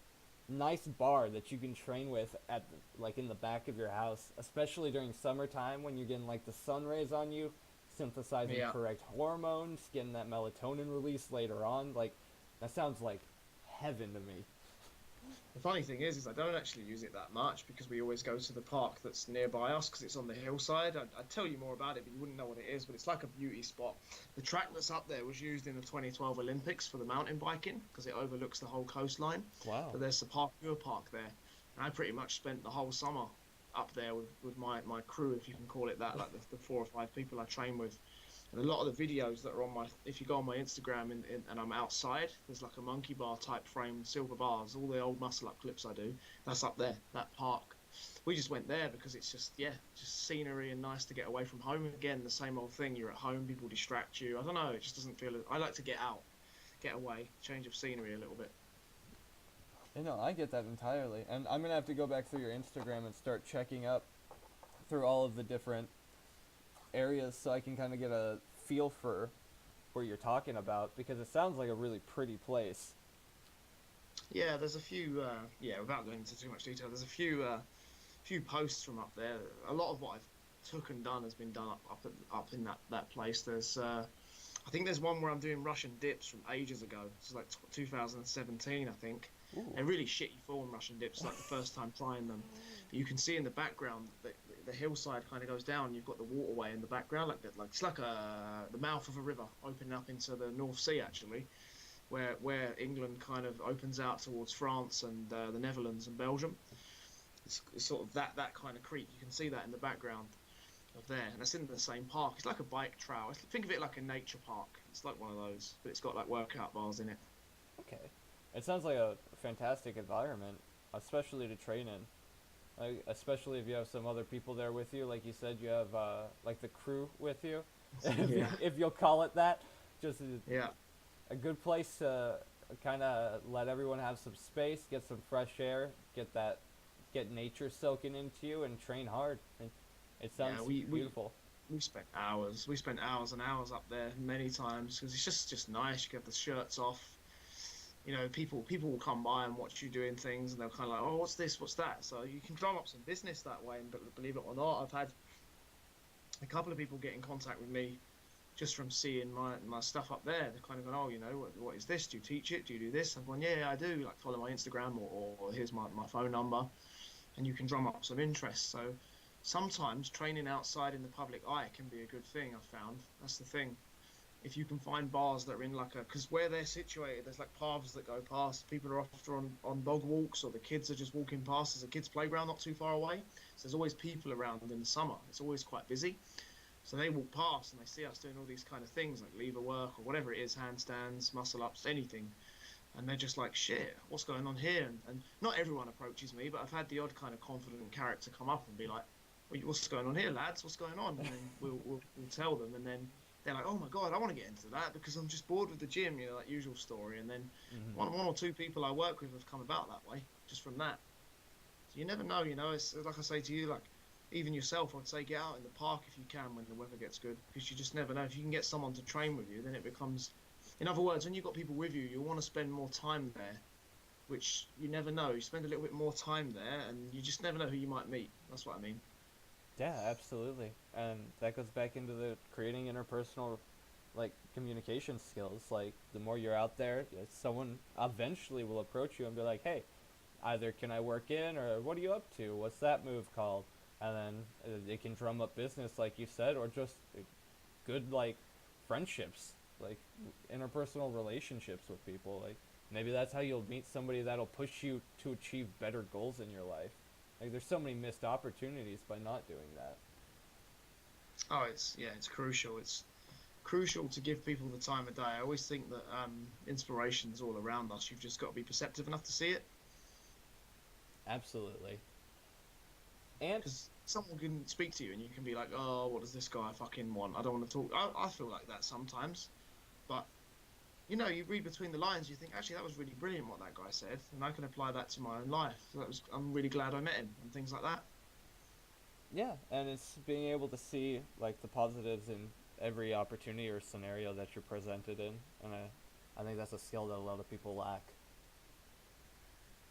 bar that you can train with at like in the back of your house, especially during summertime when you're getting like the sun rays on you, synthesizing Yeah. correct hormones, getting that melatonin release later on. Like that sounds like heaven to me. The funny thing is I don't actually use it that much because we always go to the park that's nearby us because it's on the hillside. I'd tell you more about it, but you wouldn't know what it is. But it's like a beauty spot. The track that's up there was used in the 2012 Olympics for the mountain biking because it overlooks the whole coastline. Wow. But there's the park there, and I pretty much spent the whole summer up there with my crew, if you can call it that, like the 4 or 5 people I train with. And a lot of the videos that are on if you go on my Instagram and I'm outside, there's like a monkey bar type frame, silver bars, all the old muscle up clips I do, that's up there, that park. We just went there because it's just, yeah, just scenery and nice to get away from home. Again, the same old thing, you're at home, people distract you. I don't know, it just doesn't feel, I like to get out, get away, change of scenery a little bit. You know, I get that entirely. And I'm going to have to go back through your Instagram and start checking up through all of the different areas so I can kind of get a feel for where you're talking about because it sounds like a really pretty place. Yeah, there's a few, yeah, without going into too much detail, there's a few posts from up there. A lot of what I've took and done has been done up in that place. I think there's one where I'm doing Russian dips from ages ago. It's like 2017, I think. Ooh. They're really shitty form Russian dips, like the first time trying them. But you can see in the background that the hillside kind of goes down. You've got the waterway in the background, like it's like the mouth of a river opening up into the North Sea, actually, where England kind of opens out towards France and the Netherlands and Belgium. It's sort of that kind of creek. You can see that in the background of there, and it's in the same park. It's like a bike trail. Think of it like a nature park. It's like one of those, but it's got like workout bars in it. Okay. It sounds like a fantastic environment, especially to train in. Like, especially if you have some other people there with you, like you said, you have like the crew with you, Yeah. if you'll call it that. Just Yeah. a good place to kind of let everyone have some space, get some fresh air, get nature soaking into you, and train hard. It sounds Yeah, we beautiful. we spent hours. We spent hours and hours up there many times because it's just nice. You get the shirts off. You know, people will come by and watch you doing things, and they're kind of like, "Oh, what's this? What's that?" So you can drum up some business that way. And believe it or not, I've had a couple of people get in contact with me just from seeing my stuff up there. They're kind of going, "Oh, you know, what is this? Do you teach it? Do you do this?" I'm going, "Yeah, I do. Like, follow my Instagram or here's my phone number," and you can drum up some interest. So sometimes training outside in the public eye can be a good thing. I've found that's the thing. If you can find bars that are in like because where they're situated, there's like paths that go past. People are often on dog walks, or the kids are just walking past. There's a kids' playground not too far away. So there's always people around in the summer. It's always quite busy. So they walk past and they see us doing all these kind of things like lever work or whatever it is, handstands, muscle ups, anything. And they're just like, shit, what's going on here? And not everyone approaches me, but I've had the odd kind of confident character come up and be like, What's going on here, lads? What's going on? And then we'll tell them, and then they're like, oh my god, I want to get into that because I'm just bored with the gym, you know, that usual story. And then Hmm. one or two people I work with have come about that way, just from that. So you never know, you know. It's like I say to you, like even yourself, I'd say get out in the park if you can when the weather gets good, because you just never know. If you can get someone to train with you, then it becomes, in other words, when you've got people with you, you want to spend more time there, which you never know. You spend a little bit more time there, and you just never know who you might meet. That's what I mean. Yeah, absolutely. And that goes back into the creating interpersonal like communication skills. Like the more you're out there, someone eventually will approach you and be like, "Hey, either can I work in or what are you up to? What's that move called?" And then it can drum up business, like you said, or just good like friendships, like interpersonal relationships with people. Like maybe that's how you'll meet somebody that'll push you to achieve better goals in your life. Like there's so many missed opportunities by not doing that. Oh, it's yeah, it's crucial. It's crucial to give people the time of day. I always think that inspiration's all around us. You've just got to be perceptive enough to see it, Absolutely. And because someone can speak to you and you can be like, "Oh, what does this guy fucking want? I don't want to talk." I feel like that sometimes, but you know, you read between the lines. You think, actually, that was really brilliant what that guy said, and I can apply that to my own life. So I'm really glad I met him and things like that. yeah, and it's being able to see like the positives in every opportunity or scenario that you're presented in, and I think that's a skill that a lot of people lack.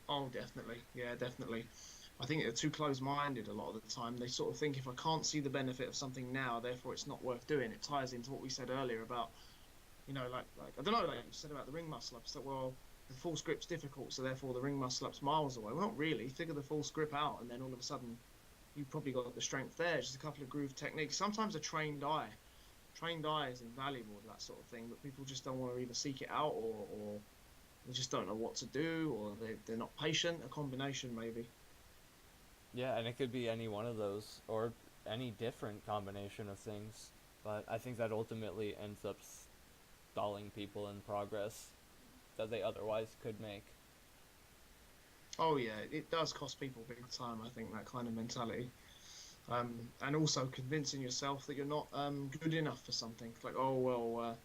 Oh, definitely, yeah, definitely. I think they're too close-minded a lot of the time. They sort of think if I can't see the benefit of something now, therefore it's not worth doing. It ties into what we said earlier about, you know, like I don't know, like you said about the ring muscle ups. That well, the full grip's difficult, so therefore the ring muscle up's miles away. Well, not really. Figure the full grip out, and then all of a sudden you've probably got the strength there. Just a couple of groove techniques. Sometimes a trained eye is invaluable with that sort of thing, but people just don't want to either seek it out or they just don't know what to do, or they're not patient. A combination maybe. Yeah, and it could be any one of those or any different combination of things, but I think that ultimately ends up stalling people in progress that they otherwise could make. Oh yeah, it does cost people big time. I think that kind of mentality, and also convincing yourself that you're not good enough for something. It's like, oh well,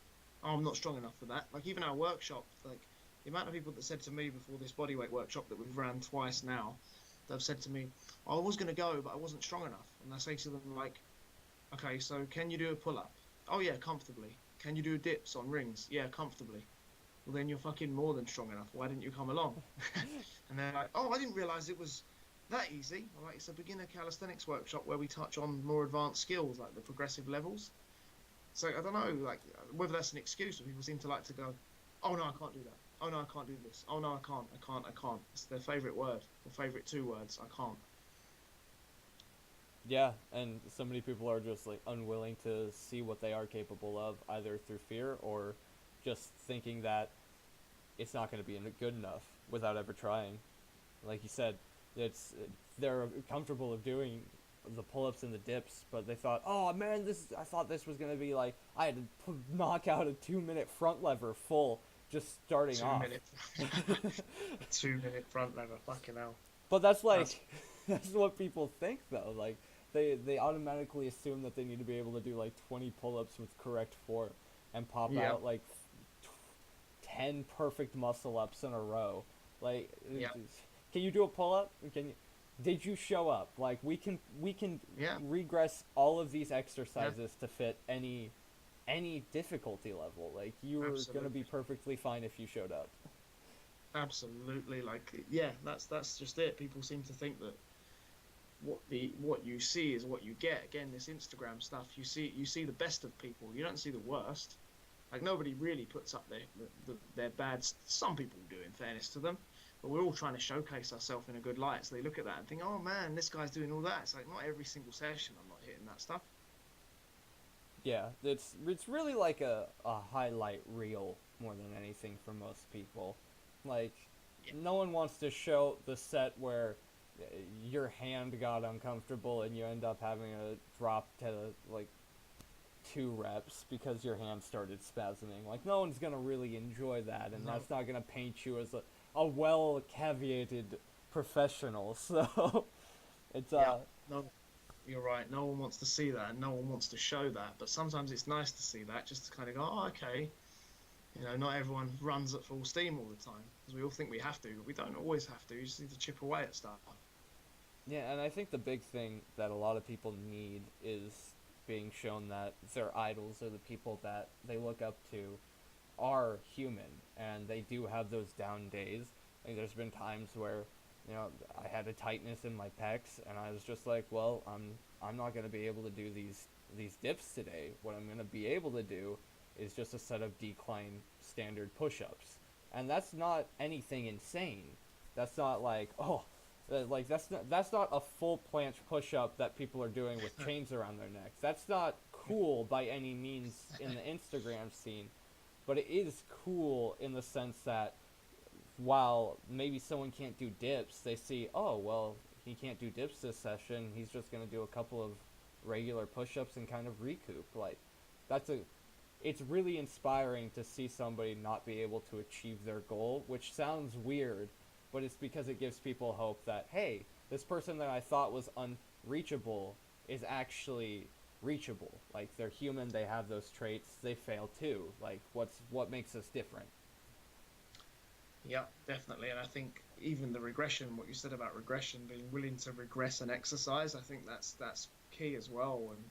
oh, I'm not strong enough for that. Like even our workshop, like the amount of people that said to me before this bodyweight workshop that we've ran twice now, they've said to me, I was going to go, but I wasn't strong enough. And I say to them like, okay, so can you do a pull up? Oh yeah, comfortably. Can you do dips on rings? Yeah, comfortably. Well, then you're fucking more than strong enough. Why didn't you come along? And they're like, oh, I didn't realize it was that easy. I'm like, it's a beginner calisthenics workshop where we touch on more advanced skills, like the progressive levels. So I don't know, like whether that's an excuse, but people seem to like to go, oh no, I can't do that. Oh no, I can't do this. Oh no, I can't. I can't. I can't. It's their favorite word, or favorite two words. I can't. Yeah, and so many people are just like unwilling to see what they are capable of, either through fear or just thinking that it's not going to be good enough without ever trying. Like you said, it's they're comfortable of doing the pull-ups and the dips, but they thought, oh man, this I thought this was going to be like I had to knock out a 2 minute front lever full just starting Two off. minute, 2 minute front lever. Fucking hell. But that's That's like that's what people think though. Like they automatically assume that they need to be able to do like 20 pull-ups with correct form and pop yeah, out like 10 perfect muscle ups in a row. Like yeah, can you do a pull-up? Can you did you show up? Like we can yeah, regress all of these yeah. exercises to fit any difficulty level. Like you were going to be Absolutely. perfectly fine if you showed up. Absolutely. Like, yeah, that's just it. People seem to think that what you see is what you get. Again, this Instagram stuff, you see the best of people. You don't see the worst. Like nobody really puts up their bad. Some people do, in fairness to them, but we're all trying to showcase ourselves in a good light. So they look at that and think, oh man, this guy's doing all that. It's like not every single session I'm not hitting that stuff. Yeah, it's really like a highlight reel more than anything for most people. Like, Yeah, no one wants to show the set where your hand got uncomfortable and you end up having to drop to like 2 reps because your hand started spasming. Like, no one's gonna really enjoy that, and no, that's not gonna paint you as a well caveated professional. So it's yeah, no. You're right. No one wants to see that, and no one wants to show that. But sometimes it's nice to see that, just to kind of go, oh, okay. Not everyone runs at full steam all the time, because we all think we have to, but we don't always have to. You just need to chip away at stuff. Yeah, and I think the big thing that a lot of people need is being shown that their idols or the people that they look up to are human and they do have those down days. Like there's been times where, I had a tightness in my pecs and I was just like, well, I'm not going to be able to do these dips today. What I'm going to be able to do is just a set of decline standard push-ups. And that's not anything insane. That's not like, that's not a full planche push-up that people are doing with chains around their necks. That's not cool by any means in the Instagram scene, but it is cool in the sense that while maybe someone can't do dips, they see, oh, well, he can't do dips this session. He's just going to do a couple of regular push-ups and kind of recoup. Like, it's really inspiring to see somebody not be able to achieve their goal, which sounds weird, but it's because it gives people hope that, hey, this person that I thought was unreachable is actually reachable. Like, they're human, they have those traits, they fail too. Like, what makes us different? Yeah, definitely. And I think even the regression, what you said about regression, being willing to regress and exercise, I think that's key as well. And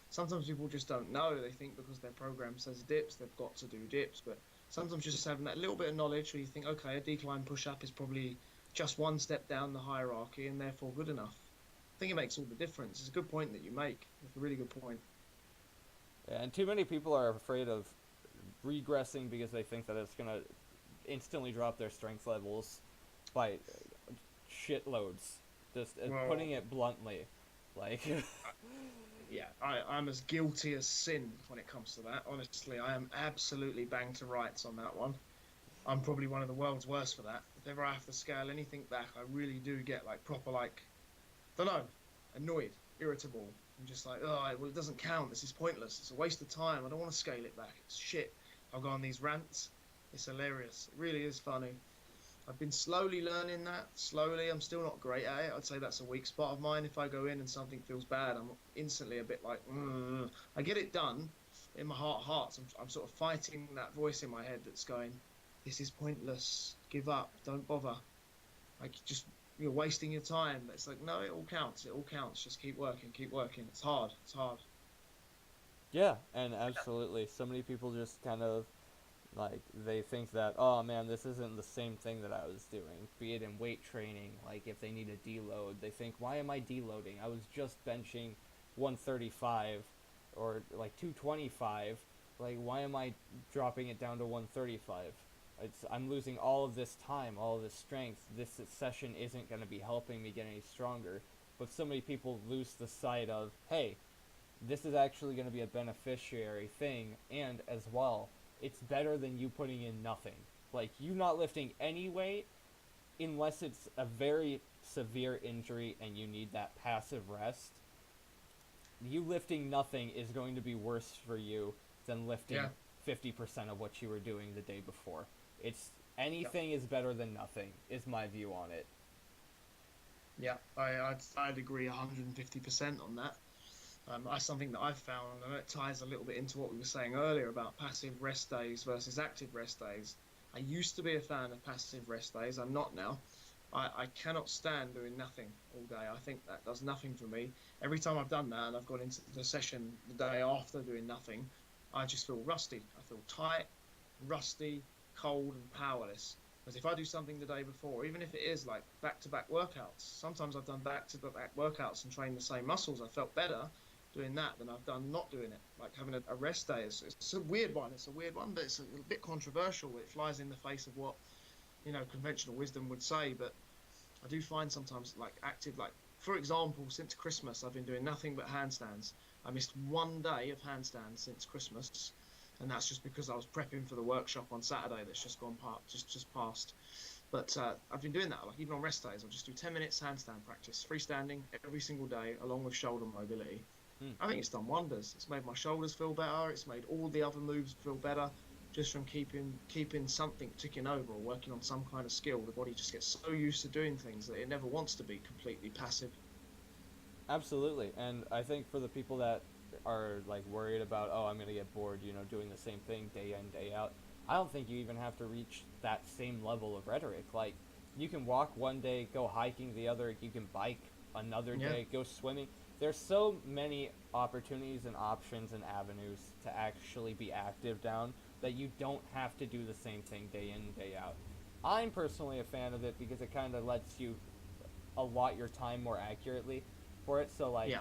sometimes people just don't know. They think because their program says dips, they've got to do dips. But sometimes just having that little bit of knowledge where you think, okay, a decline push-up is probably just one step down the hierarchy and therefore good enough. I think it makes all the difference. It's a good point that you make. It's a really good point. Yeah, and too many people are afraid of regressing because they think that it's going to instantly drop their strength levels by shitloads. Just Well, putting it bluntly. Like, yeah, I'm as guilty as sin when it comes to that. Honestly, I am absolutely banged to rights on that one. I'm probably one of the world's worst for that. If ever I have to scale anything back, I really do get like proper like, don't know, annoyed, irritable. I'm just like, oh, well, it doesn't count. This is pointless. It's a waste of time. I don't want to scale it back. It's shit. I'll go on these rants. It's hilarious. It really is funny. I've been slowly learning that. Slowly. I'm still not great at it. I'd say that's a weak spot of mine. If I go in and something feels bad, I'm instantly a bit like, I get it done in my heart of hearts. I'm sort of fighting that voice in my head that's going, this is pointless. Give up. Don't bother. Like, just, you're wasting your time. It's like, no, it all counts. It all counts. Just keep working. Keep working. It's hard. It's hard. yeah, and absolutely. So many people just kind of, like, they think that, oh man, this isn't the same thing that I was doing. Be it in weight training, like if they need a deload, they think, why am I deloading? I was just benching 135 or like 225. Like, why am I dropping it down to 135? I'm losing all of this time, all of this strength. This session isn't going to be helping me get any stronger. But so many people lose the sight of, hey, this is actually going to be a beneficiary thing, and as well, it's better than you putting in nothing. Like, you not lifting any weight, unless it's a very severe injury and you need that passive rest, you lifting nothing is going to be worse for you than lifting 50% of what you were doing the day before. It's anything is better than nothing, is my view on it. Yeah, I'd agree 150% on that. That's something that I've found, and it ties a little bit into what we were saying earlier about passive rest days versus active rest days. I used to be a fan of passive rest days. I'm not now. I cannot stand doing nothing all day. I think that does nothing for me. Every time I've done that and I've gone into the session the day after doing nothing, I just feel rusty. I feel tight, rusty, cold, and powerless. Because if I do something the day before, even if it is like back-to-back workouts, sometimes I've done back-to-back workouts and trained the same muscles. I felt better doing that than I've done not doing it. Like having a rest day, it's a weird one. It's a weird one, but it's a bit controversial. It flies in the face of what, conventional wisdom would say. But I do find sometimes like active, like for example, since Christmas, I've been doing nothing but handstands. I missed one day of handstands since Christmas, and that's just because I was prepping for the workshop on Saturday that's just gone past, just passed. But I've been doing that, like even on rest days, I'll just do 10 minutes handstand practice, freestanding every single day, along with shoulder mobility. I think it's done wonders. It's made my shoulders feel better. It's made all the other moves feel better, just from keeping something ticking over or working on some kind of skill. The body just gets so used to doing things that it never wants to be completely passive. Absolutely, and I think for the people that are like worried about, oh, I'm gonna get bored, doing the same thing day in day out. I don't think you even have to reach that same level of rhetoric. Like, you can walk one day, go hiking the other. You can bike another Yeah. day, go swimming. There's so many opportunities and options and avenues to actually be active down that you don't have to do the same thing day in and day out. I'm personally a fan of it because it kind of lets you allot your time more accurately for it. So like, Yeah.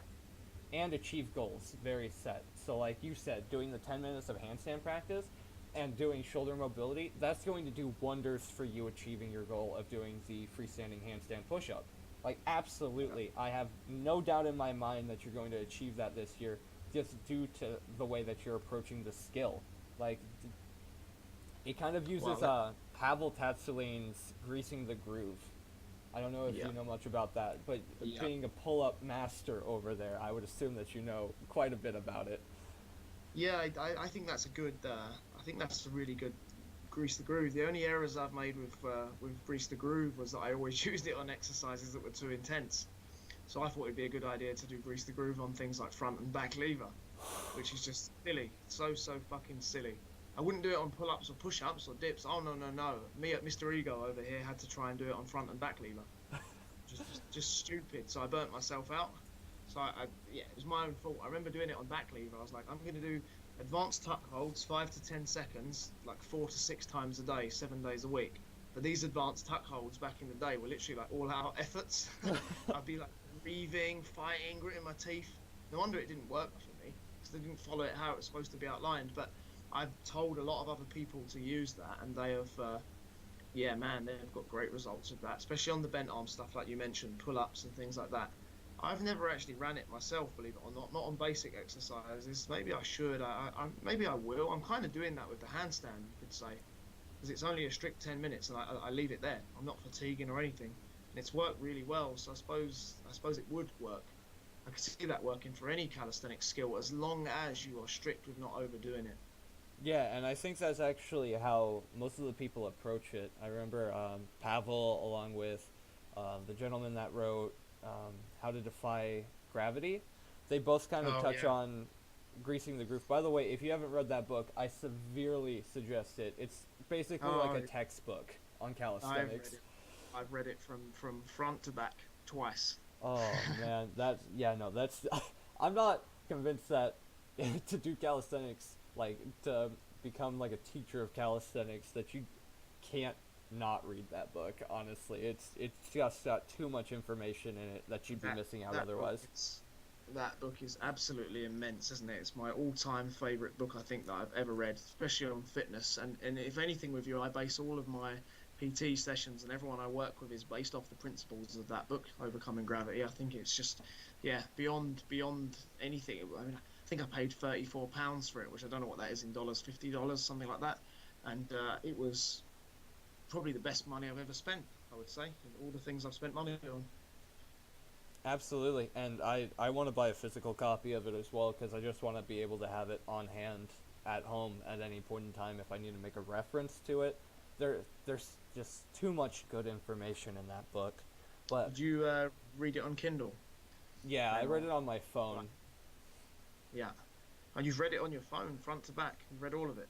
and achieve goals very set. So like you said, doing the 10 minutes of handstand practice and doing shoulder mobility, that's going to do wonders for you achieving your goal of doing the freestanding handstand push-up. Like, absolutely, I have no doubt in my mind that you're going to achieve that this year, just due to the way that you're approaching the skill. Like, it kind of Well, uses Pavel Tatsulin's greasing the groove. I don't know if yeah. you know much about that, but Yeah. being a pull-up master over there, I would assume that you know quite a bit about it. Yeah, I think that's a good. I think that's a really good grease the groove. The only errors I've made with grease the groove was that I always used it on exercises that were too intense. So I thought it'd be a good idea to do grease the groove on things like front and back lever, which is just silly, so fucking silly. I wouldn't do it on pull-ups or push-ups or dips. Oh no no no! Me at Mr. Ego over here had to try and do it on front and back lever. Just stupid. So I burnt myself out. So yeah, it was my own fault. I remember doing it on back lever. I was like, I'm going to do advanced tuck holds, 5 to 10 seconds, like 4 to 6 times a day, 7 days a week. But these advanced tuck holds back in the day were literally like all-out efforts. I'd be like breathing, fighting, gritting my teeth. No wonder it didn't work for me because they didn't follow it how it was supposed to be outlined. But I've told a lot of other people to use that, and they have. Yeah, man, they've got great results with that, especially on the bent arm stuff like you mentioned, pull-ups and things like that. I've never actually ran it myself, believe it or not on basic exercises. Maybe I should. Maybe I will. I'm kind of doing that with the handstand, you could say, because it's only a strict 10 minutes, and I leave it there. I'm not fatiguing or anything, and it's worked really well. So I suppose it would work. I could see that working for any calisthenics skill as long as you are strict with not overdoing it. Yeah, and I think that's actually how most of the people approach it. I remember Pavel, along with the gentleman that wrote How to Defy Gravity, they both kind of Oh touch yeah, on greasing the groove. By the way, if you haven't read that book, I severely suggest it. It's basically like oh, a textbook on I've read calisthenics. it. I've read it from front to back twice. Oh man, that's yeah, no, that's I'm not convinced that to do calisthenics, like to become like a teacher of calisthenics, that you can't not read that book. Honestly, it's just got too much information in it that you'd be That missing out that book otherwise. is that book is absolutely immense, isn't it? It's my all-time favorite book I think that I've ever read, especially on fitness. And if anything with you, I base all of my PT sessions and everyone I work with is based off the principles of that book, Overcoming Gravity. I think it's just, yeah, beyond anything. I mean, I think I paid £34 for it, which I don't know what that is in dollars, $50, something like that. And it was probably the best money I've ever spent, I would say, in all the things I've spent money on. Absolutely, and I want to buy a physical copy of it as well because I just want to be able to have it on hand at home at any point in time if I need to make a reference to it. There's just too much good information in that book. But Did you read it on Kindle? yeah, I Then read or it on my phone. yeah, and you've read it on your phone, front to back. You've read all of it.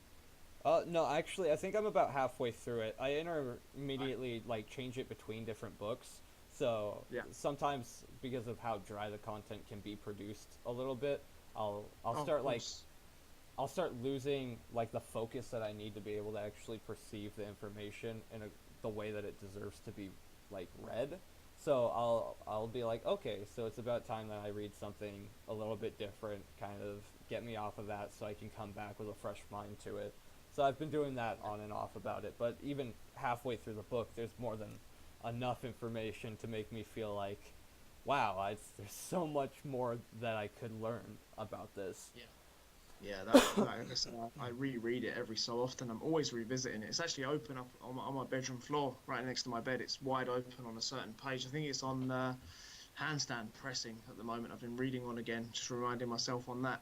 No, actually, I think I'm about halfway through it. I Right. intermediately like change it between different books. So Yeah. sometimes because of how dry the content can be produced a little bit, I'll Oh, of start like course. I'll start losing like the focus that I need to be able to actually perceive the information in the way that it deserves to be like read. So I'll be like, okay, so it's about time that I read something a little bit different, kind of get me off of that, so I can come back with a fresh mind to it. So I've been doing that on and off about it, but even halfway through the book, there's more than enough information to make me feel like, wow, there's so much more that I could learn about this. Yeah. Yeah, that listen, I reread it every so often. I'm always revisiting it. It's actually open up on my bedroom floor, right next to my bed. It's wide open on a certain page. I think it's on handstand pressing at the moment. I've been reading on again, just reminding myself on that.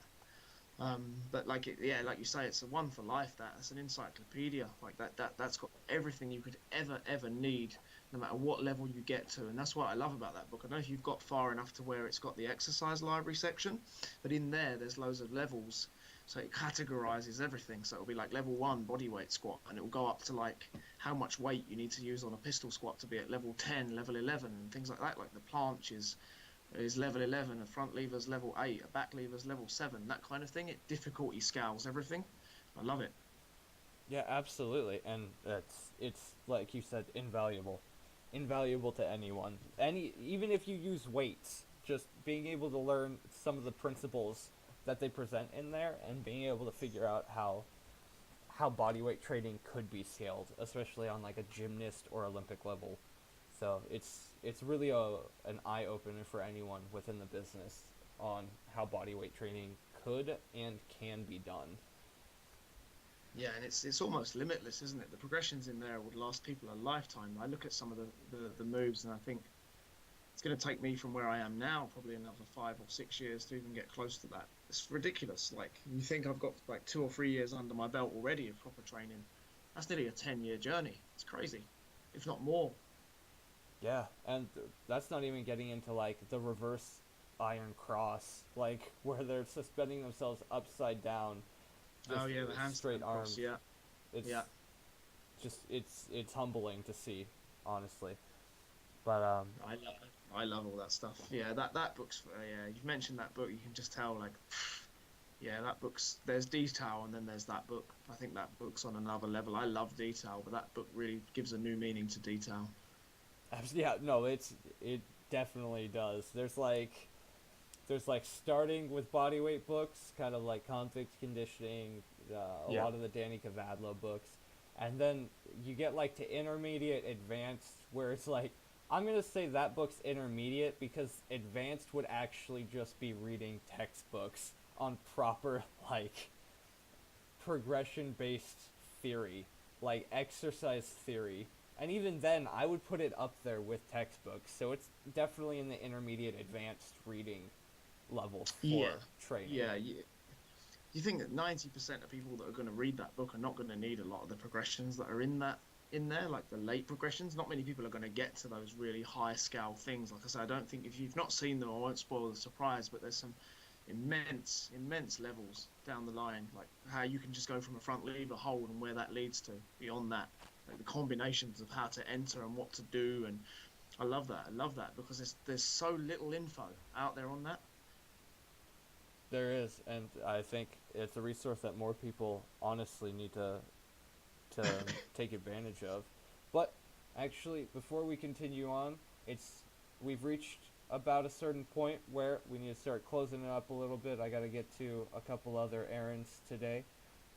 But like yeah, like you say, it's a one for life. That's an encyclopedia. Like that's got everything you could ever need, no matter what level you get to. And that's what I love about that book. I don't know if you've got far enough to where it's got the exercise library section, but in there's loads of levels. So it categorizes everything. So it'll be like level one body weight squat, and it will go up to like how much weight you need to use on a pistol squat to be at level 10, level 11, and things like that. Like the planche is level 11, a front lever's level 8, a back lever's level 7, that kind of thing. It difficulty scales everything. I love it. Yeah, absolutely, and it's like you said, invaluable to anyone. Even if you use weights, just being able to learn some of the principles that they present in there, and being able to figure out how bodyweight training could be scaled, especially on like a gymnast or Olympic level. So it's really an eye opener for anyone within the business on how bodyweight training could and can be done. Yeah, and it's almost limitless, isn't it? The progressions in there would last people a lifetime. I look at some of the moves and I think it's going to take me from where I am now probably another 5 or 6 years to even get close to that. It's ridiculous. Like you think I've got like 2 or 3 years under my belt already of proper training. That's nearly a 10-year journey. It's crazy, if not more. Yeah, and that's not even getting into like the reverse iron cross, like where they're suspending themselves upside down, Oh just yeah, the straight handstand cross. arms. Yeah, It's yeah. just it's humbling to see, honestly. But I love all that stuff. Yeah, that book's yeah. You've mentioned that book. You can just tell like yeah, that book's there's detail and then there's that book. I think that book's on another level. I love detail, but that book really gives a new meaning to detail. yeah, no, it definitely does. There's like starting with bodyweight books, kind of like convict conditioning, a Yeah. lot of the Danny Cavadlo books, and then you get like to intermediate, advanced, where it's like I'm gonna say that book's intermediate because advanced would actually just be reading textbooks on proper like progression based theory, like exercise theory. And even then, I would put it up there with textbooks. So it's definitely in the intermediate advanced reading level Yeah, for training. yeah. You think that 90% of people that are going to read that book are not going to need a lot of the progressions that are in there, like the late progressions. Not many people are going to get to those really high scale things. Like I said, I don't think if you've not seen them, I won't spoil the surprise. But there's some immense levels down the line, like how you can just go from a front lever hold and where that leads to beyond that. Like the combinations of how to enter and what to do, and I love that. I love that because there's so little info out there on that. There is, and I think it's a resource that more people honestly need to take advantage of. But actually, before we continue on, it's we've reached about a certain point where we need to start closing it up a little bit. I got to get to a couple other errands today,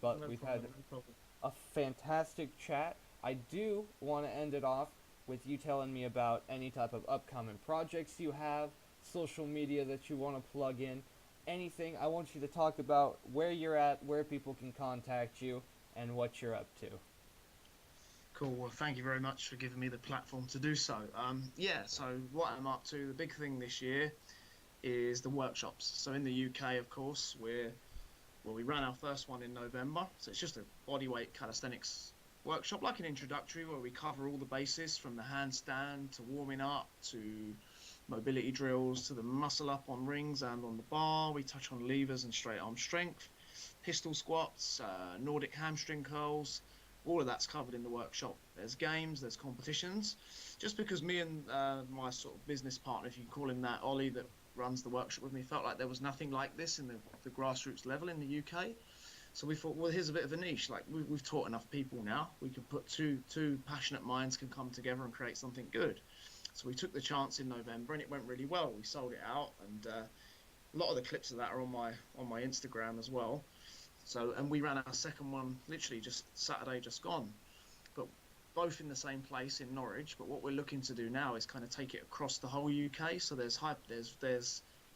but No we've had problem, no problem. a fantastic chat. I do want to end it off with you telling me about any type of upcoming projects you have, social media that you want to plug in, anything. I want you to talk about where you're at, where people can contact you, and what you're up to. Cool. Well, thank you very much for giving me the platform to do so. Yeah. So what I'm up to, the big thing this year is the workshops. So in the UK, of course, we ran our first one in November. So it's just a bodyweight calisthenics workshop, like an introductory, where we cover all the bases from the handstand to warming up to mobility drills to the muscle up on rings and on the bar. We touch on levers and straight arm strength, pistol squats, Nordic hamstring curls. All of that's covered in the workshop. There's games, there's competitions. Just because me and my sort of business partner, if you can call him that, Ollie, that runs the workshop with me, felt like there was nothing like this in the grassroots level in the UK. So we thought, well, here's a bit of a niche. Like we've taught enough people now. We could put two passionate minds can come together and create something good. So we took the chance in November, and it went really well. We sold it out, and a lot of the clips of that are on my Instagram as well. So, and we ran our second one literally just Saturday, just gone, but both in the same place in Norwich. But what we're looking to do now is kind of take it across the whole UK. So there's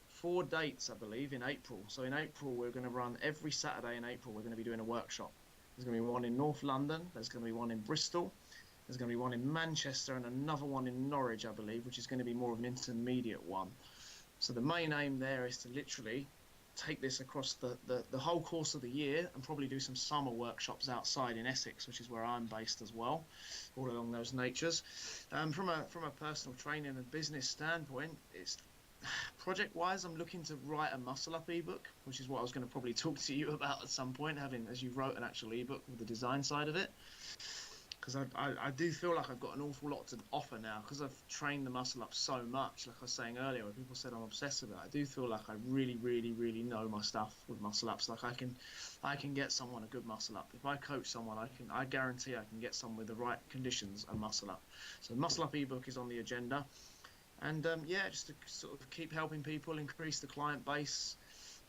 4 dates, I believe, in April. So in April, we're going to run every Saturday in April. We're going to be doing a workshop. There's going to be one in North London. There's going to be one in Bristol. There's going to be one in Manchester and another one in Norwich, I believe, which is going to be more of an intermediate one. So the main aim there is to literally take this across the whole course of the year and probably do some summer workshops outside in Essex, which is where I'm based as well, all along those natures. From a personal training and business standpoint, it's project wise, I'm looking to write a muscle up ebook, which is what I was going to probably talk to you about at some point, having, as you wrote, an actual ebook with the design side of it. Because I do feel like I've got an awful lot to offer now, because I've trained the muscle up so much. Like I was saying earlier, when people said I'm obsessed with it, I do feel like I really, really, really know my stuff with muscle ups. Like I can get someone a good muscle up. If I coach someone, I guarantee I can get someone with the right conditions a muscle up. So the muscle up ebook is on the agenda, and yeah, just to sort of keep helping people, increase the client base.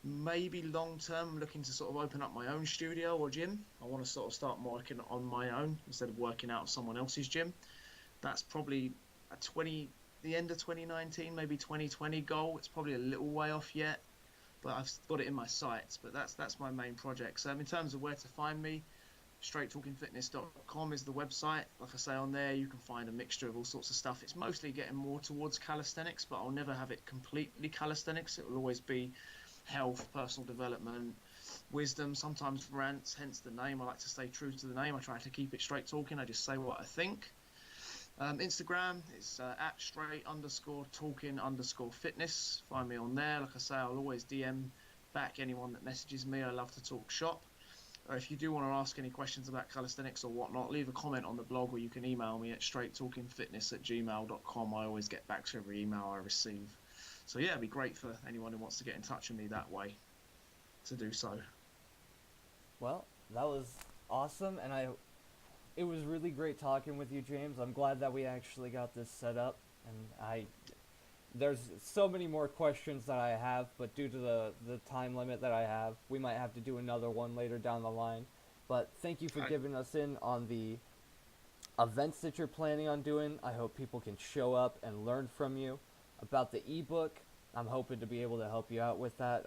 Maybe long term, I'm looking to sort of open up my own studio or gym. I want to sort of start working on my own instead of working out of someone else's gym. That's probably the end of 2019, maybe 2020 goal. It's probably a little way off yet, but I've got it in my sights. But that's my main project. So in terms of where to find me, straighttalkingfitness.com is the website. Like I say, on there you can find a mixture of all sorts of stuff. It's mostly getting more towards calisthenics, but I'll never have it completely calisthenics. It will always be health, personal development, wisdom, sometimes rants, hence the name. I like to stay true to the name. I try to keep it straight talking. I just say what I think. Instagram is at straight_talking_fitness. Find me on there. Like I say, I'll always DM back anyone that messages me. I love to talk shop. If you do want to ask any questions about calisthenics or whatnot, leave a comment on the blog, or you can email me at straighttalkingfitness@gmail.com. I always get back to every email I receive. So yeah, it'd be great for anyone who wants to get in touch with me that way to do so. Well, that was awesome, and it was really great talking with you, James. I'm glad that we actually got this set up, and there's so many more questions that I have, but due to the time limit that I have, we might have to do another one later down the line. But thank you for giving us in on the events that you're planning on doing. I hope people can show up and learn from you. About the ebook, I'm hoping to be able to help you out with that.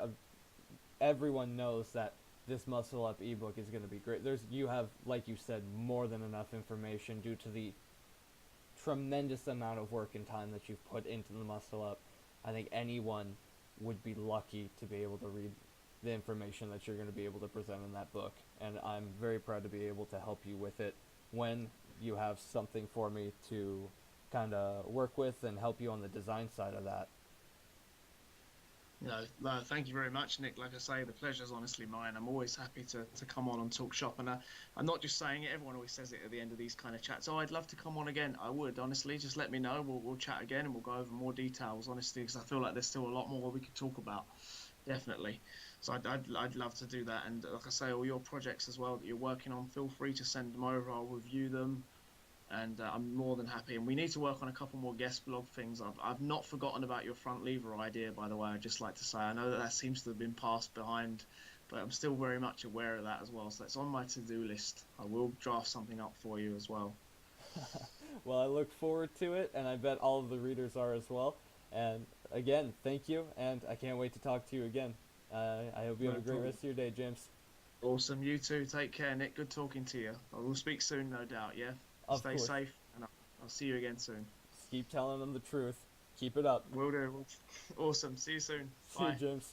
Everyone knows that this muscle up ebook is going to be great. You have, like you said, more than enough information due to the tremendous amount of work and time that you've put into the muscle up. I think anyone would be lucky to be able to read the information that you're going to be able to present in that book, and I'm very proud to be able to help you with it when you have something for me to kind of work with and help you on the design side of that. No, thank you very much, Nick. Like I say, the pleasure's honestly mine. I'm always happy to come on and talk shop. And I'm not just saying it. Everyone always says it at the end of these kind of chats. Oh, I'd love to come on again. I would, honestly. Just let me know. We'll chat again and we'll go over more details, honestly, because I feel like there's still a lot more we could talk about. Definitely. So I'd love to do that. And like I say, all your projects as well that you're working on, feel free to send them over. I'll review them. And I'm more than happy. And we need to work on a couple more guest blog things. I've not forgotten about your front lever idea, by the way. I'd just like to say, I know that seems to have been passed behind, but I'm still very much aware of that as well. So it's on my to-do list. I will draft something up for you as well. Well, I look forward to it, and I bet all of the readers are as well. And again, thank you, and I can't wait to talk to you again. I hope you have a great rest of your day, James. Awesome. You too. Take care, Nick. Good talking to you. I will speak soon, no doubt, yeah? Stay safe, and I'll see you again soon. Just keep telling them the truth. Keep it up. Will do. Awesome. See you soon. See you, James.